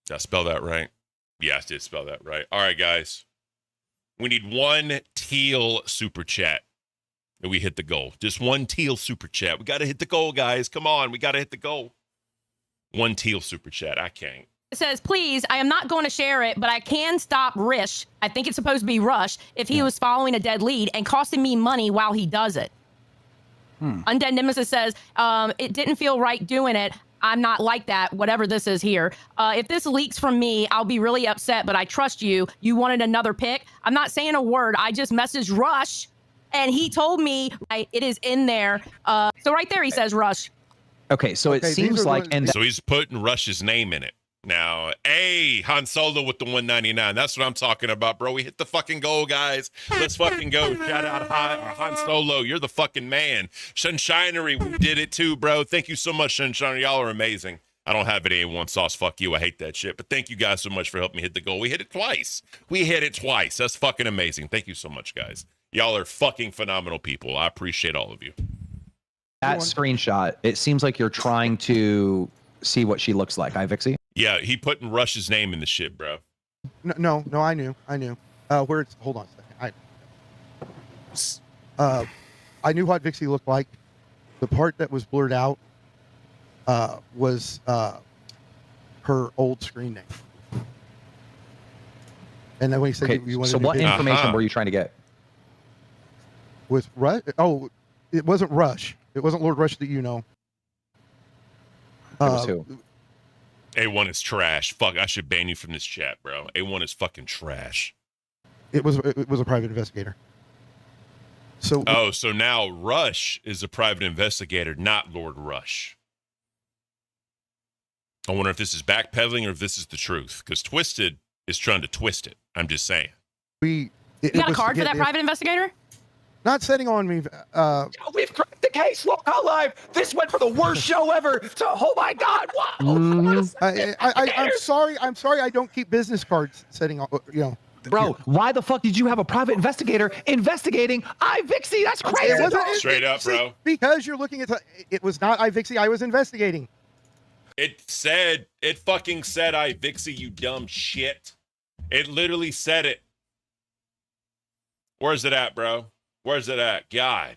Did I spell that right? Yeah, I did spell that right. All right, guys. We need one teal super chat. And we hit the goal. Just one teal super chat. We got to hit the goal, guys. Come on. We got to hit the goal. One teal super chat. I can't. it says, please, I am not going to share it, but I can stop Rish. I think it's supposed to be Rush if he was following a dead lead and costing me money while he does it. Undead Nemesis says, it didn't feel right doing it. I'm not like that, whatever this is here. If this leaks from me, I'll be really upset, but I trust you. You wanted another pick. I'm not saying a word. I just messaged Rush, and he told me it is in there. So right there, he says Rush. Okay, so it seems like... So he's putting Rush's name in it. Now, hey, Han Solo with the 199. That's what I'm talking about, bro. We hit the fucking goal, guys. Let's fucking go. Shout out Han Solo. You're the fucking man. Sunshinery, we did it too, bro. Thank you so much, Sunshiner. Y'all are amazing. I don't have any A1 sauce. Fuck you. I hate that shit. But thank you guys so much for helping me hit the goal. We hit it twice. That's fucking amazing. Thank you so much, guys. Y'all are fucking phenomenal people. I appreciate all of you. That screenshot, it seems like you're trying to see what she looks like. ivixey? Yeah, he putting Rush's name in the shit, bro. No, I knew. Where it's, hold on a second. I knew what Vixie looked like. The part that was blurred out was her old screen name. And then when he said you wanted so what information were you trying to get? With Rush? Oh, it wasn't Rush. It wasn't Lord Rush that you know. It was who? A1 is trash. Fuck, I should ban you from this chat, bro. A1 is fucking trash. It was a private investigator. So so now Rush is a private investigator, not Lord Rush. I wonder if this is backpedaling or if this is the truth, because Twisted is trying to twist it. I'm just saying. You got a card for that private investigator? Not setting on me. We've cracked the case. Look alive. This went for the worst show ever. Oh my God! Wow. I'm sorry. I don't keep business cards setting on. Bro, why the fuck did you have a private investigator investigating ivixey? That's crazy. Straight up, bro. Because you're looking at it was not ivixey. I was investigating. It fucking said ivixey, you dumb shit. It literally said it. Where's it at, bro? Where's it at? God,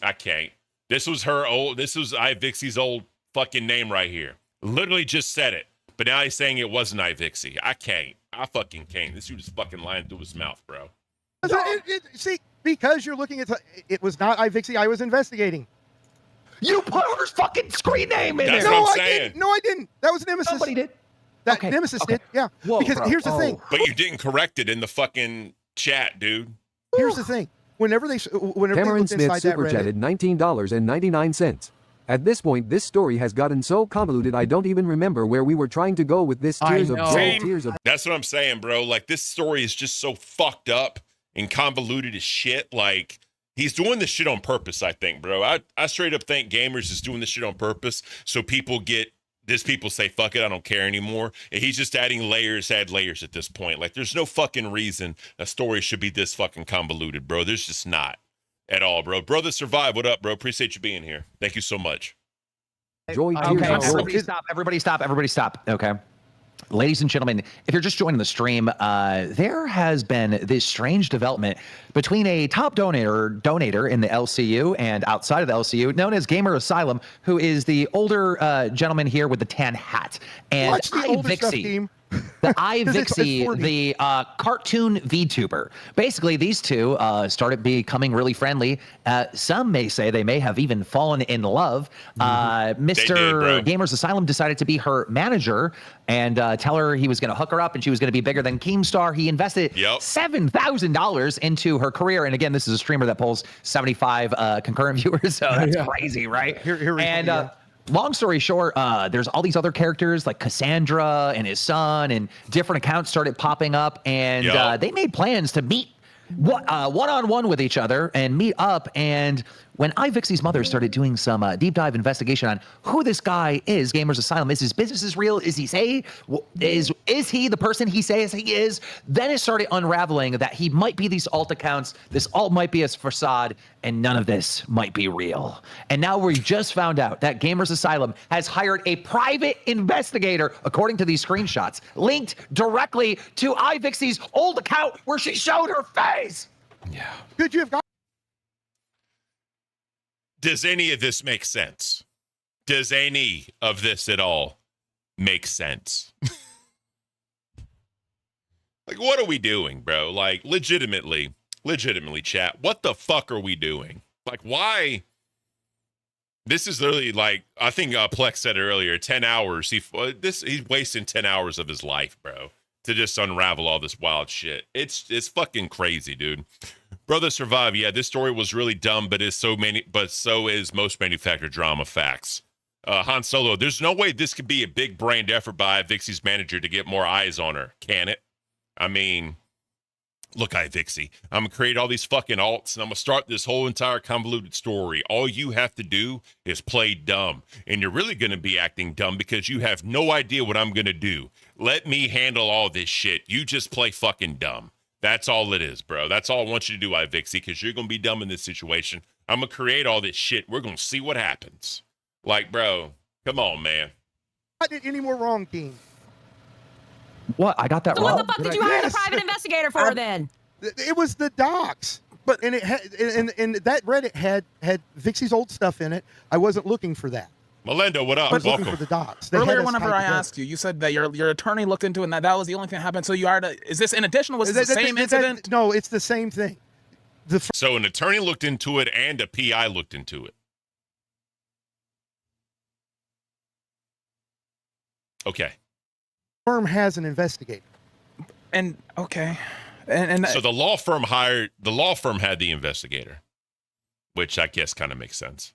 I can't. This was ivixey's old fucking name right here. Literally just said it. But now he's saying it wasn't ivixey. I can't. I fucking can't. This dude is fucking lying through his mouth, bro. See, because you're looking at it was not ivixey. I was investigating. You put her fucking screen name in there. That's what I'm saying. No, I didn't. That was Nemesis. Somebody did. That Nemesis did, yeah. Whoa, because bro. here's the thing. But you didn't correct it in the fucking chat, dude. Here's the thing. Whenever they Cameron looked Smith inside that super Reddit, chatted $19.99. At this point, this story has gotten so convoluted I don't even remember where we were trying to go with this. Tears of joy, tears of. That's what I'm saying, bro. Like, this story is just so fucked up and convoluted as shit. Like, he's doing this shit on purpose, I think, bro. I straight up think Gamers is doing this shit on purpose so people say, fuck it, I don't care anymore. And he's just adding layers at this point. Like, there's no fucking reason a story should be this fucking convoluted, bro. There's just not at all, bro. Brother Survive, what up, bro? Appreciate you being here. Thank you so much. Joy, Okay, tears of everybody stop. Everybody stop. Everybody stop. Okay. Ladies and gentlemen, if you're just joining the stream, there has been this strange development between a top donator in the LCU and outside of the LCU, known as Gamer Asylum, who is the older gentleman here with the tan hat, and watch the older stuff, team. the ivixey, the cartoon VTuber. Basically, these two started becoming really friendly. Some may say they may have even fallen in love. Mr. Gamers Asylum decided to be her manager and tell her he was going to hook her up and she was going to be bigger than Keemstar. He invested $7,000 into her career. And again, this is a streamer that pulls 75 concurrent viewers, so that's crazy, right? Long story short, there's all these other characters like Cassandra and his son, and different accounts started popping up, and they made plans to meet one-on-one with each other and meet up. And when ivixey's mother started doing some deep dive investigation on who this guy is, Gamers Asylum, is his business real? Is he the person he says he is? Then it started unraveling that he might be these alt accounts. This alt might be a facade, and none of this might be real. And now we just found out that Gamers Asylum has hired a private investigator, according to these screenshots, linked directly to ivixey's old account where she showed her face. Yeah. Could you have got? Does any of this make sense? Does any of this at all make sense? Like, what are we doing, bro? Like, legitimately, chat, what the fuck are we doing? Like, why? This is literally like, I think Plex said it earlier, 10 hours. He's wasting 10 hours of his life, bro, to just unravel all this wild shit. It's fucking crazy, dude. Brother Survive, yeah, this story was really dumb, but so is most manufactured drama. Facts. Han Solo, there's no way this could be a big brained effort by ivixey's manager to get more eyes on her, can it? I mean, look, ivixey, I'm gonna create all these fucking alts and I'm gonna start this whole entire convoluted story. All you have to do is play dumb, and you're really gonna be acting dumb because you have no idea what I'm gonna do. Let me handle all this shit. You just play fucking dumb. That's all it is, bro. That's all I want you to do, ivixey, because you're going to be dumb in this situation. I'm going to create all this shit. We're going to see what happens. Like, bro, come on, man. I did any more wrong, King? What? I got that so wrong. What the fuck did you hire the private investigator for then? It was the docs. But and it had and that Reddit had Vixie's old stuff in it. I wasn't looking for that. Melendo, what up? Welcome. For the docs. Earlier, whenever I asked you, you said that your attorney looked into it and that was the only thing that happened. So you are is this in addition? Was this the same incident? No, it's the same thing. So an attorney looked into it and a PI looked into it. Okay. Firm has an investigator. And okay. And so the law firm had the investigator, which I guess kind of makes sense.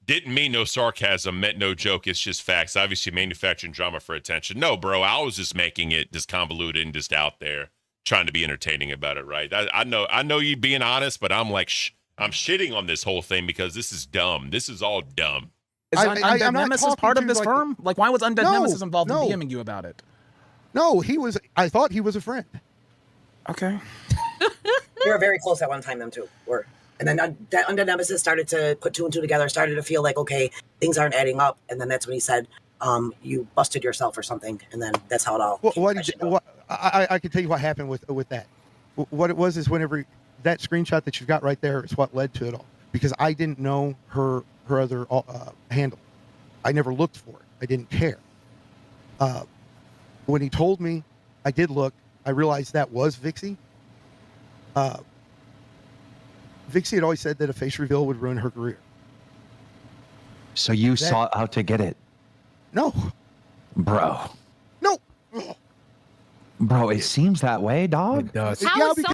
Didn't mean no sarcasm, meant no joke. It's just facts. Obviously manufacturing drama for attention. No, bro, I was just making it just convoluted and just out there trying to be entertaining about it, right? I know you being honest, but I'm like, I'm shitting on this whole thing because this is dumb. This is all dumb. Is Undead Nemesis part of this firm? Like, why was Undead Nemesis involved in DMing you about it? No, I thought he was a friend. Okay. We were very close at one time, them two were. And then Undead Nemesis started to put two and two together, started to feel like, okay, things aren't adding up. And then that's when he said, you busted yourself or something. And then that's how it all I can tell you what happened with that. What it was is whenever that screenshot that you've got right there is what led to it all. Because I didn't know her other handle. I never looked for it. I didn't care. When he told me, I did look. I realized that was Vixie. Vixie had always said that a face reveal would ruin her career. So you sought out to get it? No. Bro. Bro, it seems that way, dog. It does.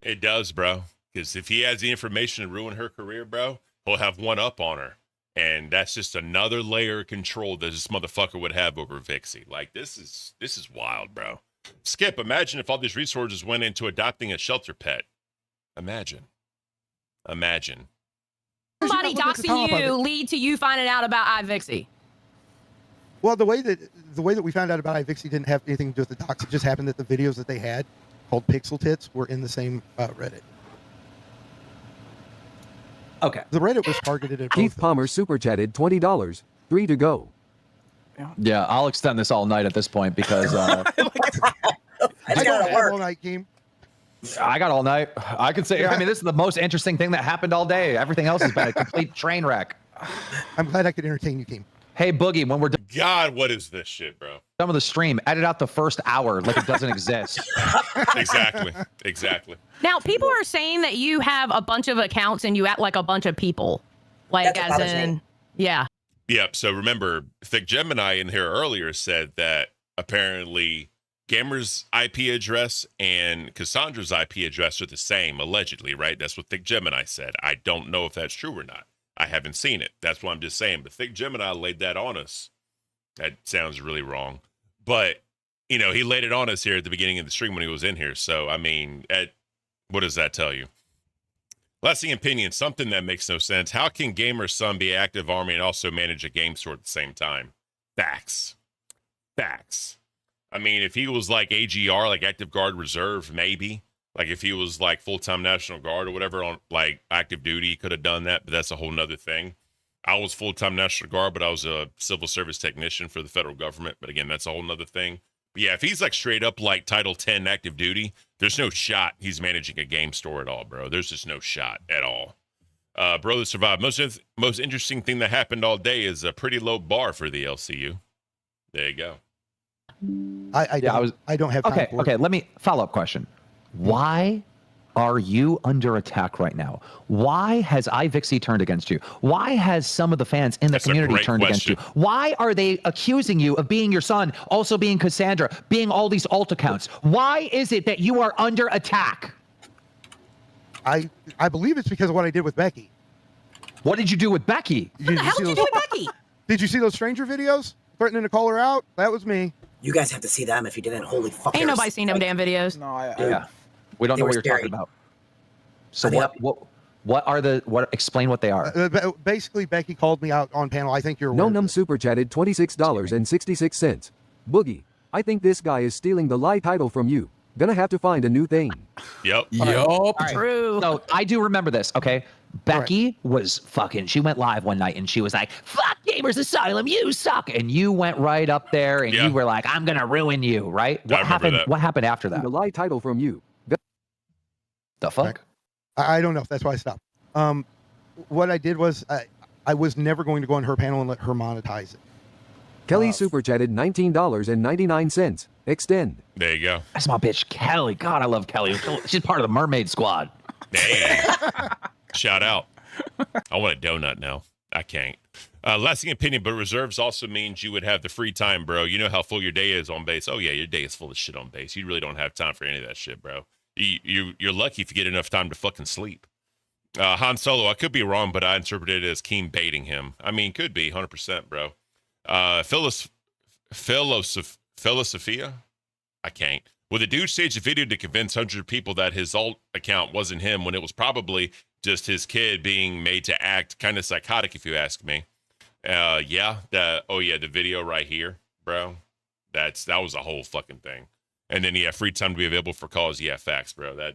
It does, bro. Because if he has the information to ruin her career, bro, he'll have one up on her. And that's just another layer of control that this motherfucker would have over Vixie. Like, this is wild, bro. Skip, imagine if all these resources went into adopting a shelter pet. Imagine. Somebody doxing you lead to you finding out about ivixey. Well, the way that we found out about ivixey didn't have anything to do with the docs. It just happened that the videos that they had called Pixel Tits were in the same Reddit. Okay. The Reddit was targeted at Keith Palmer super chatted $20. 3 to go. Yeah, I'll extend this all night at this point because I got all night, game. I got all night. I could say, I mean, this is the most interesting thing that happened all day. Everything else has been a complete train wreck. I'm glad I could entertain you, Keem. Hey, Boogie, when we're done God, what is this shit, bro? with the stream, edit out the first hour like it doesn't exist. Exactly. Now, people are saying that you have a bunch of accounts and you act like a bunch of people. Like, as in, yeah. Yep. So remember, Thick Gemini in here earlier said that apparently Gamer's IP address and Cassandra's IP address are the same, allegedly, right? That's what Thick Gemini said. I don't know if that's true or not. I haven't seen it. That's what I'm just saying. But Thick Gemini laid that on us. That sounds really wrong. But, you know, he laid it on us here at the beginning of the stream when he was in here. So, I mean, what does that tell you? Lasting opinion, something that makes no sense. How can Gamer's son be active army and also manage a game store at the same time? Facts. I mean, if he was like AGR, like Active Guard Reserve, maybe. Like if he was like full-time National Guard or whatever on like active duty, he could have done that, but that's a whole nother thing. I was full-time National Guard, but I was a civil service technician for the federal government. But again, that's a whole nother thing. But yeah, if he's like straight up like Title 10 active duty, there's no shot he's managing a game store at all, bro. There's just no shot at all. Brother survived. Most interesting thing that happened all day is a pretty low bar for the LCU. There you go. I don't have time for it. Okay, let me follow-up question. Why are you under attack right now? Why has ivixey turned against you? Why has some of the fans in the community turned against you? Why are they accusing you of being your son, also being Cassandra, being all these alt accounts? Why is it that you are under attack? I believe it's because of what I did with Becky. What did you do with Becky? What the hell did you do with Becky? Did you see those stranger videos? Threatening to call her out? That was me. You guys have to see them if you didn't. Holy fuck. Ain't nobody seen them damn videos. No, yeah. We don't know what you're talking about. So explain what they are. Basically, Becky called me out on panel. I think you're No Num super chatted $26.66. Boogie, I think this guy is stealing the lie title from you. Gonna have to find a new thing. Yep. True. So I do remember this, okay? Becky was fucking, she went live one night and she was like, fuck Gamers Asylum, you suck. And you went right up there and you were like, I'm gonna ruin you, right? What happened? What happened after that? The lie title from you. The fuck? I don't know. That's why I stopped. What I did was I was never going to go on her panel and let her monetize it. Kelly super chatted $19.99. Extend. There you go. That's my bitch, Kelly. God, I love Kelly. She's part of the Mermaid Squad. Hey. Shout out. I want a donut now. I can't. Lasting opinion, but reserves also means you would have the free time, bro. You know how full your day is on base. Oh, yeah, your day is full of shit on base. You really don't have time for any of that shit, bro. You're lucky if you get enough time to fucking sleep. Han Solo, I could be wrong, but I interpreted it as Keem baiting him. I mean, could be 100%, bro. Philosophia? I can't. Well, the dude staged a video to convince hundreds of people that his alt account wasn't him when it was probably just his kid being made to act kind of psychotic, if you ask me. The video right here, bro. That was a whole fucking thing. And then free time to be available for calls. Yeah, facts, bro. I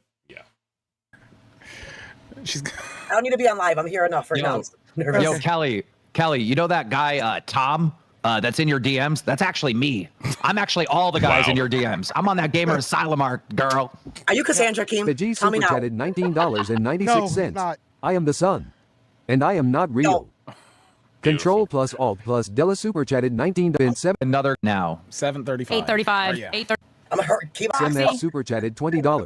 don't need to be on live. I'm here enough right now. Yo, Kelly, you know that guy Tom that's in your DMs? That's actually me. I'm actually all the guys in your DMs. I'm on that Gamer Asylum arc, girl. Are you Cassandra, Keem? The G Tell me super now. chatted $19.96. No, I am the sun. And I am not real. No. Control plus Alt plus Della super chatted 19.7. Another now. 7:35. 8:35. Yeah. 8:30. I'm hurt. Keep on. MF super chatted $20.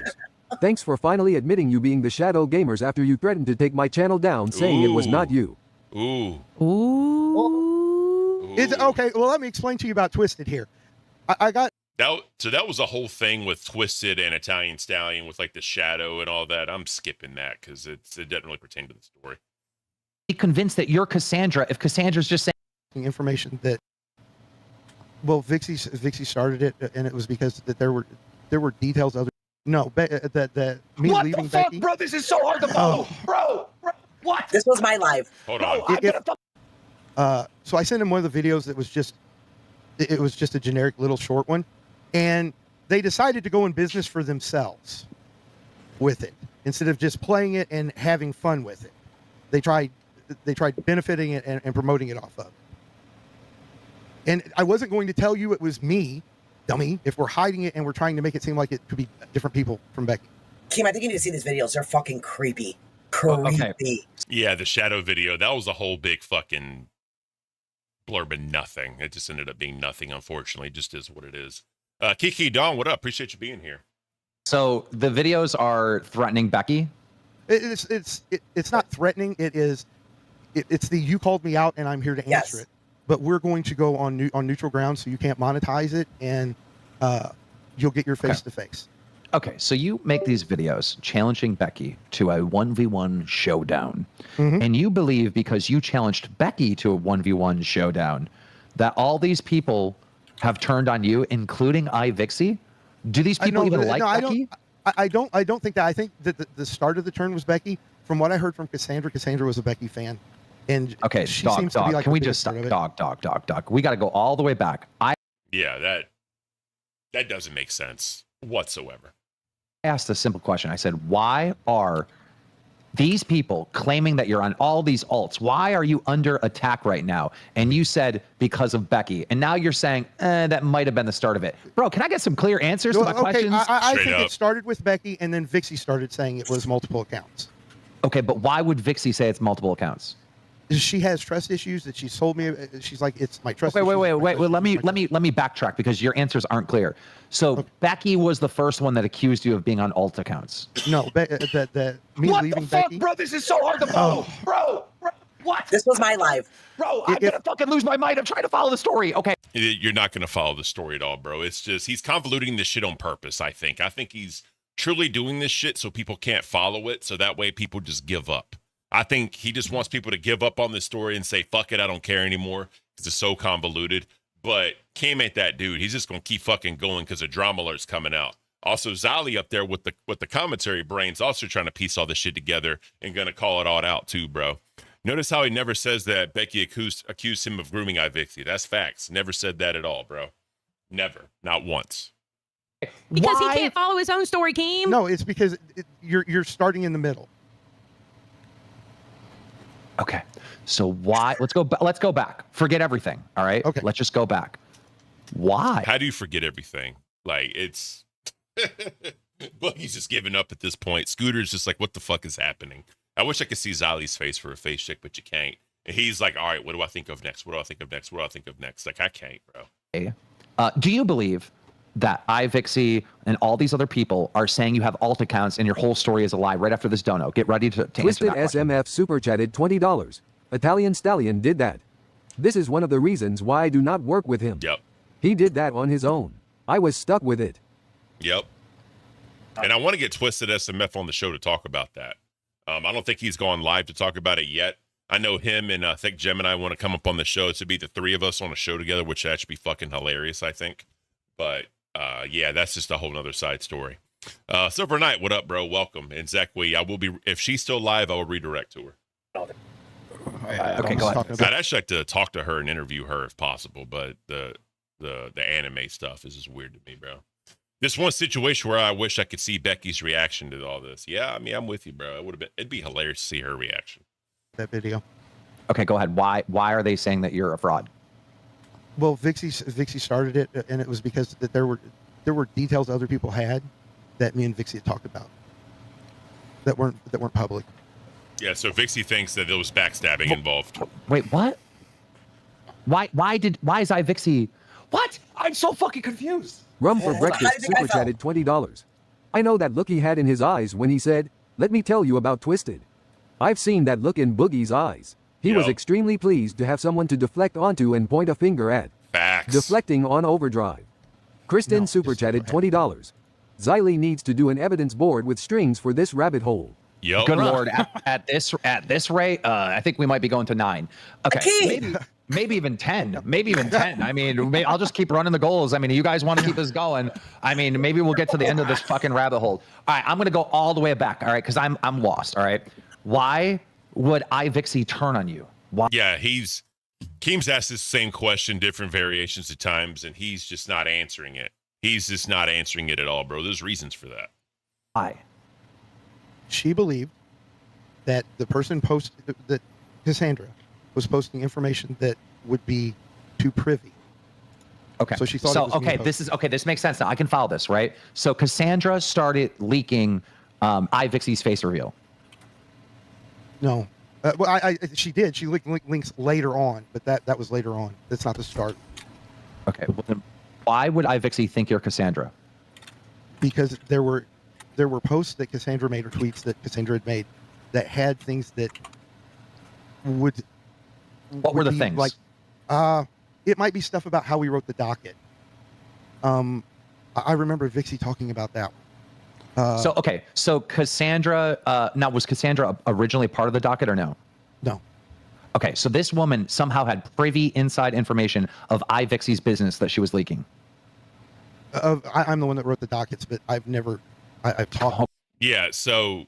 Thanks for finally admitting you being the Shadow Gamers after you threatened to take my channel down, saying it was not you. Ooh. It's okay. Well, let me explain to you about Twisted here. I got So that was a whole thing with Twisted and Italian Stallion with like the shadow and all that. I'm skipping that because it doesn't really pertain to the story. Be convinced that you're Cassandra if Cassandra's just saying information that. Well, Vixie started it, and it was because that there were details other. No, that me what leaving the fuck, Becky. bro? This is so hard to follow, bro. What? This was my live. Hold on. So I sent him one of the videos that was just. It was just a generic little short one, and they decided to go in business for themselves with it instead of just playing it and having fun with it. They tried benefiting it and promoting it off of. And I wasn't going to tell you it was me, dummy, if we're hiding it and we're trying to make it seem like it could be different people from Becky. Kim, I think you need to see these videos. They're fucking creepy. Creepy. Okay. Yeah, the shadow video, that was a whole big fucking blurb and nothing. It just ended up being nothing, unfortunately. It just is what it is. Kiki Dawn, what up? Appreciate you being here. So the videos are threatening Becky? It's not threatening. It's the you called me out and I'm here to answer it. But we're going to go on neutral ground, so you can't monetize it, and you'll get your face to face. Okay, so you make these videos challenging Becky to a 1v1 showdown. And you believe because you challenged Becky to a 1v1 showdown that all these people have turned on you, including ivixey? Do these people even like Becky? I don't think that. I think that the start of the turn was Becky. From what I heard from Cassandra was a Becky fan. And okay, she dog. Seems to be like Can we just stop? Dog. We got to go all the way back. Yeah, that doesn't make sense whatsoever. I asked a simple question. I said, why are these people claiming that you're on all these alts? Why are you under attack right now? And you said because of Becky. And now you're saying that might have been the start of it. Bro, can I get some clear answers to my questions? I think it started with Becky, and then Vixie started saying it was multiple accounts. Okay, but why would Vixie say it's multiple accounts? She has trust issues that she's told me. She's like, it's my trust. Wait. Well, let me backtrack because your answers aren't clear. So Becky was the first one that accused you of being on alt accounts. No, me what leaving the fuck, Becky. bro? This is so hard to follow, bro. What? This was my live. Bro, I'm gonna fucking lose my mind. I'm trying to follow the story. Okay. You're not gonna follow the story at all, bro. It's just he's convoluting this shit on purpose. I think he's truly doing this shit so people can't follow it, so that way people just give up. I think he just wants people to give up on this story and say, fuck it, I don't care anymore because it's so convoluted. But Caint ain't that dude. He's just going to keep fucking going because a drama alert's coming out. Also, Zali up there with the commentary brains also trying to piece all this shit together and going to call it all out too, bro. Notice how he never says that Becky accused him of grooming ivixey. That's facts. Never said that at all, bro. Never. Not once. Because he can't follow his own story, Keem. No, it's because you're starting in the middle. Okay, so why? Let's go back. Forget everything. All right. Okay. Let's just go back. Why? How do you forget everything? Like it's, but he's just giving up at this point. Scooter's just like, what the fuck is happening? I wish I could see Zali's face for a face check, but you can't. And he's like, all right, what do I think of next? What do I think of next? What do I think of next? Like I can't, bro. Do you believe that ivixey and all these other people are saying you have alt accounts and your whole story is a lie right after this dono? Get ready to answer Twisted that question. SMF super chatted $20. Italian Stallion did that. This is one of the reasons why I do not work with him. Yep. He did that on his own. I was stuck with it. Yep. And I want to get Twisted SMF on the show to talk about that. I don't think he's gone live to talk about it yet. I know him and I think Gemini want to come up on the show. It should be the three of us on a show together, which that should be fucking hilarious, I think. But yeah, that's just a whole nother side story. Silver Knight, what up, bro? Welcome. And Zach Wee, I will be, if she's still live, I will redirect to her. Okay, go ahead. I'd actually like to talk to her and interview her if possible, but the anime stuff is just weird to me, bro. This one situation where I wish I could see Becky's reaction to all this. Yeah, I mean, I'm with you, bro. It'd be hilarious to see her reaction. That video. Okay, go ahead. Why are they saying that you're a fraud? Well, Vixie started it, and it was because that there were details other people had that me and Vixie had talked about that weren't public. Yeah, so Vixie thinks that there was backstabbing involved. Wait, what? Why is ivixey? What? I'm so fucking confused. Rum for breakfast super chatted $20. I know that look he had in his eyes when he said, "Let me tell you about Twisted." I've seen that look in Boogie's eyes. He was extremely pleased to have someone to deflect onto and point a finger at. Facts. Deflecting on overdrive. Kristen super chatted $20. Xylee needs to do an evidence board with strings for this rabbit hole. Yo, good lord! At this rate, I think we might be going to 9. Okay, maybe even 10. Maybe even 10. I mean, I'll just keep running the goals. I mean, you guys want to keep us going? I mean, maybe we'll get to the end of this fucking rabbit hole. All right, I'm gonna go all the way back. All right, because I'm lost. All right, why would ivixey turn on you? Why? Yeah, Keem's asked this same question, different variations at times, and he's just not answering it. He's just not answering it at all, bro. There's reasons for that. Why? She believed that the person that Cassandra was posting information that would be too privy. Okay. So she thought. This makes sense now. I can follow this, right? So Cassandra started leaking ivixey's face reveal. No, she did. She linked links later on, but that was later on. That's not the start. Okay. Well, then why would ivixey think you're Cassandra? Because there were posts that Cassandra made or tweets that Cassandra had made that had things that would. What were the things? Like, it might be stuff about how we wrote the docket. I remember Vixie talking about that one. So Cassandra. Now, was Cassandra originally part of the docket or no? No. Okay, so this woman somehow had privy inside information of ivixey's business that she was leaking. I'm the one that wrote the dockets, but I've never. I've talked. Yeah, so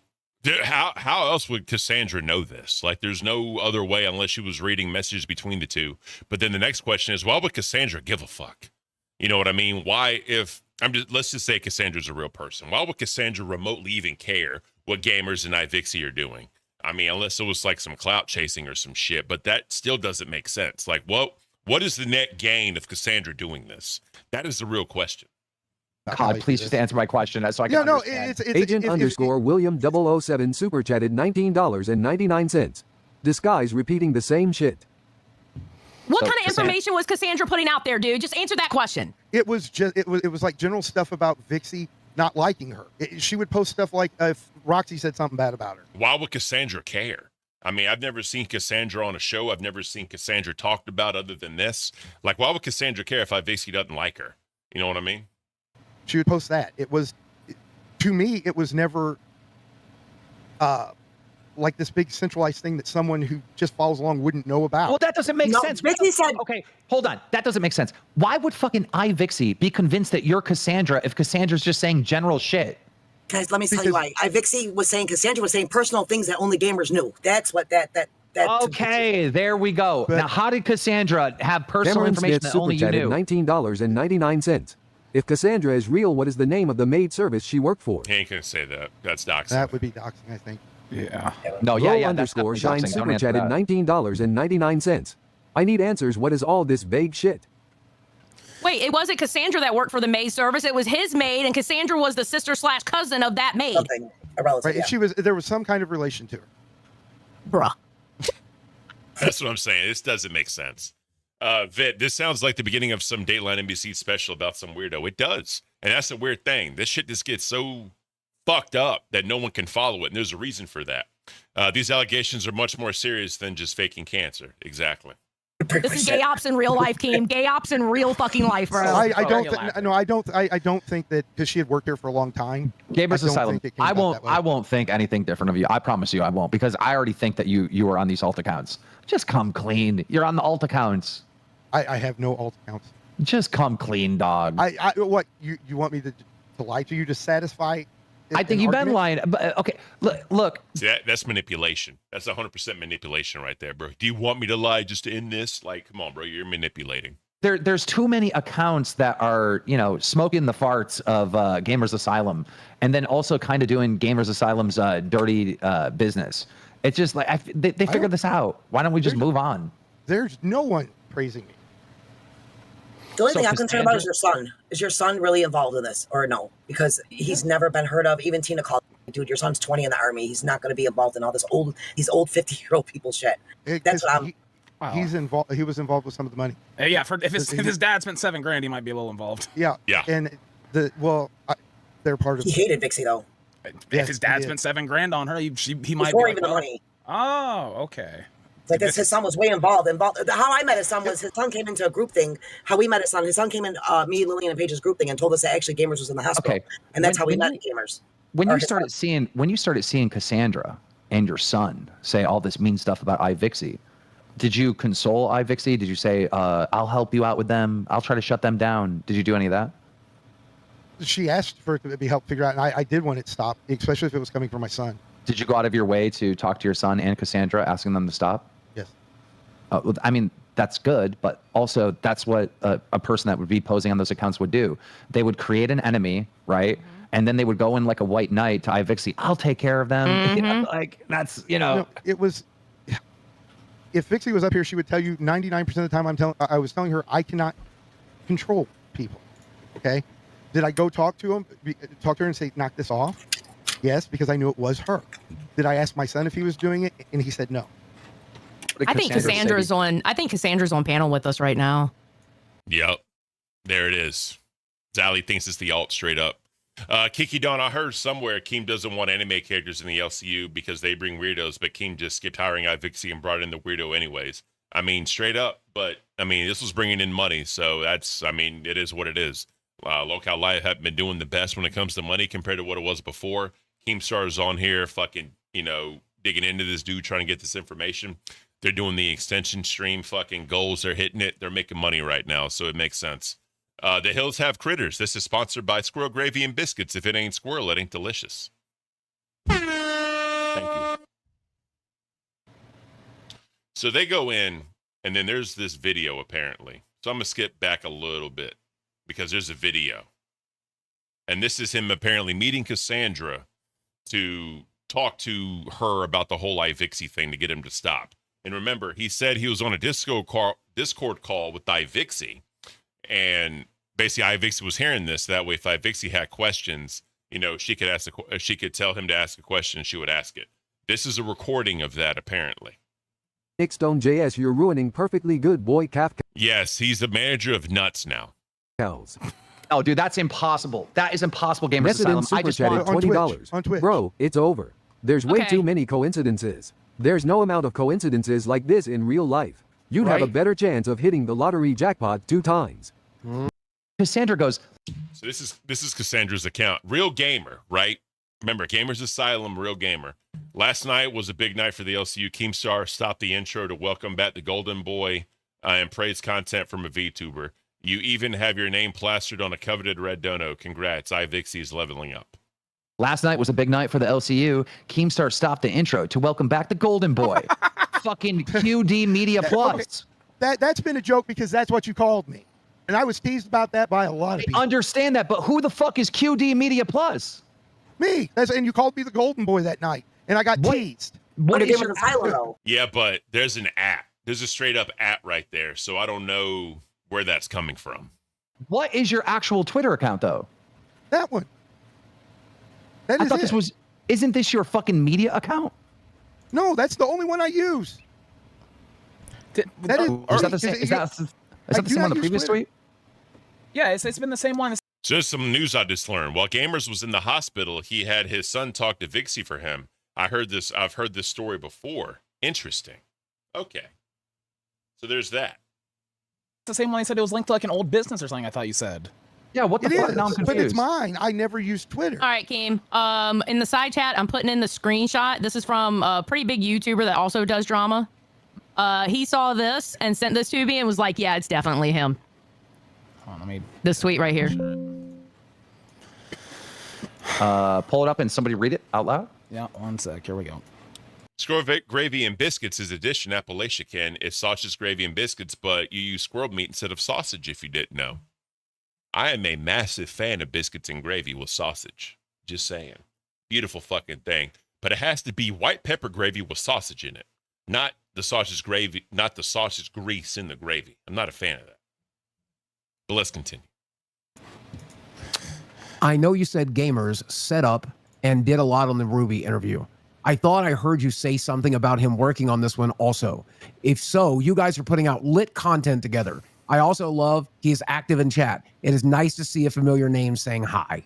how else would Cassandra know this? Like, there's no other way unless she was reading messages between the two. But then the next question is, why would Cassandra give a fuck? You know what I mean? Why, let's just say Cassandra's a real person. Why would Cassandra remotely even care what gamers and ivixey are doing? I mean, unless it was like some clout chasing or some shit, but that still doesn't make sense. Like, what is the net gain of Cassandra doing this? That is the real question. God, please just answer my question so I can understand. Agent underscore William 007 super chatted $19.99. This guy's repeating the same shit. What kind of information was Cassandra putting out there, dude? Just answer that question. It was like general stuff about Vixie not liking her. She would post stuff like if Roxy said something bad about her. Why would Cassandra care? I mean, I've never seen Cassandra on a show. I've never seen Cassandra talked about other than this. Like, why would Cassandra care if ivixey doesn't like her? You know what I mean? She would post that. To me, it was never like this big centralized thing that someone who just follows along wouldn't know about. Well, that doesn't make sense. Okay, hold on. That doesn't make sense. Why would fucking ivixey be convinced that you're Cassandra if Cassandra's just saying general shit? Guys, let me tell you why. ivixey was saying Cassandra was saying personal things that only gamers knew. That's what that. Okay, there we go. Now, how did Cassandra have personal information that only you knew? $19.99. If Cassandra is real, what is the name of the maid service she worked for? He ain't gonna say that. That's doxing. That would be doxing, I think. Yeah. No, yeah. Underscore Shine super chatted $19.99. I need answers. What is all this vague shit? Wait, it wasn't Cassandra that worked for the maid service. It was his maid, and Cassandra was the sister/cousin of that maid. Something, a relative, right? There was some kind of relation to her. Bruh. That's what I'm saying. This doesn't make sense. Vit, this sounds like the beginning of some Dateline NBC special about some weirdo. It does. And that's a weird thing. This shit just gets so fucked up that no one can follow it. And there's a reason for that. These allegations are much more serious than just faking cancer. Exactly. This is gay ops in real life, Keem. Gay ops in real fucking life, bro. I don't think that because she had worked here for a long time. Gamers Asylum. I won't think anything different of you. I promise you I won't, because I already think that you were on these alt accounts. Just come clean. You're on the alt accounts. I have no alt accounts. Just come clean, dog. What you want me to lie to you to satisfy? I think you've been lying. But, okay, look. See, that's manipulation. That's 100% manipulation right there, bro. Do you want me to lie just to end this? Like, come on, bro. You're manipulating. There's too many accounts that are, smoking the farts of Gamers Asylum, and then also kind of doing Gamers Asylum's dirty business. It's just like they figured this out. Why don't we just move on? There's no one praising me. The only thing I'm concerned about is your son. Is your son really involved in this or no? Because he's never been heard of. Even Tina called, dude, your son's 20 in the army. He's not going to be involved in all this these old 50-year-old people shit. That's what I'm. He's involved. He was involved with some of the money. Yeah, if his dad spent $7,000, he might be a little involved. Yeah. And they're part of. He hated Vixie though. If his dad spent $7,000 on her, he might before be even the money. Oh, okay. Like his son was way involved. How I met his son was his son came into a group thing. How we met his son came in me, Lillian, and Paige's group thing and told us that actually Gamers was in the hospital. Okay. And that's how we met Gamers. When you started seeing Cassandra and your son say all this mean stuff about ivixey, did you console ivixey? Did you say, I'll help you out with them, I'll try to shut them down? Did you do any of that? She asked for it to be helped figure out, and I did want it stopped, especially if it was coming from my son. Did you go out of your way to talk to your son and Cassandra, asking them to stop? Yes. I mean, that's good, but also that's what a person that would be posing on those accounts would do. They would create an enemy, right? And then they would go in like a white knight to ivixey. I'll take care of them. You know, like that's, you know. No, it was. If Vixie was up here, she would tell you 99% of the time I was telling her I cannot control people. Okay. Did I go talk to her and say, knock this off? Yes, because I knew it was her. Did I ask my son if he was doing it? And he said no. I think Cassandra's on panel with us right now. Yep. There it is. Sally thinks it's the alt straight up. Kiki Dawn, I heard somewhere Keem doesn't want anime characters in the LCU because they bring weirdos, but Keem just skipped hiring ivixey and brought in the weirdo anyways. I mean, straight up, but I mean, this was bringing in money, so that's, I mean, it is what it is. Locale Live have been doing the best when it comes to money compared to what it was before. Keemstar's on here fucking, you know, digging into this dude, trying to get this information. They're doing the extension stream fucking goals. They're hitting it. They're making money right now, so it makes sense. The Hills Have Critters. This is sponsored by Squirrel Gravy and Biscuits. If it ain't squirrel, it ain't delicious. Thank you. So they go in, and then there's this video, apparently. So I'm going to skip back a little bit because there's a video. And this is him apparently meeting Cassandra to talk to her about the whole ivixey thing to get him to stop. And remember, he said he was on a Discord call with ivixey. And basically, ivixey was hearing this. That way, if ivixey had questions, you know, she could tell him to ask a question, and she would ask it. This is a recording of that, apparently. Nick Stone JS, you're ruining perfectly good boy Kafka. Yes, he's the manager of Nuts now. Oh, dude, that's impossible. That is impossible, Gamers Resident Asylum. I just super want chatted $20. On Twitch. Bro, it's over. There's way Okay. too many coincidences. There's no amount of coincidences like this in real life. You'd have a better chance of hitting the lottery jackpot 2 times. Cassandra goes. So this is Cassandra's account. Real gamer, right? Remember, Gamers Asylum, real gamer. Last night was a big night for the LCU. Keemstar stopped the intro to welcome back the Golden Boy and praise content from a VTuber. You even have your name plastered on a coveted red dono. Congrats, ivixey is leveling up. Last night was a big night for the LCU. Keemstar stopped the intro to welcome back the Golden Boy. Fucking QD Media Plus. Okay. That's been a joke because that's what you called me. And I was teased about that by a lot of people. I understand that, but who the fuck is QD Media Plus? Me. And you called me the Golden Boy that night. And I got teased. What is your Yeah, but there's an at. There's a straight up at right there. So I don't know where that's coming from. What is your actual Twitter account, though? That one. I thought this was. Isn't this your fucking media account? No, that's the only one I use. Is that the same? Is that the same on the previous tweet? Yeah, it's been the same one. So there's some news I just learned. While Gamers was in the hospital, he had his son talk to Vixie for him. I've heard this story before. Interesting. Okay. So there's that. It's the same one. He said it was linked to like an old business or something. I thought you said. Yeah, what the fuck? Now I'm but it's mine. I never use Twitter. All right, Keem. In the side chat, I'm putting in the screenshot. This is from a pretty big YouTuber that also does drama. He saw this and sent this to me and was like, "Yeah, it's definitely him." Hold on, let me. This tweet right here. Pull it up and somebody read it out loud. Yeah, one sec. Here we go. Squirrel Gravy and Biscuits is addition Appalachia can. It's sausage gravy and biscuits, but you use squirrel meat instead of sausage if you didn't know. I am a massive fan of biscuits and gravy with sausage. Just saying. Beautiful fucking thing. But it has to be white pepper gravy with sausage in it. Not the sausage gravy, not the sausage grease in the gravy. I'm not a fan of that. But let's continue. I know you said Gamers set up and did a lot on the Ruby interview. I thought I heard you say something about him working on this one also. If so, you guys are putting out lit content together. I also love he is active in chat. It is nice to see a familiar name saying hi.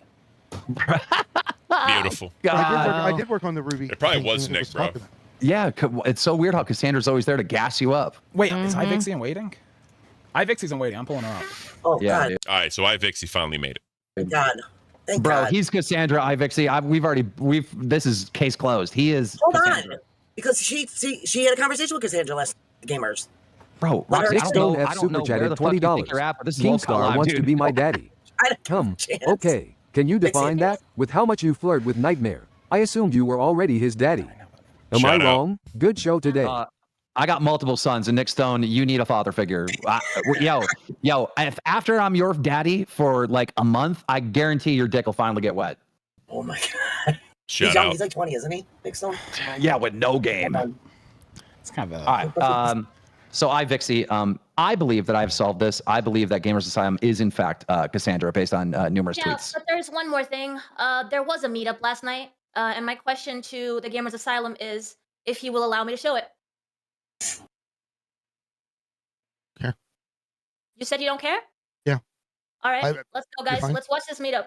Beautiful. I did work on the Ruby. It probably was Nick, bro. Yeah, it's so weird how Cassandra's always there to gas you up. Wait, is ivixey in waiting? ivixey's in waiting. I'm pulling her up. Oh, Yeah, God. dude. All right, so ivixey finally made it. Thank God. Thank Bro, God. he's Cassandra ivixey. This is case closed. He is. Hold Cassandra. on. Because she had a conversation with Cassandra last gamers. Bro, Let her Roxy, I explain. don't Stone know. F I don't super know where chatted the fuck you think $20. you're at, but this is local Keemstar live, wants to dude. be my daddy. Come. Okay. Can you define that? With how much you flirt with Nightmare, I assumed you were already his daddy. Am I Shout out. wrong? Good show today. I got multiple sons, and Nick Stone, you need a father figure. Yo, if after I'm your daddy for like a month, I guarantee your dick will finally get wet. Oh my God. Shout He's young. out. He's like 20, isn't he? Big Stone? Yeah, with no game. It's kind of All right. So ivixey, I believe that I've solved this. I believe that Gamers Asylum is in fact Cassandra based on numerous Yeah, tweets. but there's one more thing. There was a meetup last night, and my question to the Gamers Asylum is if he will allow me to show it. Yeah. You said you don't care? Yeah. All right, I- let's go, you're guys. fine. Let's watch this meetup.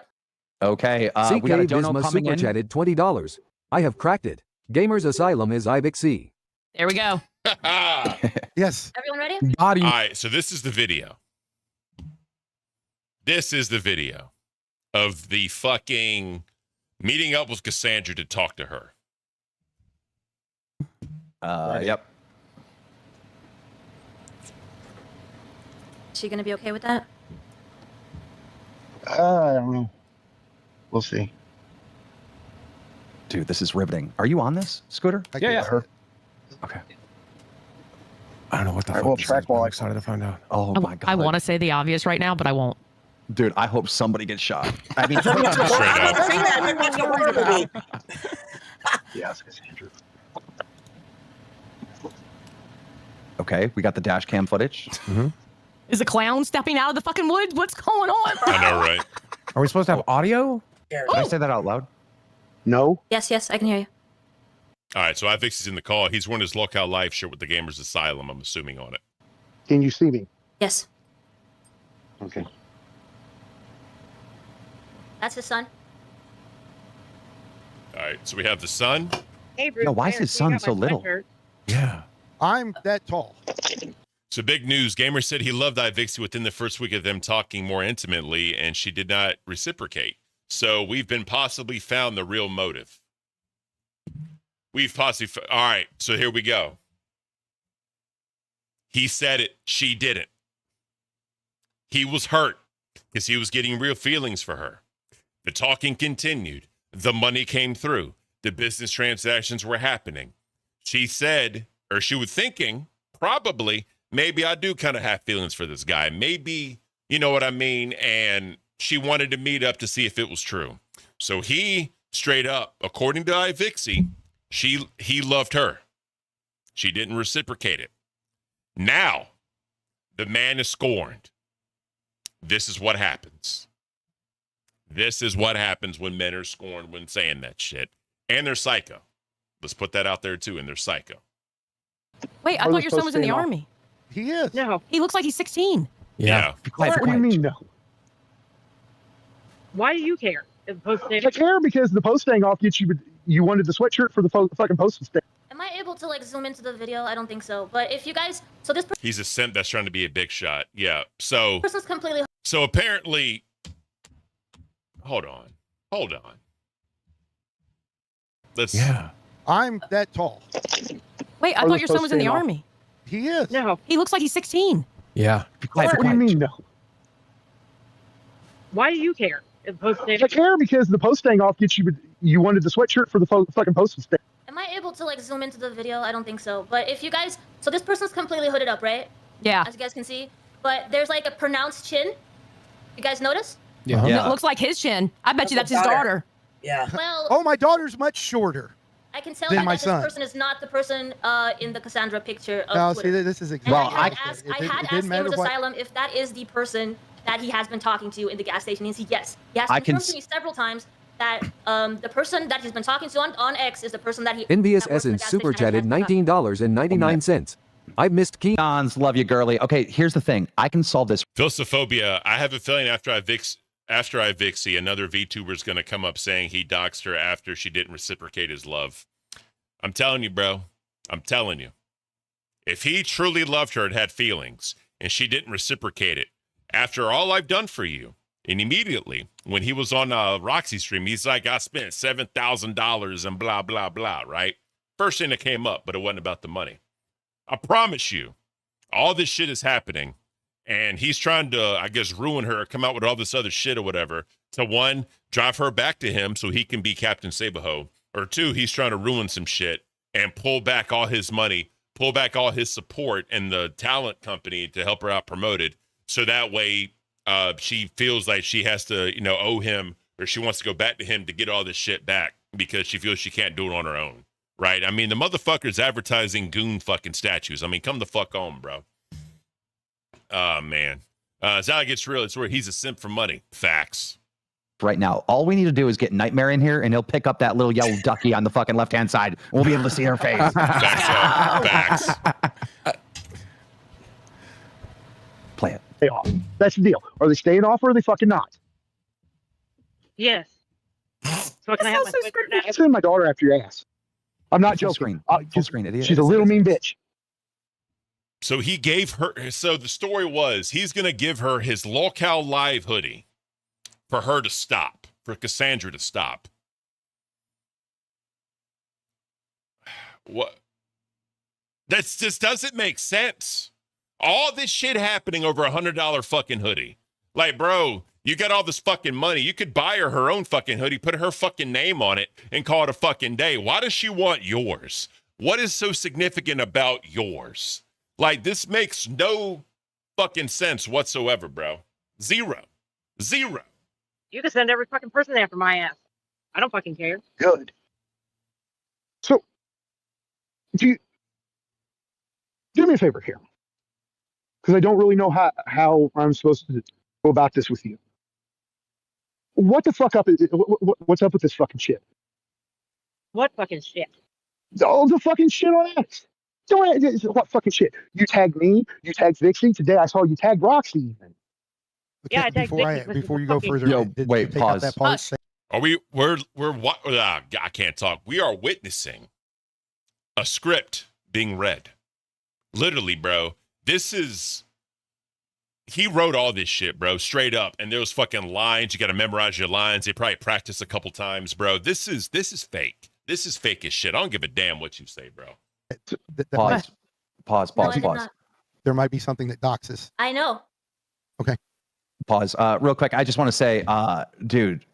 Okay, CK we got a dono Visma coming super in. chatted $20. I have cracked it. Gamers Asylum is ivixey. There we go. Yes. Everyone ready? Body. All right, so this is the video. This is the video of the fucking meeting up with Cassandra to talk to her. Yep. Is she gonna be okay with that? I don't know. We'll see. Dude, this is riveting. Are you on this, Scooter? Yeah. Her. Okay. I don't know what the I fuck will this track is, but while I'm I- excited to find out. Oh my god. I want to say the obvious right now, but I won't. Dude, I hope somebody gets shot. I mean, Straight up. Yes, Cassandra. okay, we got the dash cam footage. Is a clown stepping out of the fucking woods? What's going on, bro? I know, right? Are we supposed to have audio? Did I say that out loud? No. Yes, I can hear you. All right, so ivixey's in the call. He's wearing his Lockout Live shirt with the Gamers Asylum, I'm assuming, on it. Can you see me? Yes, Okay. that's his son. All right, so we have the son. Hey, Bruce. Yo, why is his son so little? Yeah. I'm that tall. So big news. Gamer said he loved ivixey within the first week of them talking more intimately, and she did not reciprocate. So we've been possibly found the real motive. We've possibly... All right, so here we go. He said it. She didn't. He was hurt because he was getting real feelings for her. The talking continued. The money came through. The business transactions were happening. She said, or she was thinking, probably, maybe I do kind of have feelings for this guy. Maybe, you know what I mean? And she wanted to meet up to see if it was true. So he, straight up, according to ivixey, he loved her. She didn't reciprocate it. Now, the man is scorned. This is what happens. This is what happens when men are scorned when saying that shit. And they're psycho. Let's put that out there, too, and they're psycho. Wait, I thought your son was in the army. He is. No. He looks like he's 16. Yeah. What do you mean, no? Why do you care? As opposed to I care because the post staying off gets you. You wanted the sweatshirt for the fucking post to stay. Am I able to like zoom into the video? I don't think so. But if you guys, so this He's a simp that's trying to be a big shot. Yeah. So person's completely. So apparently, hold on. Let's. Yeah. I'm that tall. Wait, I thought your son was in the army. He is. No. He looks like he's 16. Yeah. What do you mean, no? Why do you care? As opposed to I care because the post staying off gets you. You wanted the sweatshirt for the fucking post to stay. Am I able to like zoom into the video? I don't think so. But if you guys, so this person's completely hooded up, right? Yeah. As you guys can see, but there's like a pronounced chin. You guys notice? Yeah. It looks like his chin. I bet you that's his daughter. Yeah. Well, Oh, my daughter's much shorter. I can tell than that my this son. person is not the person in the Cassandra picture of Now, Twitter. see, this is And exactly. I had asked didn't matter Gamers what- Asylum if that is the person that he has been talking to in the gas station. And he said yes. He has I can confirmed to me several times that the person that he's been talking to on X is the person that he. Envious that works in the Essence gas super station and chatted has been talking $19.99. I've missed Keith. Cons, love you, girly. Okay, here's the thing. I can solve this. Philosophobia. I have a feeling after ivixey, another VTuber is going to come up saying he doxed her after she didn't reciprocate his love. I'm telling you, bro. I'm telling you. If he truly loved her and had feelings, and she didn't reciprocate it, after all I've done for you, and immediately when he was on Roxy stream, he's like, I spent $7,000 and blah, blah, blah, right? First thing that came up, but it wasn't about the money. I promise you, all this shit is happening, and he's trying to, I guess, ruin her, come out with all this other shit or whatever, to one, drive her back to him so he can be Captain Sabaho, or two, he's trying to ruin some shit and pull back all his money, pull back all his support and the talent company to help her out promoted, so that way she feels like she has to, owe him, or she wants to go back to him to get all this shit back because she feels she can't do it on her own, right? I mean, the motherfucker's advertising goon fucking statues. I mean, come the fuck on, bro. Oh, man. It's how it gets real. It's where he's a simp for money. Facts. Right now, all we need to do is get Nightmare in here, and he'll pick up that little yellow ducky on the fucking left-hand side. We'll be able to see her face. Facts. Play it. Stay off. That's the deal. Are they staying off or are they fucking not? Yes. So can I have my Twitter now? I'll send my daughter after your ass. I'm not Full joking. screen. Full screen, idiot. She's a little mean bitch. So he gave her, so the story was he's going to give her his Locale Live hoodie for her to stop, for Cassandra to stop. What? That just doesn't make sense. All this shit happening over $100 fucking hoodie. Like, bro, you got all this fucking money. You could buy her own fucking hoodie, put her fucking name on it, and call it a fucking day. Why does she want yours? What is so significant about yours? Like, this makes no fucking sense whatsoever, bro. Zero. You can send every fucking person after my ass. I don't fucking care. Good. So, do me a favor here, because I don't really know how I'm supposed to go about this with you. What the fuck up? What's up with this fucking shit? What fucking shit? All the fucking shit on X. What fucking shit? You tagged me. You tagged Vixie. Today I saw you tag Roxy even. Yeah, I tagged Vicky. Before you go further, Yo, wait, take out pause. that part. We're what? I can't talk. We are witnessing a script being read. Literally, bro. He wrote all this shit, bro, straight up. And there's fucking lines. You got to memorize your lines. They probably practice a couple times, bro. This is fake. This is fake as shit. I don't give a damn what you say, bro. Pause. There might be something that doxes. I know. Okay. Pause. Real quick, I just want to say, dude,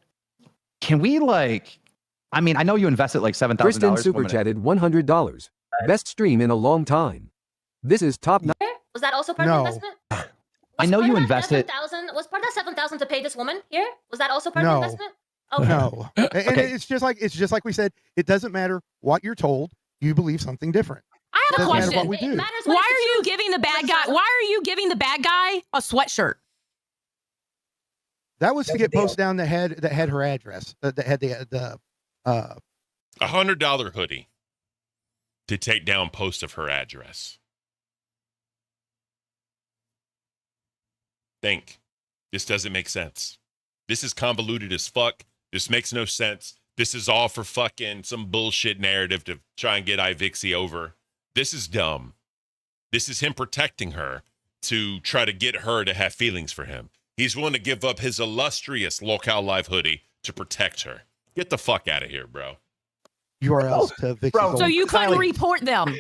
can we I mean, I know you invested like $7,000. Kristen super chatted $100. Best stream in a long time. This is top. Was that also part of the investment? I know you invested. Was part of that 7,000 to pay this woman here? Was that also part of the investment? Okay. No. And it's just like we said. It doesn't matter what you're told. You believe something different. I have a question. What we do. Why are you giving the bad guy? Why are you giving the bad guy a sweatshirt? That was to get posts down that had her address. That had the $100 hoodie to take down posts of her address. Think. This doesn't make sense. This is convoluted as fuck. This makes no sense. This is all for fucking some bullshit narrative to try and get ivixey over. This is dumb. This is him protecting her to try to get her to have feelings for him. He's willing to give up his illustrious Locale Live hoodie to protect her. Get the fuck out of here, bro. URLs to Vixie. So you couldn't report them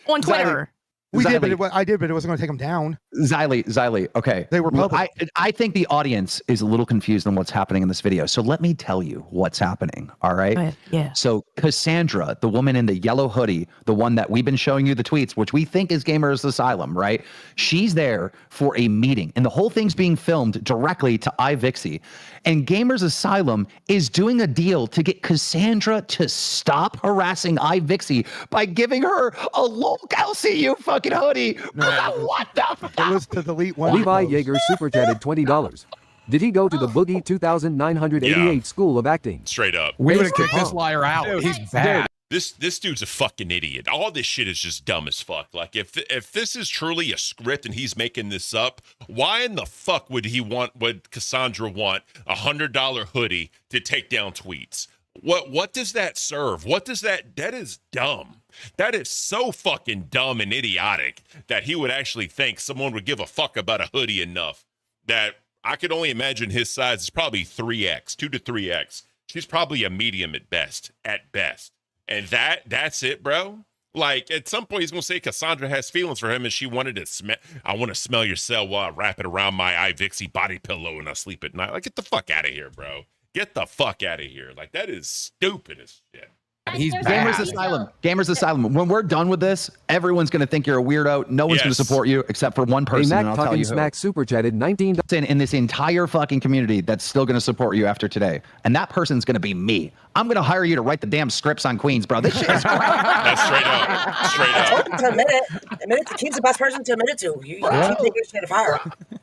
on Twitter. We did, but I did, but it wasn't going to take them down. Xylee, okay. They were public. I think the audience is a little confused on what's happening in this video. So let me tell you what's happening, all right? Yeah. So Cassandra, the woman in the yellow hoodie, the one that we've been showing you the tweets, which we think is Gamers Asylum, right? She's there for a meeting, and the whole thing's being filmed directly to ivixey. And Gamers Asylum is doing a deal to get Cassandra to stop harassing ivixey by giving her a local CU fucking hoodie. What the fuck? It was to delete one. Levi Yeager super chatted $20. Did he go to the Boogie 2988 School of Acting? Straight up. We would have kicked this liar out. Dude, He's bad. This dude's a fucking idiot. All this shit is just dumb as fuck. Like, if this is truly a script and he's making this up, why in the fuck would Cassandra want $100 hoodie to take down tweets? What does that serve? What does that is dumb. That is so fucking dumb and idiotic that he would actually think someone would give a fuck about a hoodie enough that I could only imagine his size is probably 3X, 2 to 3X. She's probably a medium at best. And that's it, bro. Like, at some point, he's going to say Cassandra has feelings for him and she wanted to smell. I want to smell your cell while I wrap it around my ivixey body pillow and I sleep at night. Like, get the fuck out of here, bro. Get the fuck out of here. Like, that is stupid as shit. He's Gamers Asylum. Gamers Asylum. When we're done with this, everyone's going to think you're a weirdo. No one's going to support you except for one person. Hey, and I'll tell you who. Smack super chatted 19 in this entire fucking community that's still going to support you after today. And that person's going to be me. I'm going to hire you to write the damn scripts on Queens, bro. This shit is great. That's straight up. Straight up. To admit it. Keith's the best person to admit it to. You can't take your shit to fire.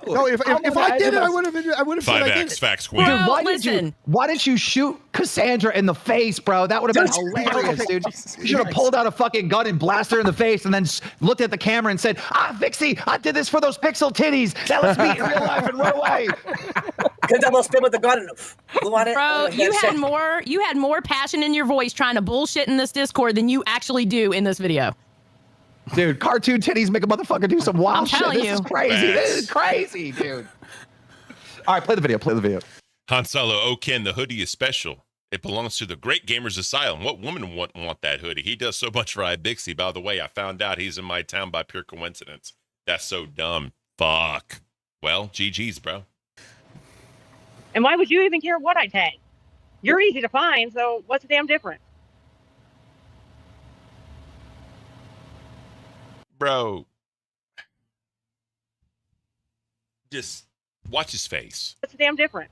No, if I did it, I would have said I did 5X it. facts queen. Dude, why didn't you shoot Cassandra in the face, bro? That would have been hilarious, dude. You should have pulled out a fucking gun and blasted her in the face and then looked at the camera and said, Vixie, I did this for those pixel titties. Now let's meet in real life and run away. Could double spin with the gun and blew on it. Bro, you had more passion in your voice trying to bullshit in this Discord than you actually do in this video. Dude, cartoon titties make a motherfucker do some wild shit. Telling This you. is crazy. This is crazy, dude. All right, play the video. Play the video. Han Solo, oh Ken, the hoodie is special. It belongs to the great Gamers Asylum. What woman wouldn't want that hoodie? He does so much for ivixey. By the way, I found out he's in my town by pure coincidence. That's so dumb. Fuck. Well, GG's, bro. And why would you even care what I tag? You're easy to find, so what's the damn difference? Bro. Just watch his face. What's the damn difference?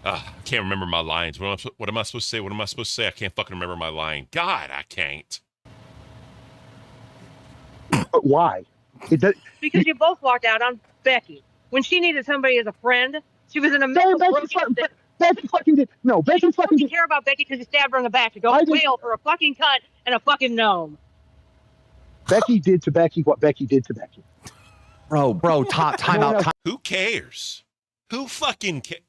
I can't remember my lines. What am I supposed to say? What am I supposed to say? I can't fucking remember my line. God, I can't. But why? Because you both walked out on Becky. When she needed somebody as a friend, she was in a mental Becky fucking did. No, Becky fucking did. care about Becky because you stabbed her in the back to go wail for a fucking cut and a fucking gnome. Becky did to Becky what Becky did to Becky. Bro, time out. Who cares? Who fucking cares?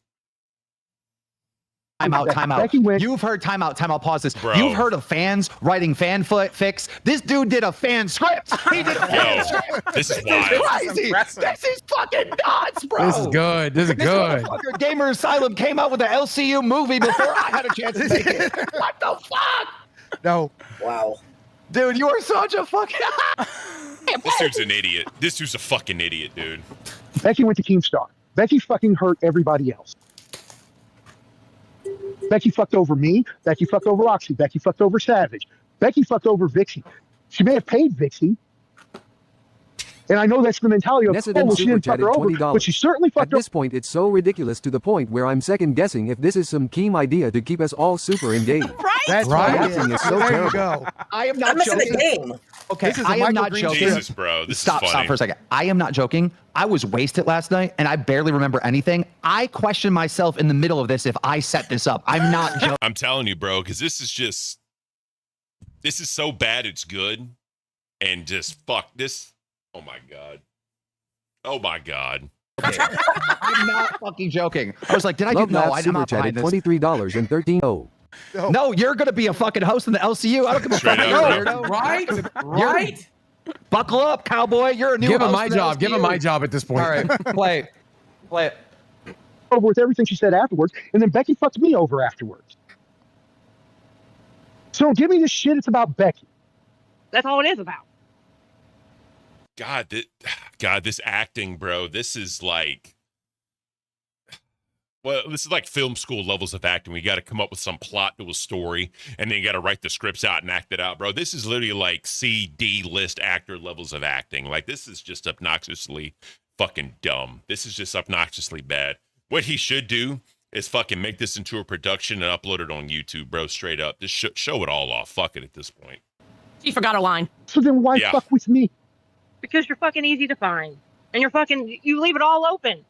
Time out. You've heard time out. Pause this. Bro. You've heard of fans writing fanfics. This dude did a fan script. He did a fan script. This is wild. Crazy. This is fucking nuts, bro. This is good. This is good. Gamer Asylum came out with the LCU movie before I had a chance to make it. What the fuck? No. Wow. Dude, you are such a fucking... This dude's an idiot. This dude's a fucking idiot, dude. Becky went to Keemstar. Becky fucking hurt everybody else. Becky fucked over me. Becky fucked over Roxy. Becky fucked over Savage. Becky fucked over Vixie. She may have paid Vixie. And I know that's the mentality of, she didn't fuck her over, but she certainly fucked her. At this point, it's so ridiculous to the point where I'm second guessing if this is some Keem idea to keep us all super engaged. Right? That's right. right. Acting is so There terrible. you go. I am not I'm missing joking. the game. Okay, This is a I am Michael not Green joking. Jesus, bro. This Stop is funny. for a second. I am not joking. I was wasted last night, and I barely remember anything. I question myself in the middle of this if I set this up. I'm not joking. I'm telling you, bro, because this is so bad it's good. And just fuck this. Oh my God. Oh my God. I'm not fucking joking. I was like, did I Love do? No, that I did super not chatted behind this. $23.13. Oh. No, you're gonna be a fucking host in the LCU. I don't give a fuck. Straight You're a up, weirdo. Right? Right? Buckle up, cowboy. You're a new Give him host my in the job. Give him LCU. my job at this point. All right, play it. Over with everything she said afterwards, and then Becky fucked me over afterwards. So don't give me this shit. It's about Becky. That's all it is about. God, this acting, bro. This is like, well, this is like film school levels of acting. We got to come up with some plot to a story, and then you got to write the scripts out and act it out, bro. This is literally like C-D list actor levels of acting. Like, this is just obnoxiously fucking dumb. This is just obnoxiously bad. What he should do is fucking make this into a production and upload it on YouTube, bro. Straight up, just show it all off. Fuck it at this point. She forgot a line. So then why fuck with me? Because you're fucking easy to find. And you leave it all open.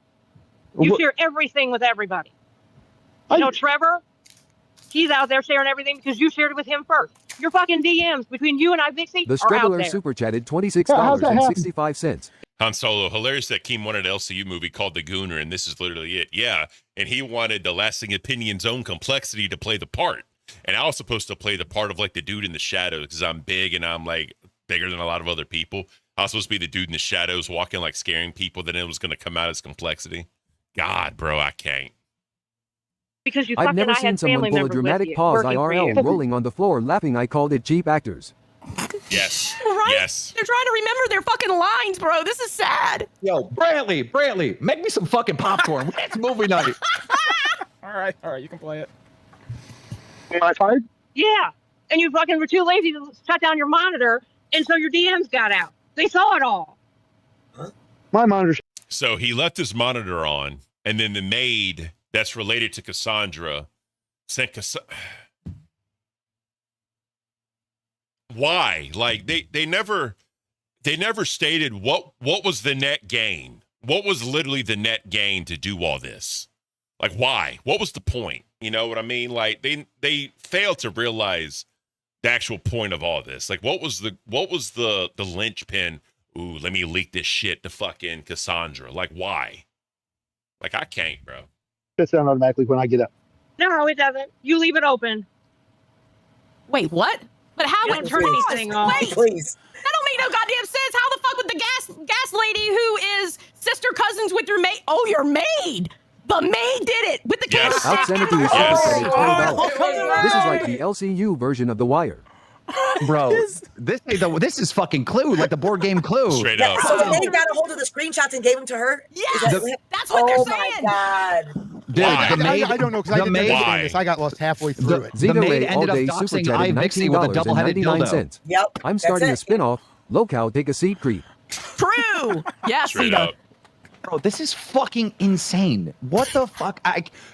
You share everything with everybody. You know, Trevor, he's out there sharing everything because you shared it with him first. Your fucking DMs between you and ivixey The are out Streveler there. super chatted $26.65. Han Solo, hilarious that Keem wanted an LCU movie called The Gooner, and this is literally it. Yeah, and he wanted the Lasting Opinion's own complexity to play the part. And I was supposed to play the part of like the dude in the shadows because I'm big and I'm like bigger than a lot of other people. I was supposed to be the dude in the shadows walking like scaring people. Then it was going to come out as complexity. God, bro, I can't. Because I've never seen someone pull a dramatic pause IRL rolling on the floor laughing. I called it cheap actors. Yes. Right? Yes. They're trying to remember their fucking lines, bro. This is sad. Yo, Brantley, make me some fucking popcorn. It's movie night. All right, you can play it. Wi-Fi? Yeah. And you fucking were too lazy to shut down your monitor, and so your DMs got out. They saw it all. My monitor. So he left his monitor on, and then the maid that's related to Cassandra sent Why? Like they never stated what was the net gain. What was literally the net gain to do all this? Like why? What was the point? You know what I mean? Like they failed to realize the actual point of all this. Like what was the linchpin? Ooh, let me leak this shit to fucking Cassandra. Like why? Like I can't, bro. Shuts down automatically when I get up. No, it doesn't. You leave it open. Wait, what? But how You would don't turn anything off. Wait, Please. that don't make no goddamn sense. How the fuck would the gas lady who is sister cousins with your maid? Oh, your maid. The maid did it with the Yes. I'll send it to you. This is like the LCU version of The Wire. Bro, this is fucking Clue, like the board game Clue. Straight Yeah, up. so they got a hold of the screenshots and gave them to her? Yes, that's what they're saying. Oh, my God. Dude, Why? the maid, I don't know because I the didn't maid, understand this. I got lost halfway through it. the Zeta maid Ray all ended up day super doxing chatted ivixey with a double-headed dildo. $19.99. Yep. I'm that's starting it. a spin-off. Local, take a seat, creep. True. Yes, Straight Cito. up. Bro, this is fucking insane. What the fuck?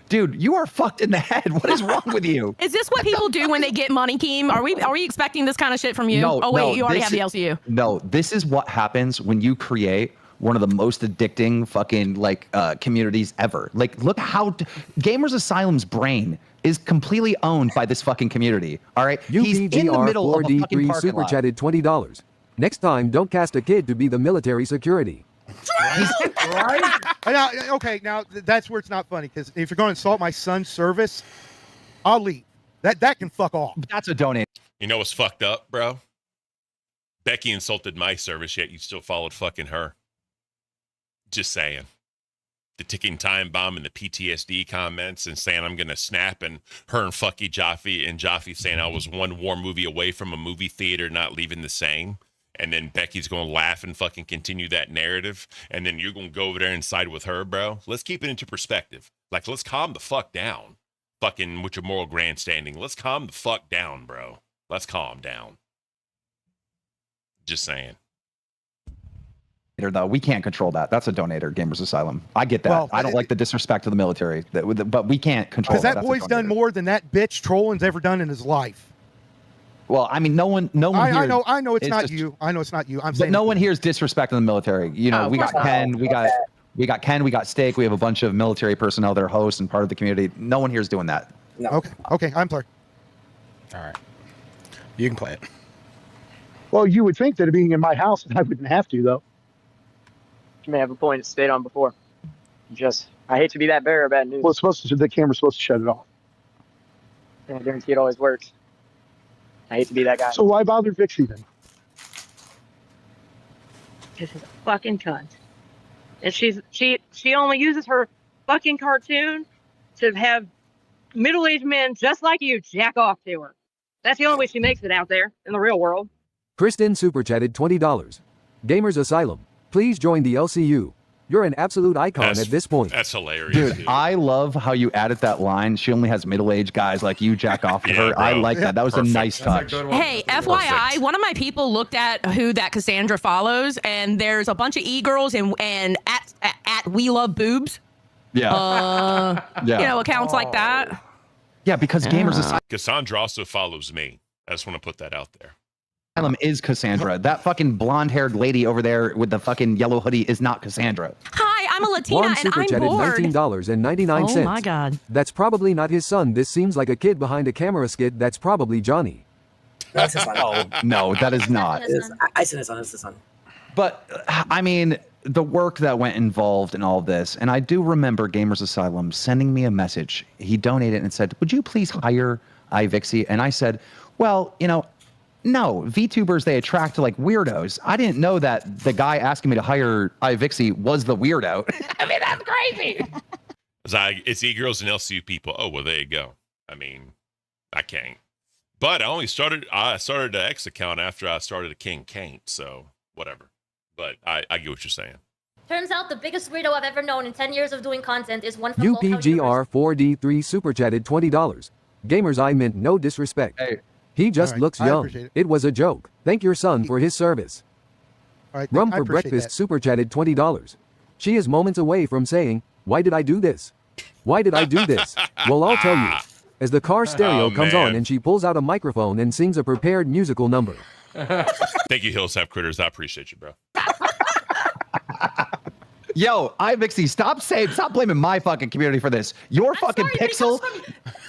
Dude, you are fucked in the head. What is wrong with you? Is this what people do when they get money, Keem? Are we expecting this kind of shit from you? No, oh wait, no, you already this have the LCU. No, this is what happens when you create one of the most addicting fucking communities ever. Like, look how Gamers Asylum's brain is completely owned by this fucking community. All right, he's in the middle of a fucking UPGR4D3 parking super lot. chatted $20. Next time, don't cast a kid to be the military security. Right? Now that's where it's not funny because if you're going to insult my son's service, I'll leave. That can fuck off. That's a donate. You know what's fucked up, bro? Becky insulted my service, yet you still followed fucking her. Just saying. The ticking time bomb and the PTSD comments and saying I'm gonna snap, and her and fucky Jaffe saying I was one war movie away from a movie theater not leaving the same. And then Becky's gonna laugh and fucking continue that narrative, and then you're gonna go over there and side with her, bro. Let's keep it into perspective. Like, let's calm the fuck down. Fucking with your moral grandstanding. Let's calm the fuck down, bro. Let's calm down. Just saying. Though we can't control that. That's a donator, Gamers Asylum. I get that. Well, I don't like the disrespect to the military, but we can't control Because that. that That's a boy's done donator. more than that bitch Trolling's ever done in his life. Well, I mean, no one. I Here know it's is not just- you. I know it's not you. I'm But saying no one here is disrespecting the military. You know, Oh, we of got course Ken, we got Ken, we got Steak. We have a bunch of military personnel that are hosts and part of the community. No one here is doing that. No. Okay, I'm sorry. All right. You can play it. Well, you would think that it being in my house, I wouldn't have to, though. You may have a point. It's stayed on before. I hate to be that bearer of bad news. Well, the camera's supposed to shut it off. I guarantee it always works. I hate to be that guy. So why bother Vixie then? This is a fucking cunt. And she only uses her fucking cartoon to have middle-aged men just like you jack off to her. That's the only way she makes it out there in the real world. Kristen super chatted $20. Gamers Asylum, please join the LCU. You're an absolute icon at this point. That's hilarious. Dude, I love how you added that line. She only has middle-aged guys like you jack off to her. I like that. That was a nice touch. Hey, FYI, one of my people looked at who that Cassandra follows, and there's a bunch of e-girls and at We Love Boobs. Yeah. You know, accounts like that. Yeah, because Gamers Cassandra also follows me. I just want to put that out there. Asylum is Cassandra. That fucking blonde-haired lady over there with the fucking yellow hoodie is not Cassandra. Hi, I'm a Latina Juan and super I'm chatted bored. $19.99. Oh my God. That's probably not his son. This seems like a kid behind a camera skit. That's probably Johnny. That's his son. Oh, no, that is not. I seen his son. It's his son. But I mean, the work that went involved in all of this, and I do remember Gamers Asylum sending me a message. He donated and said, "Would you please hire ivixey?" And I said, "Well, you know, no, VTubers, they attract like weirdos. I didn't know that the guy asking me to hire ivixey was the weirdo." I mean, that's crazy. It's e-girls and LCU people. Oh, well, there you go. I mean, I can't. But I started an X account after I started a Caint, so whatever. But I get what you're saying. Turns out the biggest weirdo I've ever known in 10 years of doing content is one from Lolcow University. UPGR4D3 super chatted $20. Gamers, I meant no disrespect. Hey. He just looks young. It was a joke. Thank your son for his service. Rum for breakfast super chatted $20. She is moments away from saying, "Why did I do this? Why did I do this?" Well, I'll tell you. As the car stereo comes on and she pulls out a microphone and sings a prepared musical number. Thank you, Hillsap Critters. I appreciate you, bro. Yo, ivixey, stop blaming my fucking community for this. Your fucking pixel.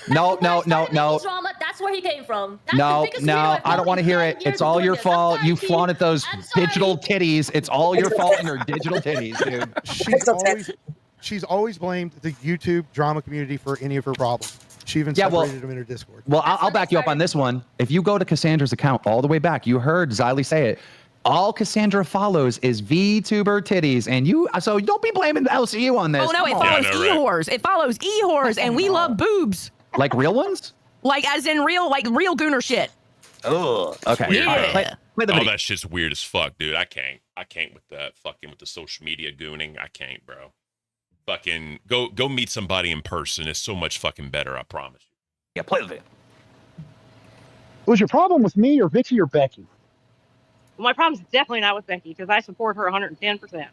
No. Drama, that's where he came from. That's no, I don't want to hear it. It's all your fault. You flaunted those digital titties. It's all your fault and your digital titties, dude. She's always blamed the YouTube drama community for any of her problems. She even separated them in her Discord. Well, I'll back you up on this one. If you go to Cassandra's account all the way back, you heard Xylee say it. All Cassandra follows is VTuber titties, and so don't be blaming the LCU on this. Oh no, it follows e-whores. It follows e-whores, and we love boobs. Like real ones? Like as in real gooner shit. Oh, okay. Weird, yeah. Play the video. That shit's weird as fuck, dude. I can't with that fucking with the social media gooning. I can't, bro. Fucking go meet somebody in person. It's so much fucking better, I promise you. Yeah, play the video. Was your problem with me or Vicky or Becky? Well, my problem's definitely not with Becky because I support her 110%.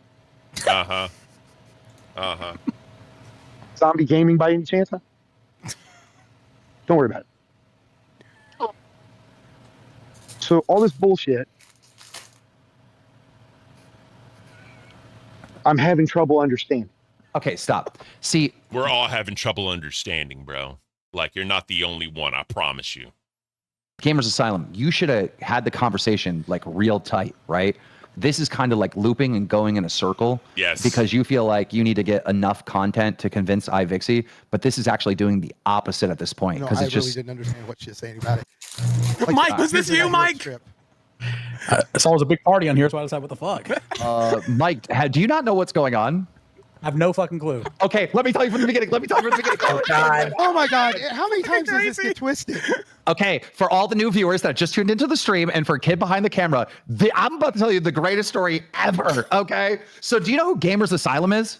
Zombie gaming by any chance? Don't worry about it. So all this bullshit, I'm having trouble understanding. Okay, stop. See, we're all having trouble understanding, bro. Like, you're not the only one, I promise you. Gamers Asylum, you should have had the conversation like real tight, right? This is kind of like looping and going in a circle. Yes. Because you feel like you need to get enough content to convince ivixey, but this is actually doing the opposite at this point. No, because I it's really just didn't understand what she's saying about it. Like, Mike, was this you, Mike? It's always a big party on here, so I was like, what the fuck? Mike, do you not know what's going on? I have no fucking clue. Okay, let me tell you from the beginning. Oh, God. Oh, my God. How many times does this get twisted? Okay, for all the new viewers that just tuned into the stream and for Kid Behind the Camera, I'm about to tell you the greatest story ever, okay? So do you know who Gamers Asylum is?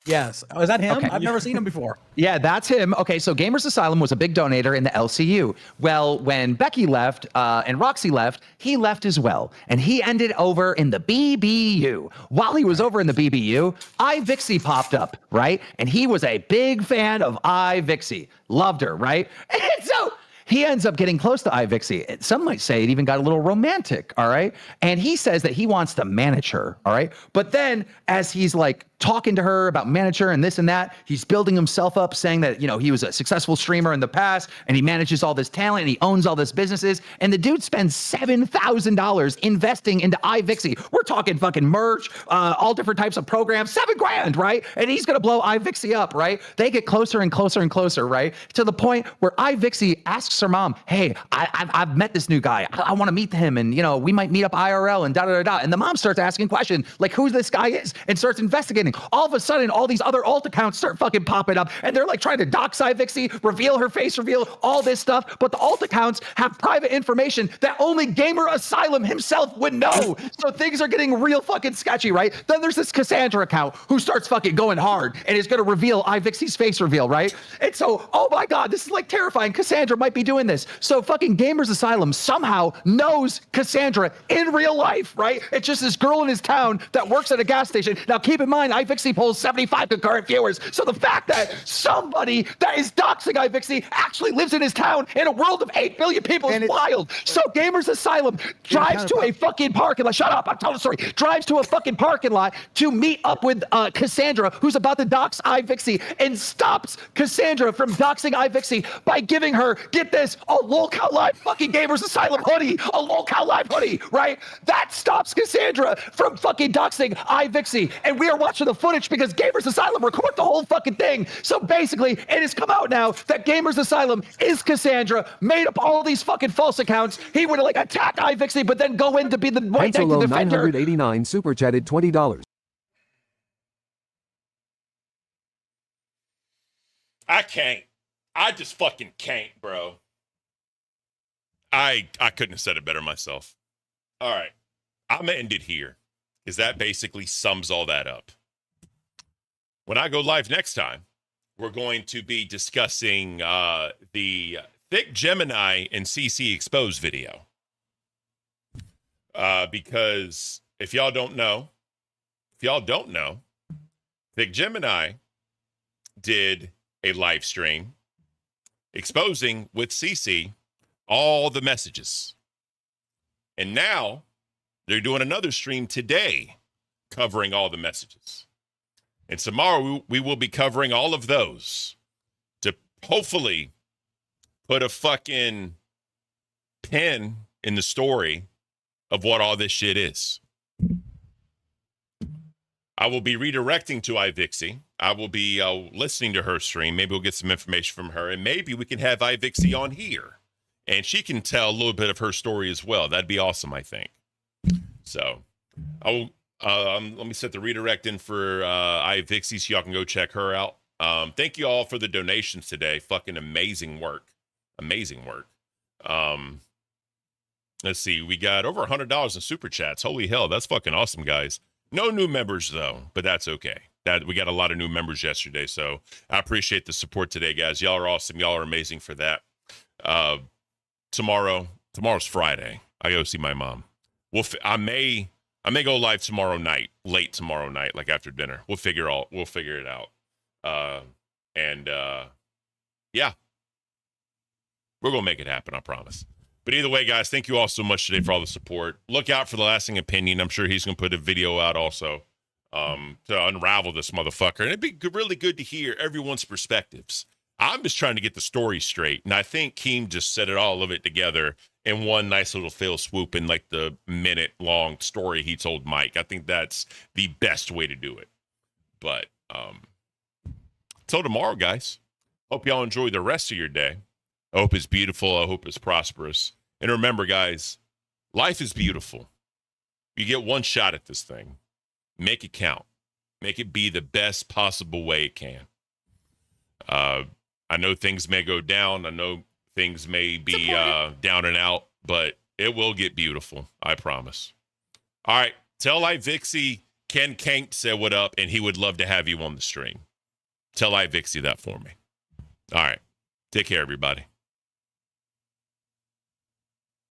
Yes. Oh, is that him? Okay. I've never seen him before. Yeah, that's him. Okay, so Gamers Asylum was a big donator in the LCU. Well, when Becky left and Roxy left, he left as well. And he ended over in the BBU. While he was over in the BBU, ivixey popped up, right? And he was a big fan of ivixey. Loved her, right? And so he ends up getting close to ivixey. Some might say it even got a little romantic, all right? And he says that he wants to manage her, all right? But then as he's like talking to her about manager and this and that, he's building himself up saying that, you know, he was a successful streamer in the past and he manages all this talent and he owns all this businesses. And the dude spends $7,000 investing into ivixey. We're talking fucking merch, all different types of programs, $7,000, right? And he's going to blow ivixey up, right? They get closer and closer and closer, right? To the point where ivixey asks her mom, hey, I've met this new guy. I want to meet him. And, you know, we might meet up IRL and da-da-da-da. And the mom starts asking questions like who this guy is and starts investigating. All of a sudden, all these other alt accounts start fucking popping up and they're like trying to dox ivixey, reveal her face, reveal all this stuff. But the alt accounts have private information that only Gamer Asylum himself would know. So things are getting real fucking sketchy, right? Then there's this Cassandra account who starts fucking going hard and is going to reveal ivixey's face reveal, right? And so, oh my God, this is like terrifying. Cassandra might be doing this. So fucking Gamers Asylum somehow knows Cassandra in real life, right? It's just this girl in his town that works at a gas station. Now keep in mind, ivixey polls 75 concurrent viewers. So the fact that somebody that is doxing ivixey actually lives in his town in a world of 8 billion people is wild. So Gamers Asylum drives to a fucking parking lot. Shut up, I'm telling the story. Drives to a fucking parking lot to meet up with Cassandra, who's about to dox ivixey, and stops Cassandra from doxing ivixey by giving her, get this, a lolcow live fucking Gamers Asylum hoodie, a lolcow live hoodie, right? That stops Cassandra from fucking doxing ivixey. And we are watching the footage because Gamers Asylum record the whole fucking thing. So basically, it has come out now that Gamers Asylum is Cassandra, made up all these fucking false accounts. He would like attack ivixey, but then go in to be the white knight to defend her. 989 super chatted $20. I can't. I just fucking can't, bro. I couldn't have said it better myself. All right. I'm going to end it here because that basically sums all that up. When I go live next time, we're going to be discussing the Thick Gemini and CC Exposed video. Because if y'all don't know, Thick Gemini did a live stream exposing with CC all the messages. And now they're doing another stream today covering all the messages. And tomorrow we will be covering all of those to hopefully put a fucking pin in the story of what all this shit is. I will be redirecting to ivixey. I will be listening to her stream. Maybe we'll get some information from her, and maybe we can have ivixey on here, and she can tell a little bit of her story as well. That'd be awesome, I think. So, I will. Let me set the redirect in for ivixey so y'all can go check her out. Thank you all for the donations today. Fucking amazing work. Amazing work. Let's see. We got over $100 in super chats. Holy hell, that's fucking awesome, guys. No new members though, but that's okay. That we got a lot of new members yesterday, so I appreciate the support today, guys. Y'all are awesome. Y'all are amazing for that. Tomorrow's Friday. I go see my mom. I may go live tomorrow night, late tomorrow night, like after dinner. We'll figure it out. Yeah, we're gonna make it happen. I promise. But either way, guys, thank you all so much today for all the support. Look out for the lasting opinion. I'm sure he's going to put a video out also to unravel this motherfucker. And it'd be really good to hear everyone's perspectives. I'm just trying to get the story straight. And I think Keem just set all of it together in one nice little fail swoop in like the minute-long story he told Mike. I think that's the best way to do it. But till tomorrow, guys. Hope y'all enjoy the rest of your day. I hope it's beautiful. I hope it's prosperous. And remember, guys, life is beautiful. You get one shot at this thing. Make it count. Make it be the best possible way it can. I know things may go down. I know things may be down and out, but it will get beautiful. I promise. All right. Tell ivixey Ken Caint said what up, and he would love to have you on the stream. Tell ivixey that for me. All right. Take care, everybody.